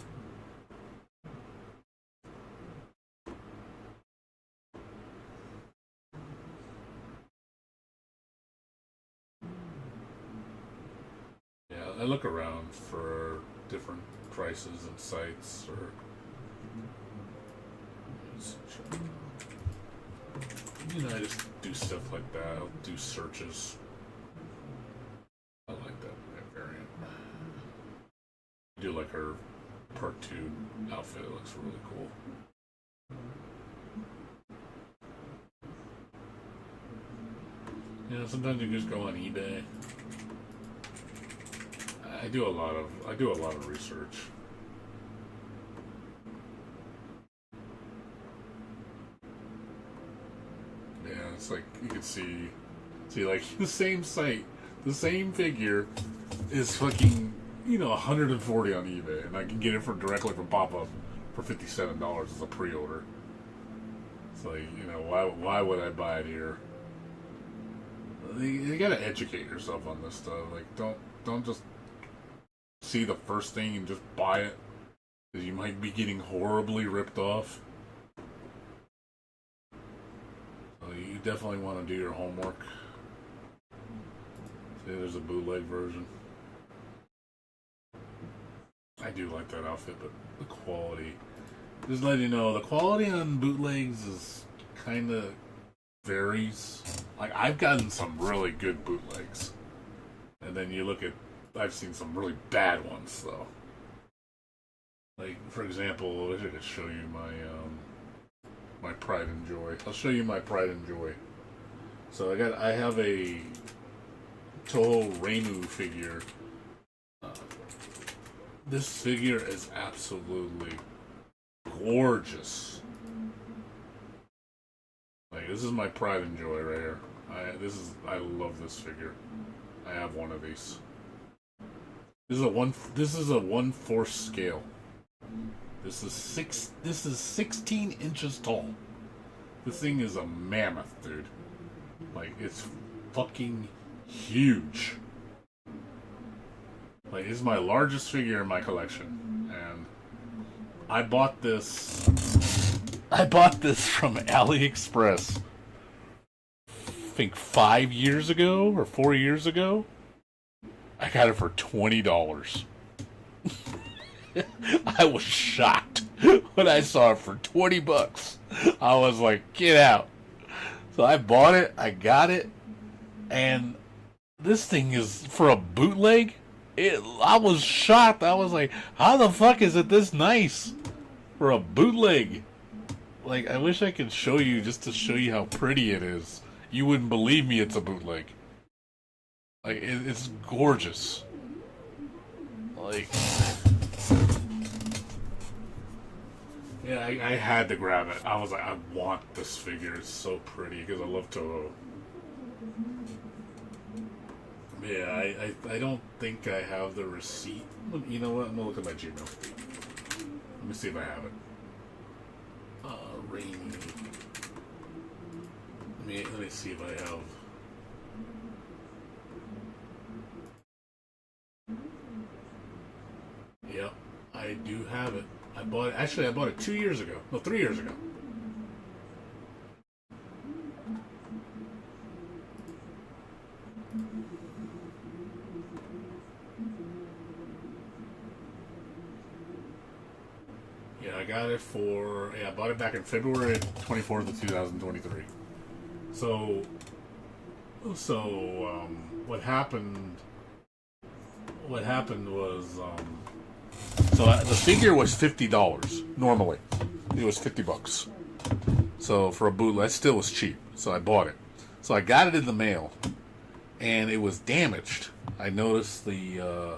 Yeah, I look around for different prices and sites, or I just do stuff like that. I'll do searches. I like that variant. I do like her Part 2 outfit. It looks really cool. Sometimes you just go on eBay. I do a lot of research. Yeah, it's like you can see like the same site, the same figure is fucking, $140 on eBay, and I can get it directly from pop-up for $57 as a pre-order. It's like, why would I buy it here? You gotta educate yourself on this stuff. Like, don't just see the first thing and just buy it, because you might be getting horribly ripped off. So you definitely want to do your homework. See, there's a bootleg version. I do like that outfit, but the quality, just letting you know, the quality on bootlegs is kind of varies. Like, I've gotten some really good bootlegs, and then you look at, I've seen some really bad ones though. Like, for example, I wish I could show you my Pride and Joy. I'll show you my Pride and Joy. So I have a Toho Reimu figure. This figure is absolutely gorgeous. Like, this is my Pride and Joy right here. I love this figure. I have one of these. This is a 1/4 scale. This is 16 inches tall. This thing is a mammoth, dude. Like, it's fucking huge. Like, this is my largest figure in my collection, and I bought this from AliExpress, I think 5 years ago or 4 years ago. I got it for $20. I was shocked when I saw it for $20. I was like, get out. So I bought it, I got it, and this thing is for a bootleg. I was shocked. I was like, how the fuck is it this nice for a bootleg? Like, I wish I could show you just to show you how pretty it is. You wouldn't believe me it's a bootleg. Like, it's gorgeous. Like, yeah, I had to grab it. I was like, I want this figure. It's so pretty because I love Toho. Yeah, I don't think I have the receipt. You know what? I'm gonna look at my Gmail. Let me see if I have it. Rainy. Let me see if I have. Yep, I do have it. I bought it. Actually, I bought it 2 years ago. No, 3 years ago. Yeah, I got it for. Yeah, I bought it back in February 24th of 2023. So what happened? What happened was, so the figure was $50 normally. It was $50. So for a bootleg, that still was cheap. So I bought it. So I got it in the mail, and it was damaged. I noticed the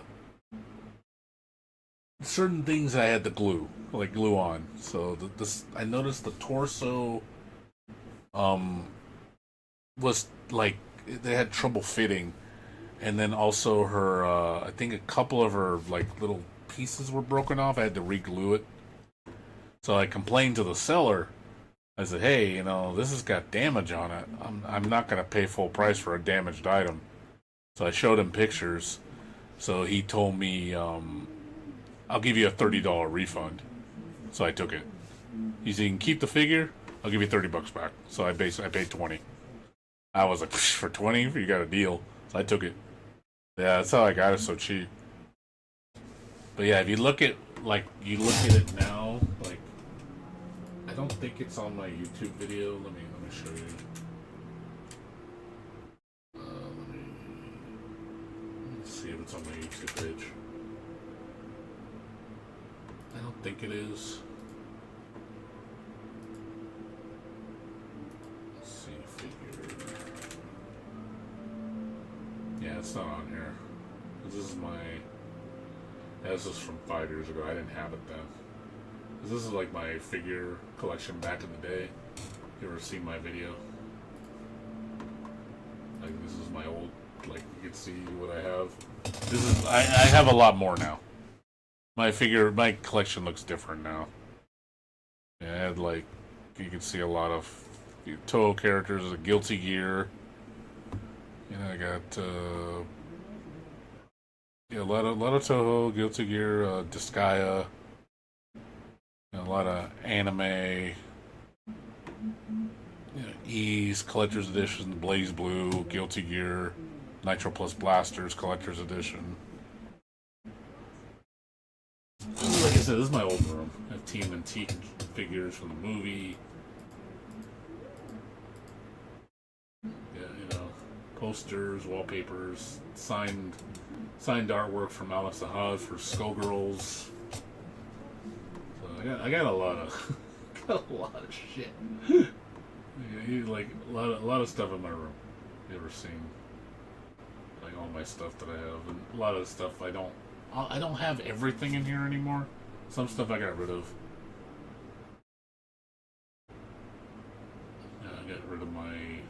certain things I had to glue on. So I noticed the torso was like they had trouble fitting, and then also her I think a couple of her like little pieces were broken off. I had to re-glue it. So I complained to the seller. I said, "Hey, you know, this has got damage on it. I'm not gonna pay full price for a damaged item." So I showed him pictures. So he told me, "I'll give you a $30 refund." So I took it. He said, "You can keep the figure. I'll give you $30 back." So I paid 20. I was like, for 20, you got a deal. So I took it. Yeah, that's how I got it so cheap. But yeah, if you look at it now, like, I don't think it's on my YouTube video. Let me show you. Let me see if it's on my YouTube page. I don't think it is. Let's see, figure. Yeah, it's not on here. This is this is from 5 years ago. I didn't have it then. This is like my figure collection back in the day. You ever seen my video? Like, this is my old, like, you can see what I have. I have a lot more now. My collection looks different now. Yeah, I had, like, you can see a lot of Toho characters, a Guilty Gear. You know, I got a lot of Toho, Guilty Gear, Disgaea, a lot of anime, Ease, Collector's Edition, Blaze Blue, Guilty Gear, Nitro Plus Blasters, Collector's Edition. Like I said, this is my old room. I have TMNT figures from the movie. Yeah, posters, wallpapers, signed artwork from Alex Ahad for Skullgirls. So I got a lot of shit. Like a lot of stuff in my room. You ever seen like all my stuff that I have, and a lot of stuff I don't have everything in here anymore. Some stuff I got rid of. Yeah, I got rid of I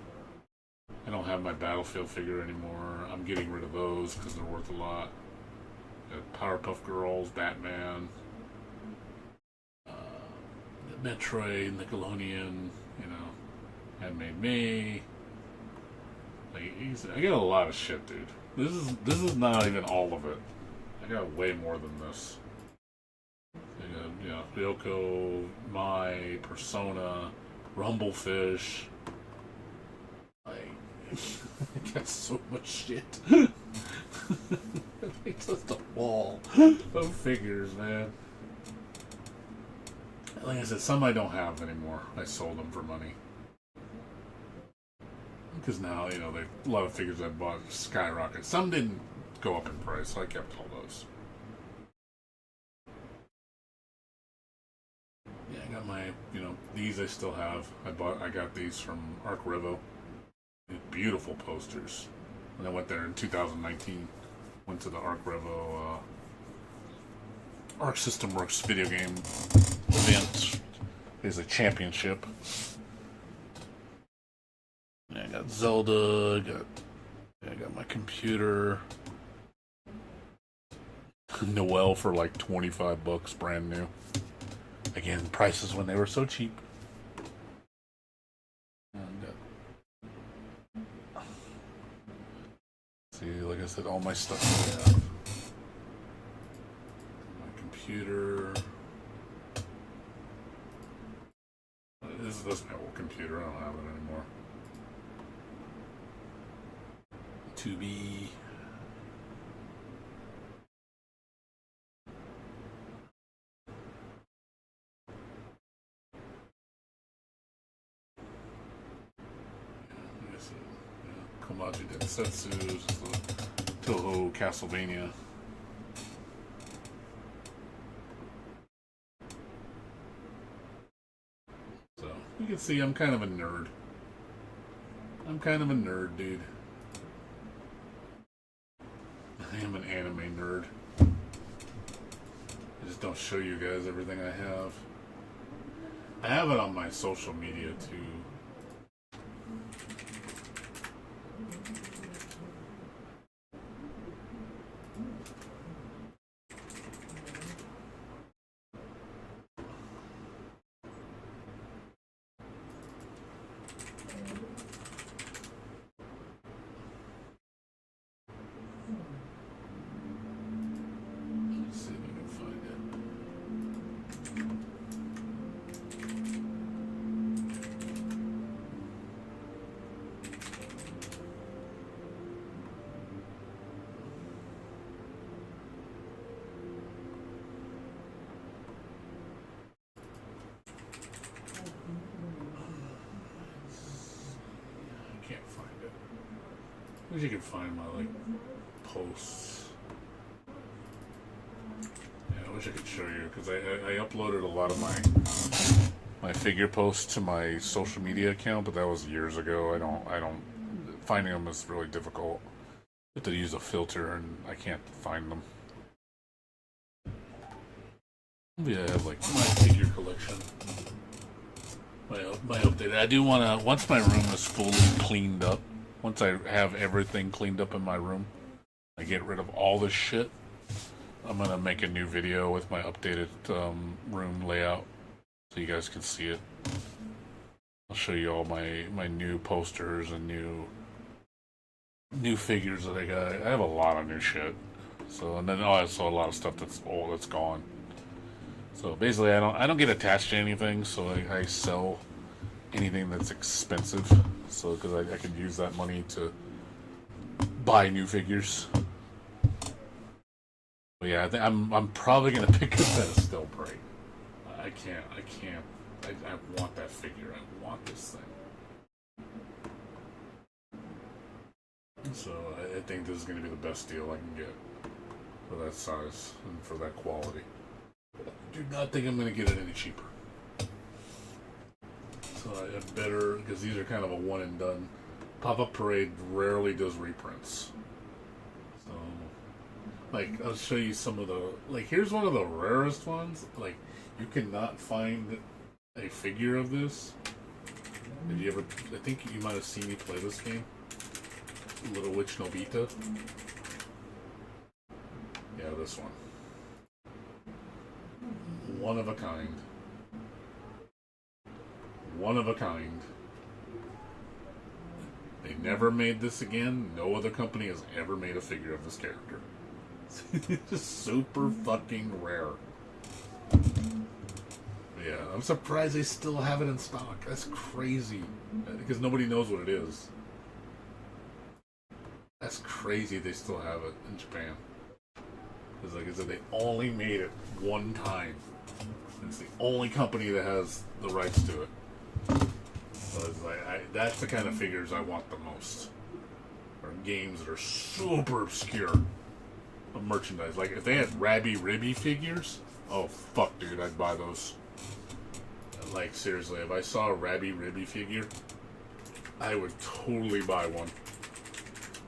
don't have my Battlefield figure anymore. I'm getting rid of those because they're worth a lot. Got Powerpuff Girls, Batman, Metroid, Nickelodeon, Handmade Me. Like, I got a lot of shit, dude. This is not even all of it. I got way more than this. I got, Ryoko, Mai, Persona, Rumblefish. Like, I got so much shit. It's just a wall of figures, man. like I said, some I don't have anymore. I sold them for money. Because now, you know, a lot of figures I bought skyrocket. Some didn't go up in price, so I kept all those. Yeah, I got my, you know, these I still have. I got these from Arc Revo. Beautiful posters. When I went there in 2019, went to the Arc Revo Arc System Works video game event. It's a championship. Yeah, I got Zelda. I got my computer. Noelle for like $25, brand new. Again, prices when they were so cheap. And, see, like I said, all my stuff I have. My computer. This is my old computer. I don't have it anymore. Tubi. Komachi Densetsu, the Toho Castlevania. So, you can see I'm kind of a nerd. I'm kind of a nerd, dude. I am an anime nerd. I just don't show you guys everything I have. I have it on my social media, too. I wish you could find my, like, posts. Yeah, I wish I could show you, because I uploaded a lot of my figure posts to my social media account, but that was years ago. I don't, finding them is really difficult. I have to use a filter, and I can't find them. Maybe I have, like, my figure collection. My update. I do want to, once my room is fully cleaned up, once I have everything cleaned up in my room, I get rid of all this shit, I'm going to make a new video with my updated room layout so you guys can see it. I'll show you all my new posters and new figures that I got. I have a lot of new shit. So, and then also a lot of stuff that's old, that's gone. So basically I don't get attached to anything, so I sell anything that's expensive. So, because I could use that money to buy new figures. But yeah, I think I'm probably gonna pick up that Estelle Prey. I can't. I want that figure. I want this thing. So I think this is gonna be the best deal I can get for that size and for that quality. I do not think I'm gonna get it any cheaper. So I better, because these are kind of a one and done. Pop-Up Parade rarely does reprints. So, like, I'll show you some of the, like, here's one of the rarest ones. Like, you cannot find a figure of this. Did you ever, I think you might have seen me play this game. Little Witch Nobita. Yeah, this one. One of a kind. One of a kind. They never made this again. No other company has ever made a figure of this character. It's just super fucking rare. Yeah, I'm surprised they still have it in stock. That's crazy. Because nobody knows what it is. That's crazy they still have it in Japan. Because like I said, they only made it one time. It's the only company that has the rights to it. So it's like, that's the kind of figures I want the most. Or games that are super obscure of merchandise. Like, if they had Rabby Ribby figures, oh, fuck, dude, I'd buy those. Like, seriously, if I saw a Rabby Ribby figure, I would totally buy one.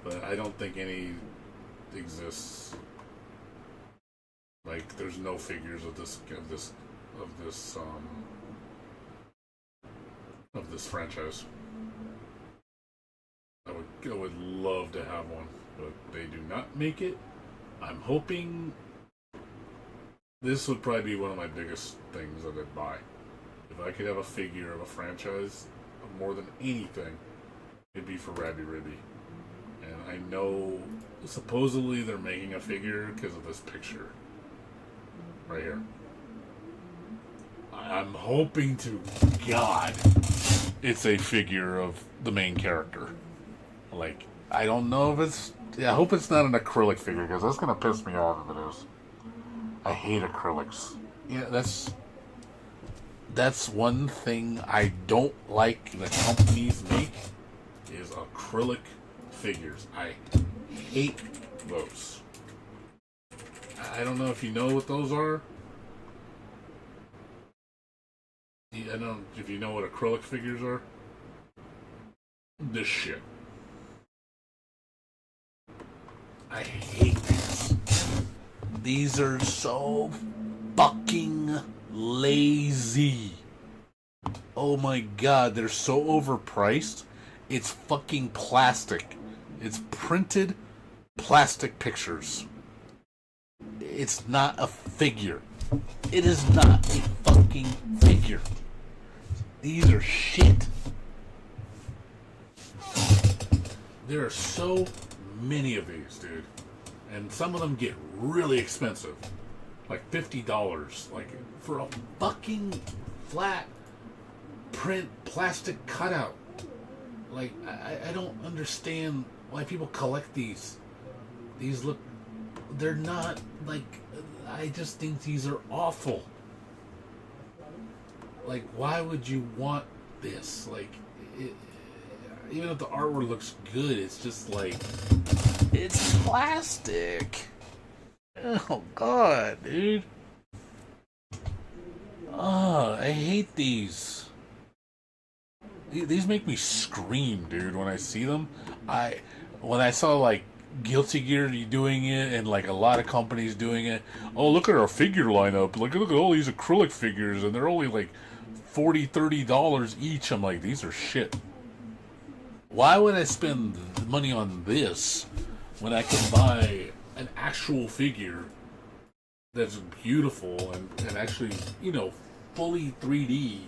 But I don't think any exists. Like, there's no figures of this franchise. I would love to have one, but they do not make it. I'm hoping this would probably be one of my biggest things that I'd buy. If I could have a figure of a franchise more than anything, it'd be for Rabby Ribby. And I know supposedly they're making a figure because of this picture right here. I'm hoping to God it's a figure of the main character. Like, I don't know if it's... I hope it's not an acrylic figure, because that's going to piss me off if it is. I hate acrylics. Yeah, that's one thing I don't like that companies make, is acrylic figures. I hate those. I don't know if you know what those are. I don't know if you know what acrylic figures are. This shit. I hate these. These are so fucking lazy. Oh my god, they're so overpriced. It's fucking plastic. It's printed plastic pictures. It's not a figure. It is not a fucking figure. These are shit. There are so many of these, dude. And some of them get really expensive. Like $50. Like, for a fucking flat print plastic cutout. Like, I don't understand why people collect these. These look... They're not, like... I just think these are awful. Like, why would you want this? Like, even if the artwork looks good, it's just like... It's plastic. Oh, God, dude. Oh, I hate these. These make me scream, dude, when I see them. When I saw, like, Guilty Gear doing it, and like a lot of companies doing it. Oh, look at our figure lineup. Look at all these acrylic figures, and they're only like $40-$30 each. I'm like, these are shit. Why would I spend money on this when I can buy an actual figure that's beautiful and actually, you know, fully 3D, you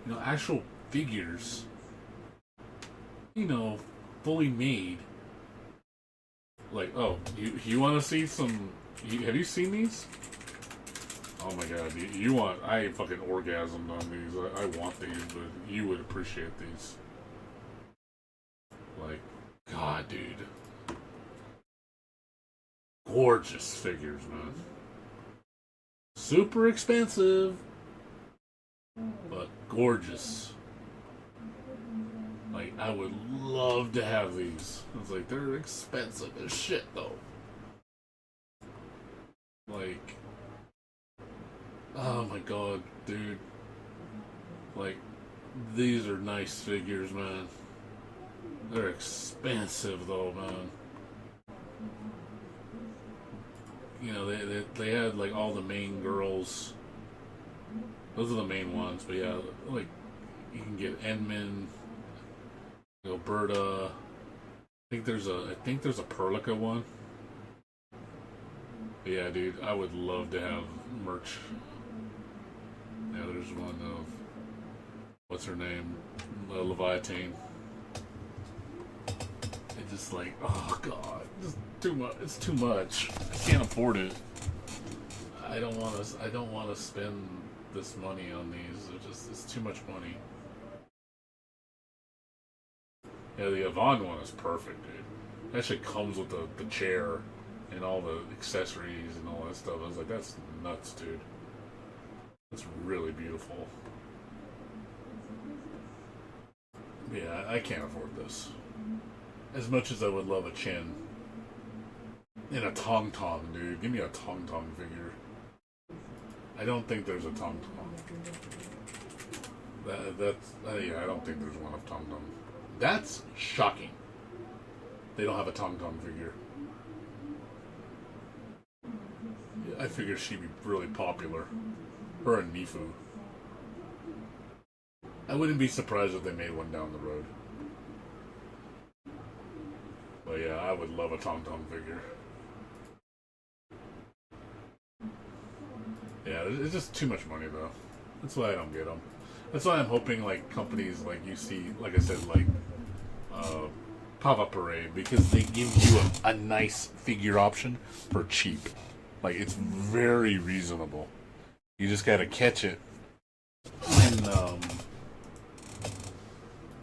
know, actual figures, you know, fully made. Like, oh, you want to see some... have you seen these? Oh my god, you want... I fucking orgasmed on these. I want these, but you would appreciate these. Like, god, dude. Gorgeous figures, man. Super expensive, but gorgeous. Like, I would love to have these. It's like, they're expensive as shit, though. Like, oh my god, dude. Like, these are nice figures, man. They're expensive, though, man. You know, they had, like, all the main girls. Those are the main ones, but yeah, like, you can get Enmin, Alberta. I think there's a Perlica one. But yeah, dude, I would love to have merch. Yeah, there's one of what's her name, Leviathan. It's just like, oh god, just too much. It's too much. I can't afford it. I don't want to spend this money on these. It's too much money. Yeah, the Yvonne one is perfect, dude. That shit comes with the chair and all the accessories and all that stuff. I was like, that's nuts, dude. It's really beautiful. Yeah, I can't afford this. As much as I would love a Chin. And a Tong Tong, dude. Give me a Tong Tong figure. I don't think there's a Tong Tong. Yeah, I don't think there's one of Tong Tong. That's shocking. They don't have a Tong Tong figure. Yeah, I figured she'd be really popular. Her and Mifu. I wouldn't be surprised if they made one down the road. But yeah, I would love a Tong Tong figure. Yeah, it's just too much money though. That's why I don't get them. That's why I'm hoping like companies like you see, like I said, like Pop-Up Parade, because they give you a nice figure option for cheap. Like it's very reasonable. You just gotta catch it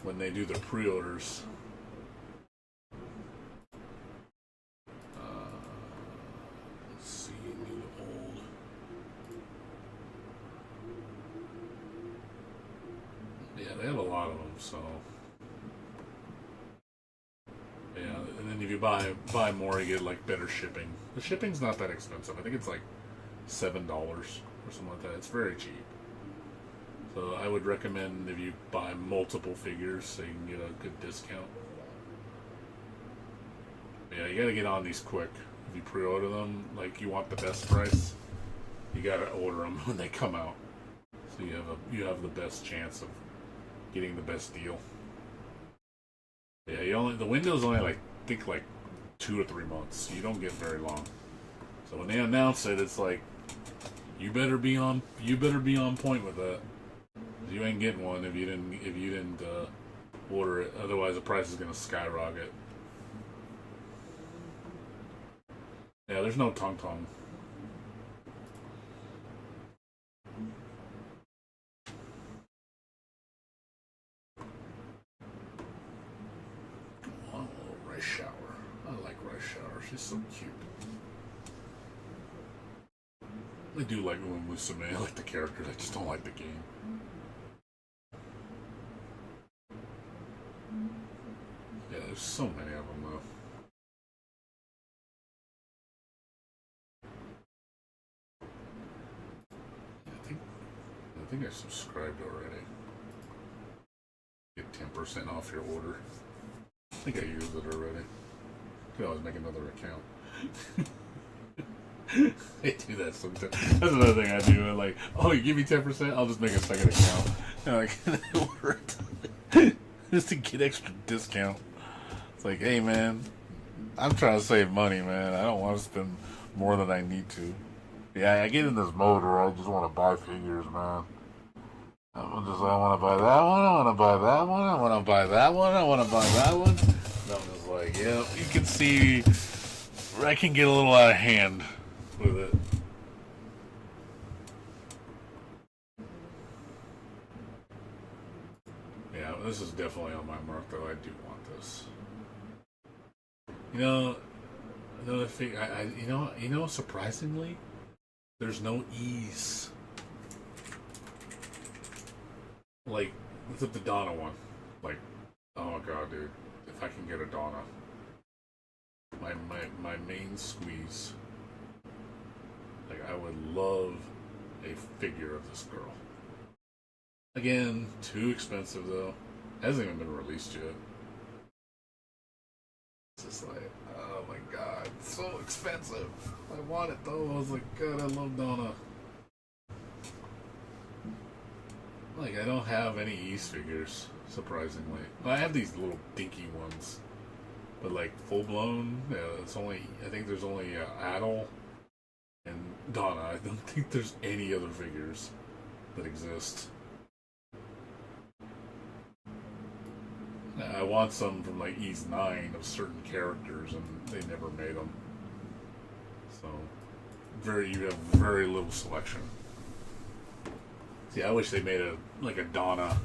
when they do the pre-orders. Let's see, new to old. Yeah, they have a lot of them, so yeah. And then if you buy more, you get like better shipping. The shipping's not that expensive. I think it's like $7 or something like that. It's very cheap. So I would recommend if you buy multiple figures so you can get a good discount. Yeah, you gotta get on these quick. If you pre-order them, like you want the best price, you gotta order them when they come out. So you have the best chance of getting the best deal. Yeah, the window's only like I think like 2 or 3 months. You don't get very long. So when they announce it, it's like you better be on point with that. You ain't getting one if you didn't order it. Otherwise, the price is gonna skyrocket. Yeah, there's no Tong Tong. Oh, a little Rice Shower. I like Rice Shower. She's so cute. I do like Musume. I like the characters. I just don't like the game. Yeah, there's so many of them though. I think I subscribed already. Get 10% off your order. I think I used it already. Could always make another account. I do that sometimes. That's another thing I do. I'm like, oh, you give me 10%, I'll just make a second account. And like, it worked. Just to get extra discount. It's like, hey man, I'm trying to save money, man. I don't want to spend more than I need to. Yeah, I get in this mode where I just want to buy figures, man. I want to buy that one, I want to buy that one, I want to buy that one, I want to buy that one. And I'm just like, yeah, you can see I can get a little out of hand with it. Yeah, this is definitely on my mark, though. I do want this. You know, another thing, you know, surprisingly, there's no ease. Like, look at the Donna one. Like, oh my god, dude. If I can get a Donna. My main squeeze. Like, I would love a figure of this girl. Again, too expensive though. Hasn't even been released yet. It's just like, oh my god, it's so expensive. I want it though. I was like, God, I love Donna. Like, I don't have any East figures, surprisingly. I have these little dinky ones. But like, full blown, it's only, I think there's only Adel and Donna. I don't think there's any other figures that exist. I want some from like East 9 of certain characters, and they never made them. So, you have very little selection. See, I wish they made a Donna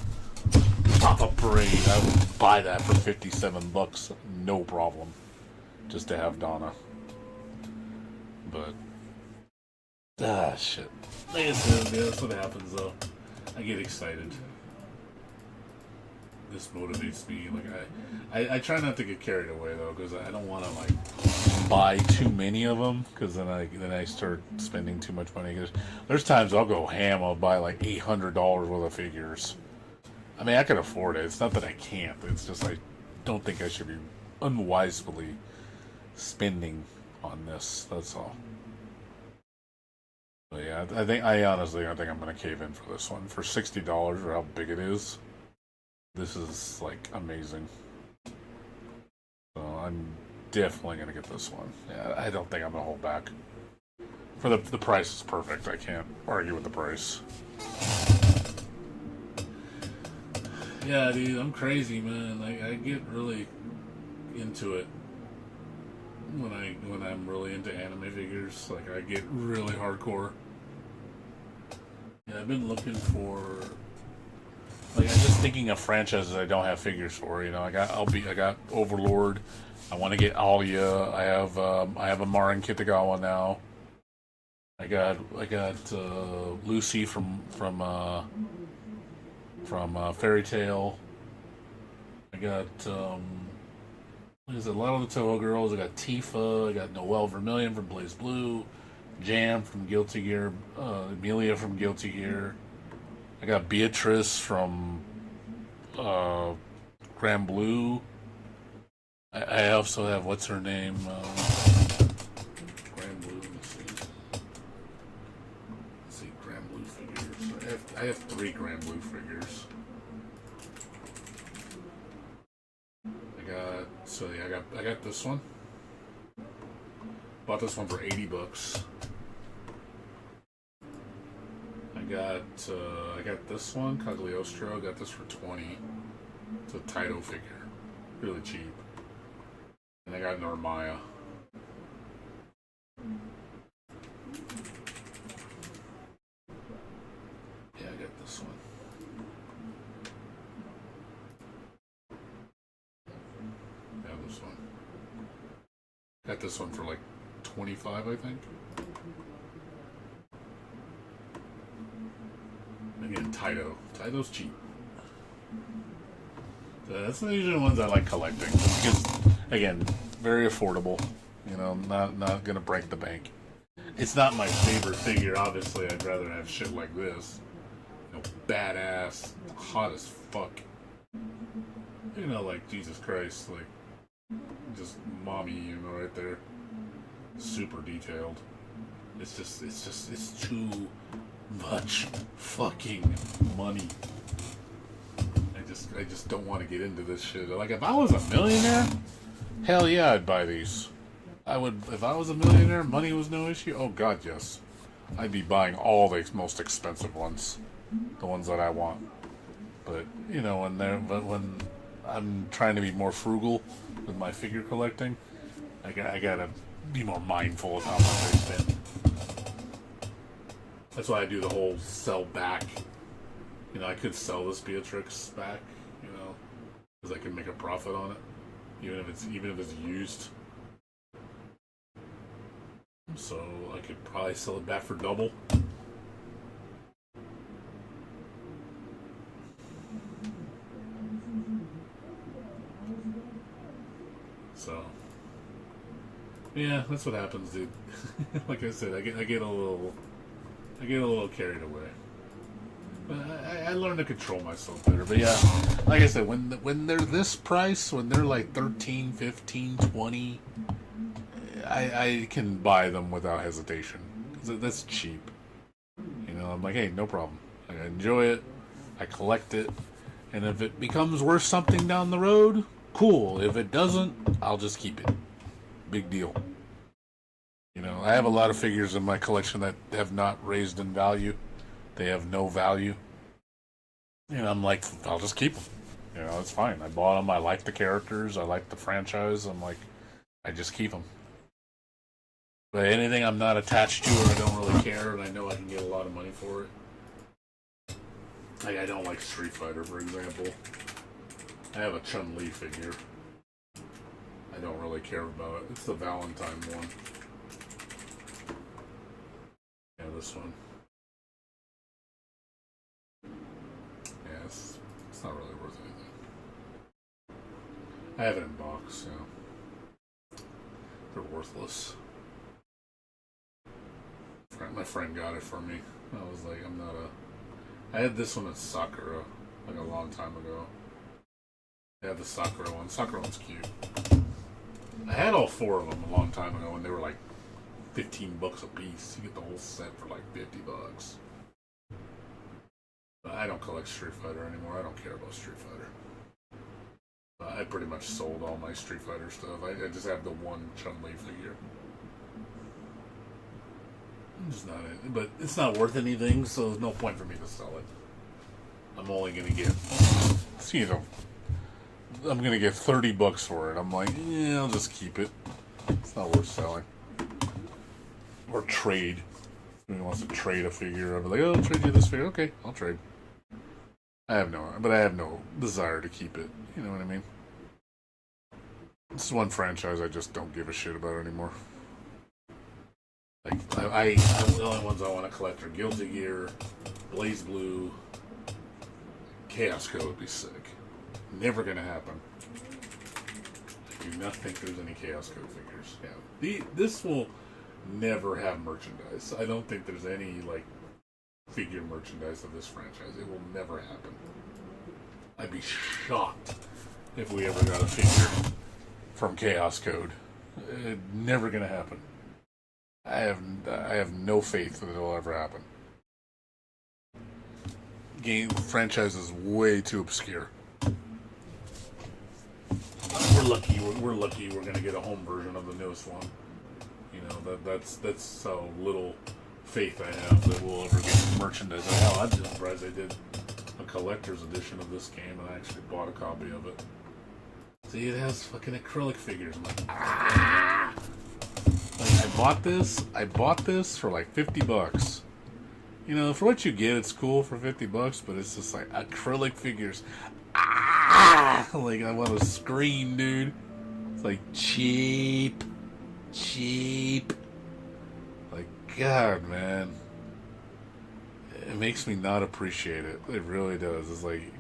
Pop-Up Parade. I would buy that for $57, no problem, just to have Donna. But Ah, shit. Like I said, yeah, that's what happens though. I get excited. This motivates me. Like I try not to get carried away though, because I don't want to like buy too many of them, because then I start spending too much money. Cause there's times I'll go ham. I'll buy like $800 worth of figures. I mean, I can afford it. It's not that I can't. It's just I don't think I should be unwisely spending on this. That's all. But yeah, I honestly think I'm gonna cave in for this one for $60 or how big it is. This is like amazing. So I'm definitely gonna get this one. Yeah, I don't think I'm gonna hold back. For the price is perfect. I can't argue with the price. Yeah, dude, I'm crazy, man. Like I get really into it when I'm really into anime figures. Like I get really hardcore. Yeah, I've been looking for. Like I'm just thinking of franchises I don't have figures for. You know, I got Overlord. I want to get Alia. I have a Marin Kitagawa now. I got Lucy from Fairy Tail. I got what is it? A lot of the Toho girls. I got Tifa. I got Noelle Vermillion from Blaze Blue. Jam from Guilty Gear. Emilia from Guilty Gear. I got Beatrice from Grand Blue. I also have, what's her name? Grand Blue, let's see, Grand Blue figures. I have 3 Grand Blue figures. I got this one. Bought this one for $80. I got this one, Cagliostro. Got this for $20. It's a Taito figure, really cheap. And I got Normaya. Yeah, I got this one. Yeah, this one. Got this one for like $25, I think. Again, Taito. Taito's cheap. So that's usually the ones I like collecting. Because, again, very affordable. You know, not gonna break the bank. It's not my favorite figure, obviously. I'd rather have shit like this. You know, badass, hot as fuck. You know, like, Jesus Christ, like, just mommy, you know, right there. Super detailed. It's too much fucking money. I just don't want to get into this shit. Like, if I was a millionaire, hell yeah, I'd buy these. I would, if I was a millionaire, money was no issue. Oh god, yes. I'd be buying all the most expensive ones, the ones that I want. But you know, when I'm trying to be more frugal with my figure collecting, I gotta be more mindful of how much I spend. That's why I do the whole sell back. You know, I could sell this Beatrix back, you know, because I could make a profit on it, even if it's used. So I could probably sell it back for double. So yeah, that's what happens, dude. Like I said, I get a little carried away. But I learned to control myself better. But yeah, like I said, when they're this price, when they're like 13, 15, 20, I can buy them without hesitation. That's cheap. You know, I'm like, hey, no problem. I enjoy it. I collect it. And if it becomes worth something down the road, cool. If it doesn't, I'll just keep it. Big deal. You know, I have a lot of figures in my collection that have not raised in value. They have no value. And I'm like, I'll just keep them. You know, it's fine. I bought them. I like the characters. I like the franchise. I'm like, I just keep them. But anything I'm not attached to or I don't really care and I know I can get a lot of money for it. Like, I don't like Street Fighter, for example. I have a Chun-Li figure. I don't really care about it. It's the Valentine one. Yeah, this one. Yeah, it's not really worth anything. I have it in box, so they're worthless. My friend got it for me. I was like, I'm not a... I had this one at Sakura, like a long time ago. I had the Sakura one. Sakura one's cute. I had all 4 of them a long time ago when they were like $15 a piece. You get the whole set for like $50. But I don't collect Street Fighter anymore. I don't care about Street Fighter. I pretty much sold all my Street Fighter stuff. I just have the one Chun-Li figure. It's not it, but it's not worth anything, so there's no point for me to sell it. I'm only gonna get, you know, I'm gonna get $30 for it. I'm like, yeah, I'll just keep it. It's not worth selling. Or trade. If anyone wants to trade a figure, I'll be like, oh, I'll trade you this figure. Okay, I'll trade. I have no desire to keep it. You know what I mean? This is one franchise I just don't give a shit about anymore. Like, the only ones I want to collect are Guilty Gear, Blaze Blue, Chaos Code would be sick. Never gonna happen. I do not think there's any Chaos Code figures. Yeah, this will never have merchandise. I don't think there's any like figure merchandise of this franchise. It will never happen. I'd be shocked if we ever got a figure from Chaos Code. It's never gonna happen. I have no faith that it'll ever happen. Game franchise is way too obscure. We're lucky. We're lucky. We're gonna get a home version of the newest one. You know that's how little faith I have that we'll ever get merchandise. Hell, I'm just surprised they did a collector's edition of this game, and I actually bought a copy of it. See, it has fucking acrylic figures. I'm like, ah! Like, I bought this for like $50. You know, for what you get, it's cool for $50, but it's just like acrylic figures. Ah! Like, I want to scream, dude. It's like cheap. Like, God, man. It makes me not appreciate it. It really does. It's like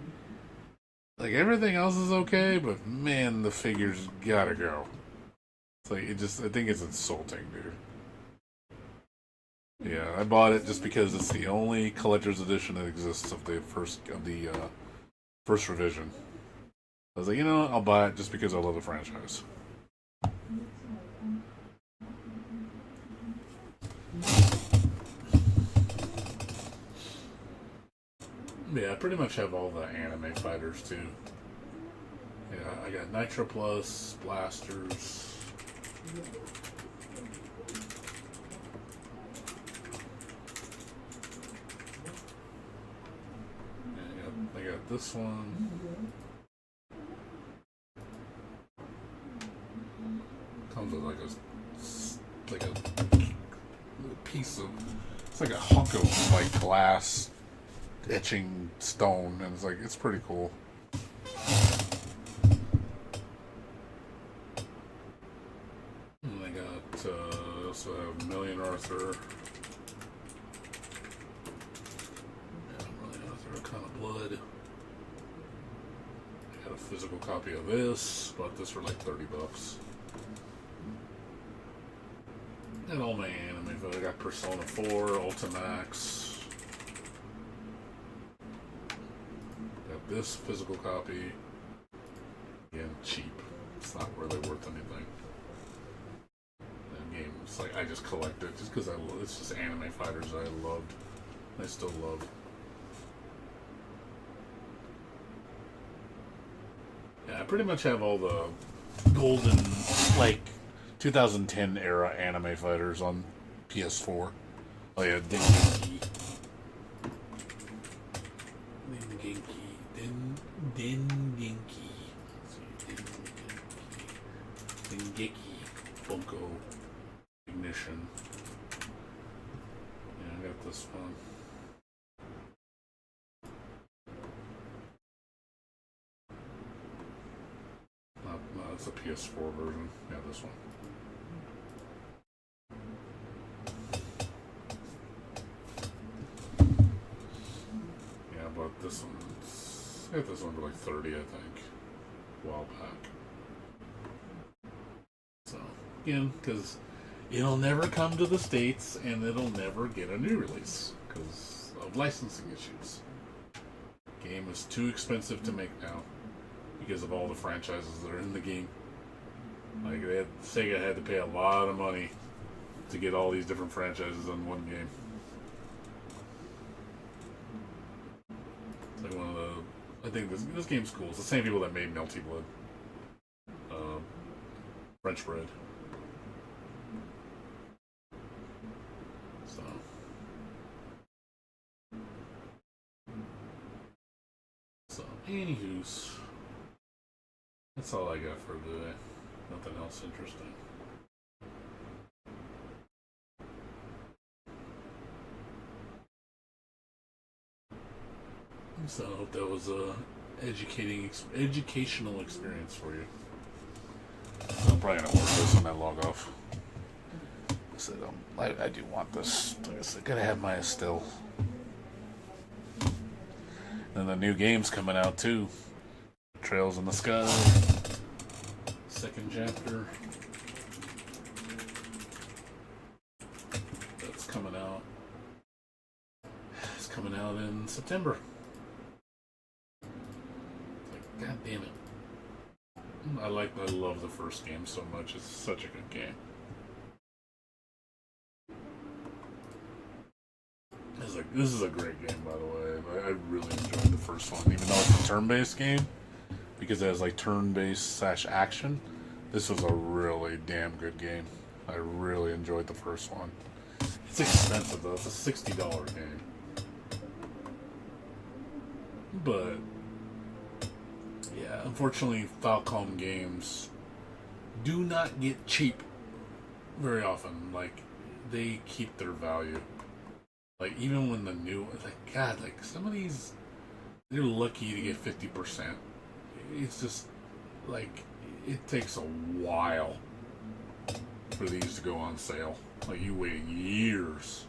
everything else is okay, but man, the figures gotta go. It's like, I think it's insulting, dude. Yeah, I bought it just because it's the only collector's edition that exists of the first revision. I was like, you know what? I'll buy it just because I love the franchise. Yeah, I pretty much have all the anime fighters too. Yeah, I got Nitro Plus, Blasters. I got this one. Comes with like a piece of, it's like a hunk of like glass etching stone, and it's like, it's pretty cool. And I also have Million Arthur. Million Arthur, Kind of Blood. I got a physical copy of this. Bought this for like $30. And all my anime, but I got Persona 4, Ultimax. Got this physical copy. Again, cheap. It's not really worth anything. That game, it's like I just collect it just because it's just anime fighters that I loved. I still love. Yeah, I pretty much have all the golden, like, 2010 era anime fighters on PS4. Oh yeah, Dengeki. Dengeki. Bunko. Ignition. Yeah, I got this one. No, it's a PS4 version. Yeah, this one. I got this one for like 30, I think, a while back. So, again, because it'll never come to the States and it'll never get a new release because of licensing issues. Game is too expensive to make now because of all the franchises that are in the game. Like, Sega had to pay a lot of money to get all these different franchises in one game. It's like one of the... I think this game's cool. It's the same people that made Melty Blood. French Bread. So, anywho's, that's all I got for today. Nothing else interesting. So I hope that was a educational experience for you. I'm probably gonna work this when I log off. I said I do want this. Like I said, gotta have my Estelle. And the new game's coming out too. Trails in the Sky. Second chapter. That's coming out. It's coming out in September. It's like, god damn it. I love the first game so much. It's such a good game. This is a great game, by the way. I really enjoyed the first one, even though it's a turn-based game, because it has like turn-based / action. This was a really damn good game. I really enjoyed the first one. It's expensive though. It's a $60 game, but yeah, unfortunately, Falcom games do not get cheap very often. Like, they keep their value. Like, even when the new, like, God, like, some of these, they're lucky to get 50%. It's just, like, it takes a while for these to go on sale. Like, you wait years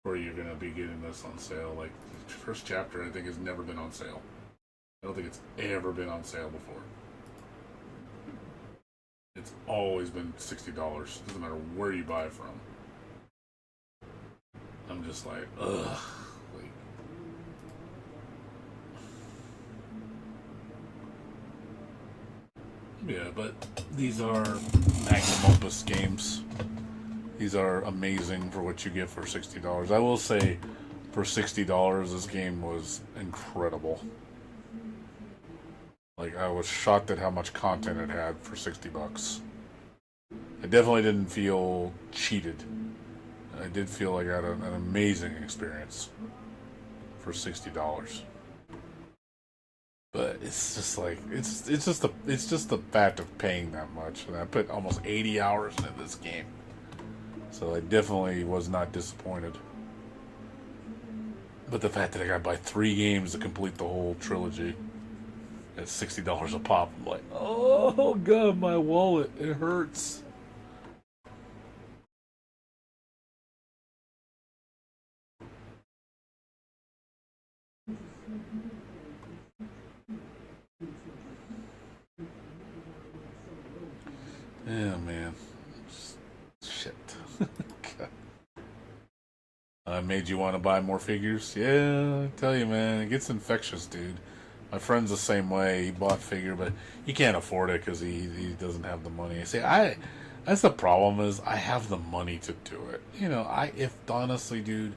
before you're going to be getting this on sale. Like, the first chapter, I think, has never been on sale. I don't think it's ever been on sale before. It's always been $60. Doesn't matter where you buy it from. I'm just like, ugh. Like, yeah, but these are magnum opus games. These are amazing for what you get for $60. I will say, for $60, this game was incredible. Like, I was shocked at how much content it had for $60. I definitely didn't feel cheated. I did feel like I had an amazing experience for $60. But it's just like, it's just the fact of paying that much. And I put almost 80 hours into this game. So I definitely was not disappointed. But the fact that I got to buy 3 games to complete the whole trilogy at $60 a pop, I'm like, oh god, my wallet, it hurts. Yeah, man. Shit. I made you want to buy more figures? Yeah, I tell you, man, it gets infectious, dude. My friend's the same way. He bought figure, but he can't afford it because he doesn't have the money. See, that's the problem, is I have the money to do it. You know, if honestly, dude,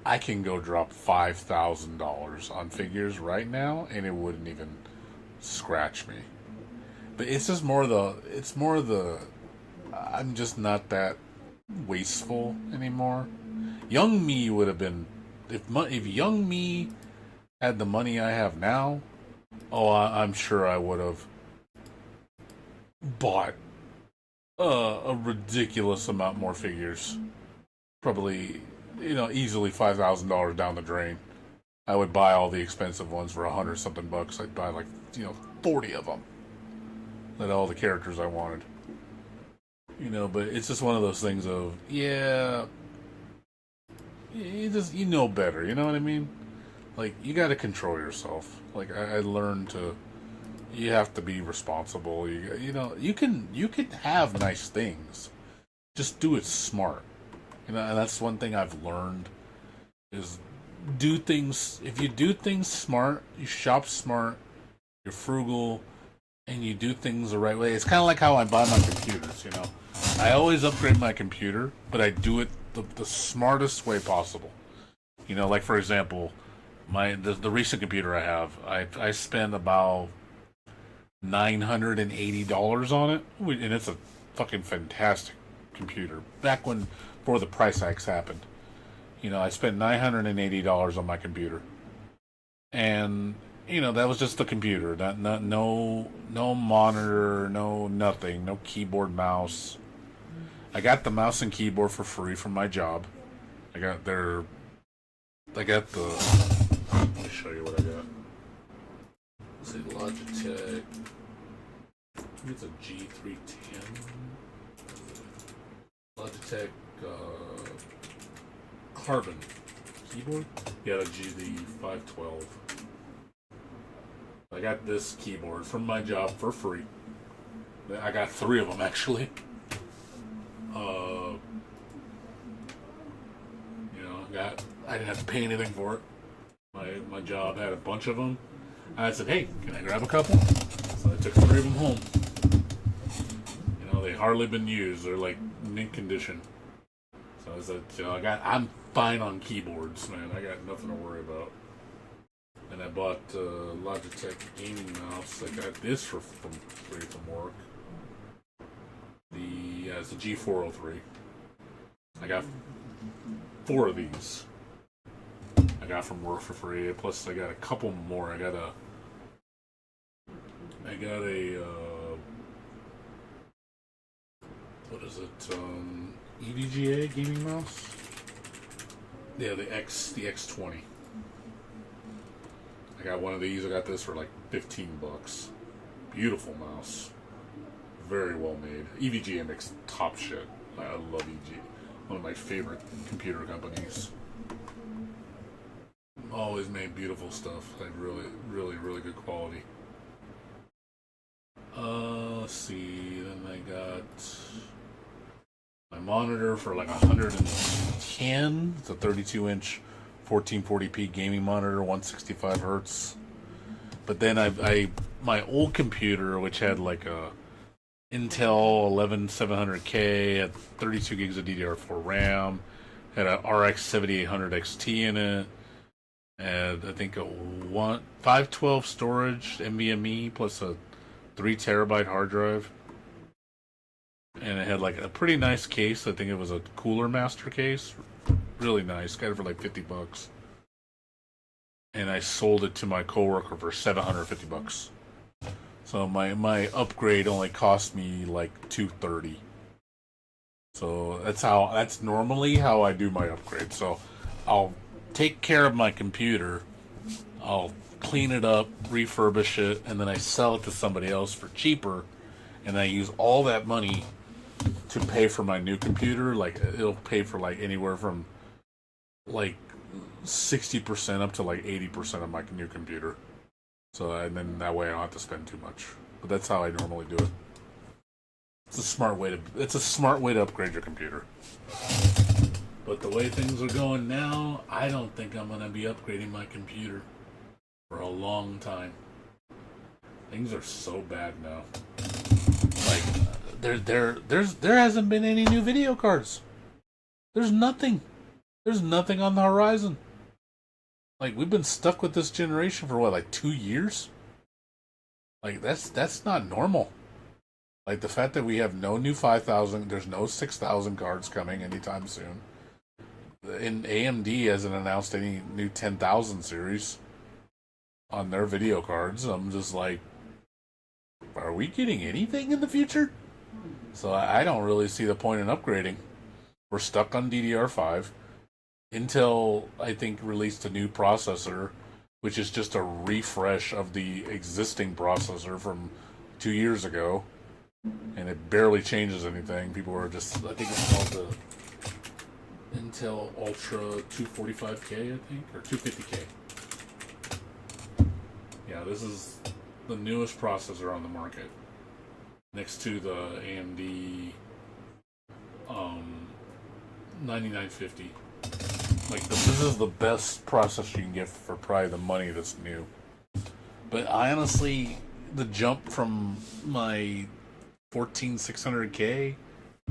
I can go drop $5,000 on figures right now, and it wouldn't even scratch me. But it's just more the I'm just not that wasteful anymore. Young me would have been, if young me had the money I have now, I'm sure I would have bought a ridiculous amount more figures. Probably, easily $5,000 down the drain. I would buy all the expensive ones for $100-something bucks. I'd buy 40 of them. That all the characters I wanted. But it's just one of those things of, yeah, you know better, you know what I mean? Like, you gotta control yourself. Like, I learned to... You have to be responsible. You know, you can have nice things. Just do it smart. You know, and that's one thing I've learned is do things... If you do things smart, you shop smart, you're frugal, and you do things the right way. It's kind of like how I buy my computers, you know. I always upgrade my computer, but I do it the smartest way possible. You know, like, for example... The recent computer I have, I spent about $980 on it, and it's a fucking fantastic computer. Back when, before the price hikes happened, you know, I spent $980 on my computer, and you know that was just the computer, no monitor, no nothing, no keyboard, mouse. I got the mouse and keyboard for free from my job. I got the. Let me show you what I got. Let's see, Logitech. I think it's a G310. Logitech Carbon keyboard. Yeah, the GD512. I got this keyboard from my job for free. I got 3 of them actually. You know, I didn't have to pay anything for it. My job had a bunch of them. I said, hey, can I grab a couple? So I took 3 of them home. You know, they hardly been used. They're like mint condition. So I said, you know, I'm fine on keyboards, man. I got nothing to worry about. And I bought Logitech gaming mouse. I got this from free from work. It's the G403. I got 4 of these. I got from work for free. Plus, I got a couple more. I got a what is it? EVGA gaming mouse. Yeah, the X20. I got one of these. I got this for like $15. Beautiful mouse. Very well made. EVGA makes top shit. I love EVGA. One of my favorite computer companies. Always made beautiful stuff. Like really good quality. Let's see. Then I got my monitor for like 110. It's a 32-inch 1440p gaming monitor, 165 hertz. But then my old computer, which had like a Intel 11700K, had 32 gigs of DDR4 RAM, had a RX 7800 XT in it, and I think a 512 storage NVMe plus a 3 terabyte hard drive, and it had like a pretty nice case. I think it was a Cooler Master case, really nice. Got it for like $50, and I sold it to my coworker for $750. So my upgrade only cost me like $230. So that's normally how I do my upgrade. So I'll take care of my computer, I'll clean it up, refurbish it, and then I sell it to somebody else for cheaper, and I use all that money to pay for my new computer. Like, it'll pay for like anywhere from like 60% up to like 80% of my new computer. So, and then that way I don't have to spend too much. But that's how I normally do it. It's a smart way to upgrade your computer. But the way things are going now, I don't think I'm gonna be upgrading my computer for a long time. Things are so bad now. Like, there hasn't been any new video cards. There's nothing. There's nothing on the horizon. Like, we've been stuck with this generation for what, like 2 years? Like, that's not normal. Like, the fact that we have no new 5,000, there's no 6,000 cards coming anytime soon. And AMD hasn't announced any new 10,000 series on their video cards. I'm just like, are we getting anything in the future? So I don't really see the point in upgrading. We're stuck on DDR5. Intel, I think, released a new processor, which is just a refresh of the existing processor from 2 years ago, and it barely changes anything. People are just, I think it's called the Intel Ultra 245K, I think, or 250K. Yeah, this is the newest processor on the market, next to the AMD 9950. Like, this is the best processor you can get for probably the money that's new. But I honestly, the jump from my 14600K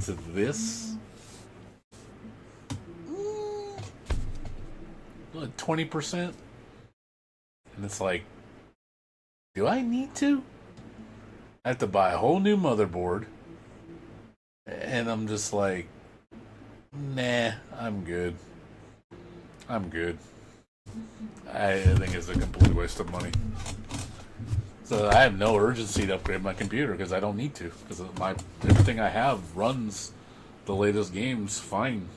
to this, 20%, and it's like, do I need to? I have to buy a whole new motherboard, and I'm just like, nah, I'm good. I'm good. I think it's a complete waste of money. So I have no urgency to upgrade my computer because I don't need to. Because everything I have runs the latest games fine.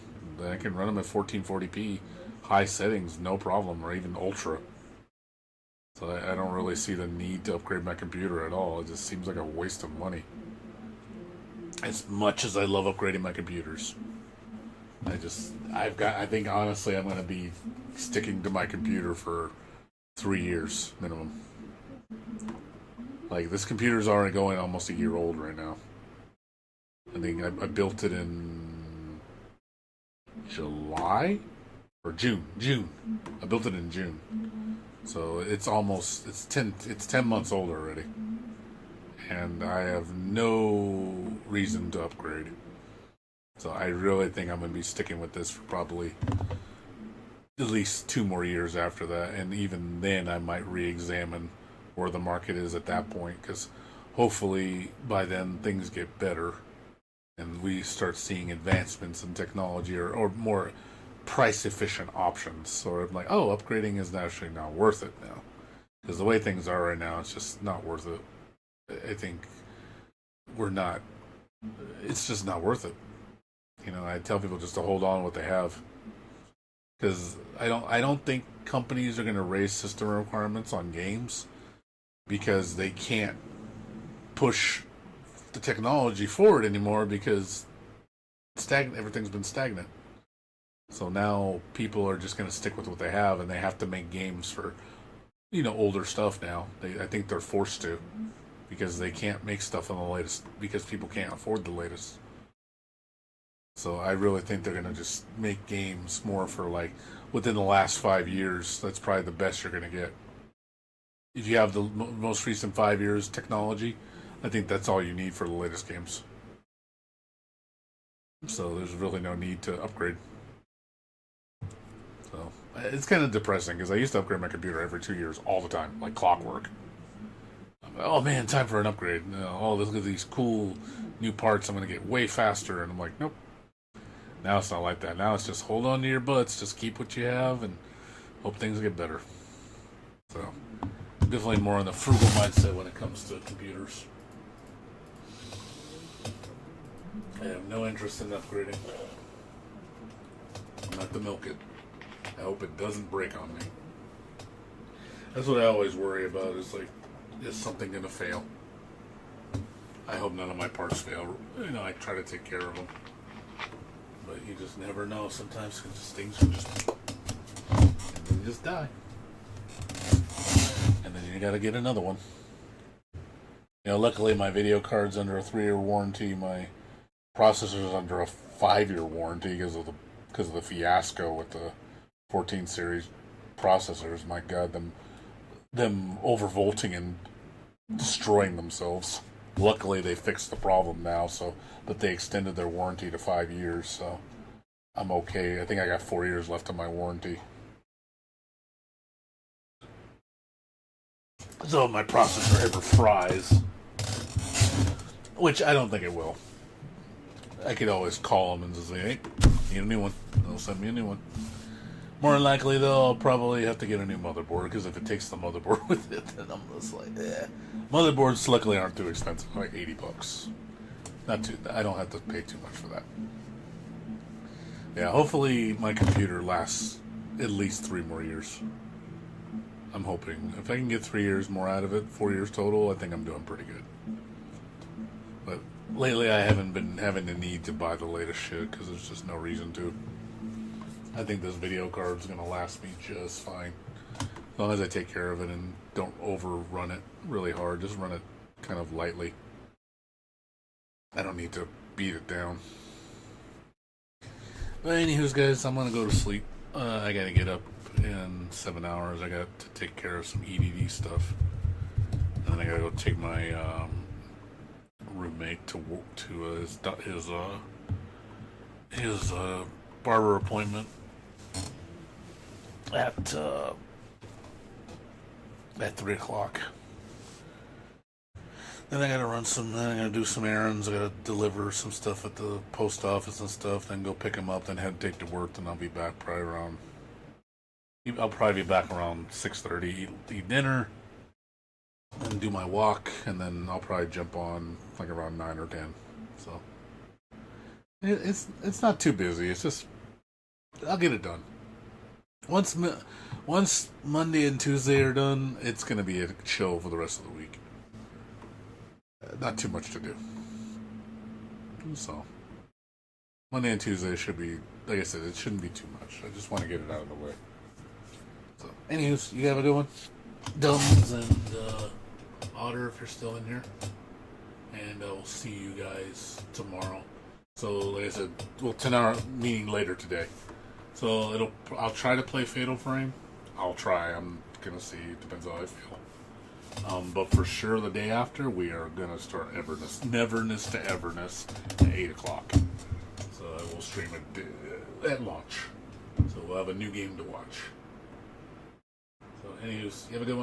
I can run them at 1440p, high settings, no problem, or even ultra. So I don't really see the need to upgrade my computer at all. It just seems like a waste of money. As much as I love upgrading my computers, I think honestly I'm going to be sticking to my computer for 3 years minimum. Like, this computer's already going almost a year old right now. I think I built it in July or June. I built it in June. So it's 10 months old already. And I have no reason to upgrade. So I really think I'm going to be sticking with this for probably at least 2 more years after that. And even then I might re-examine where the market is at that point, because hopefully by then things get better and we start seeing advancements in technology or more price efficient options. So I'm like, oh, upgrading is actually not worth it now, because the way things are right now, it's just not worth it. I think it's just not worth it. You know, I tell people just to hold on to what they have, because I don't think companies are going to raise system requirements on games because they can't push the technology forward anymore, because everything's been stagnant. So now people are just going to stick with what they have, and they have to make games for, older stuff now. I think they're forced to, because they can't make stuff on the latest, because people can't afford the latest. So I really think they're going to just make games more for, like, within the last 5 years. That's probably the best you're going to get. If you have the most recent 5 years technology, I think that's all you need for the latest games. So there's really no need to upgrade. So it's kind of depressing, because I used to upgrade my computer every 2 years all the time, like clockwork. Oh man, time for an upgrade. Oh, look at these cool new parts. I'm going to get way faster. And I'm like, nope. Now it's not like that. Now it's just hold on to your butts. Just keep what you have and hope things get better. So definitely more on the frugal mindset when it comes to computers. I have no interest in upgrading. I'm not to milk it. I hope it doesn't break on me. That's what I always worry about, is like, is something going to fail? I hope none of my parts fail. I try to take care of them. But you just never know. Sometimes things can just die. And then you gotta get another one. Luckily my video card's under a 3-year warranty. My processor's under a 5-year warranty because of the fiasco with the 14 series processors. My God, them overvolting and destroying themselves. Luckily they fixed the problem now, but they extended their warranty to 5 years, so I'm okay. I think I got 4 years left on my warranty. So if my processor ever fries, which I don't think it will, I could always call them and just say, hey, need a new one. They'll send me a new one. More than likely, though, I'll probably have to get a new motherboard, because if it takes the motherboard with it, then I'm just like, eh. Motherboards, luckily, aren't too expensive, like $80. I don't have to pay too much for that. Yeah, hopefully my computer lasts at least 3 more years. I'm hoping. If I can get 3 years more out of it, 4 years total, I think I'm doing pretty good. But lately I haven't been having the need to buy the latest shit, because there's just no reason to. I think this video card's going to last me just fine. As long as I take care of it and don't overrun it really hard. Just run it kind of lightly. I don't need to beat it down. But anywho's, guys, I'm gonna go to sleep. I gotta get up in 7 hours. I got to take care of some EDD stuff, and then I gotta go take my roommate to his barber appointment at 3 o'clock. Then I gotta then I gotta do some errands. I gotta deliver some stuff at the post office and stuff. Then go pick him up. Then head take to work. Then I'll be back probably around. I'll probably be back around 6:30. Eat dinner, and do my walk, and then I'll probably jump on like around 9 or 10. So it's not too busy. It's just I'll get it done. Once Monday and Tuesday are done, it's gonna be a chill for the rest of the week. Not too much to do. So Monday and Tuesday should be, like I said, it shouldn't be too much. I just want to get it out of the way. So, anyways, you have a good one. Dumbs and Otter, if you're still in here. And we'll see you guys tomorrow. So, like I said, 10-hour meeting later today. So I'll try to play Fatal Frame. I'll try. I'm gonna see. Depends how I feel. But for sure, the day after, we are gonna start Neverness to Everness at 8 o'clock. So I will stream it at launch. So we'll have a new game to watch. So, anyways, you have a good one.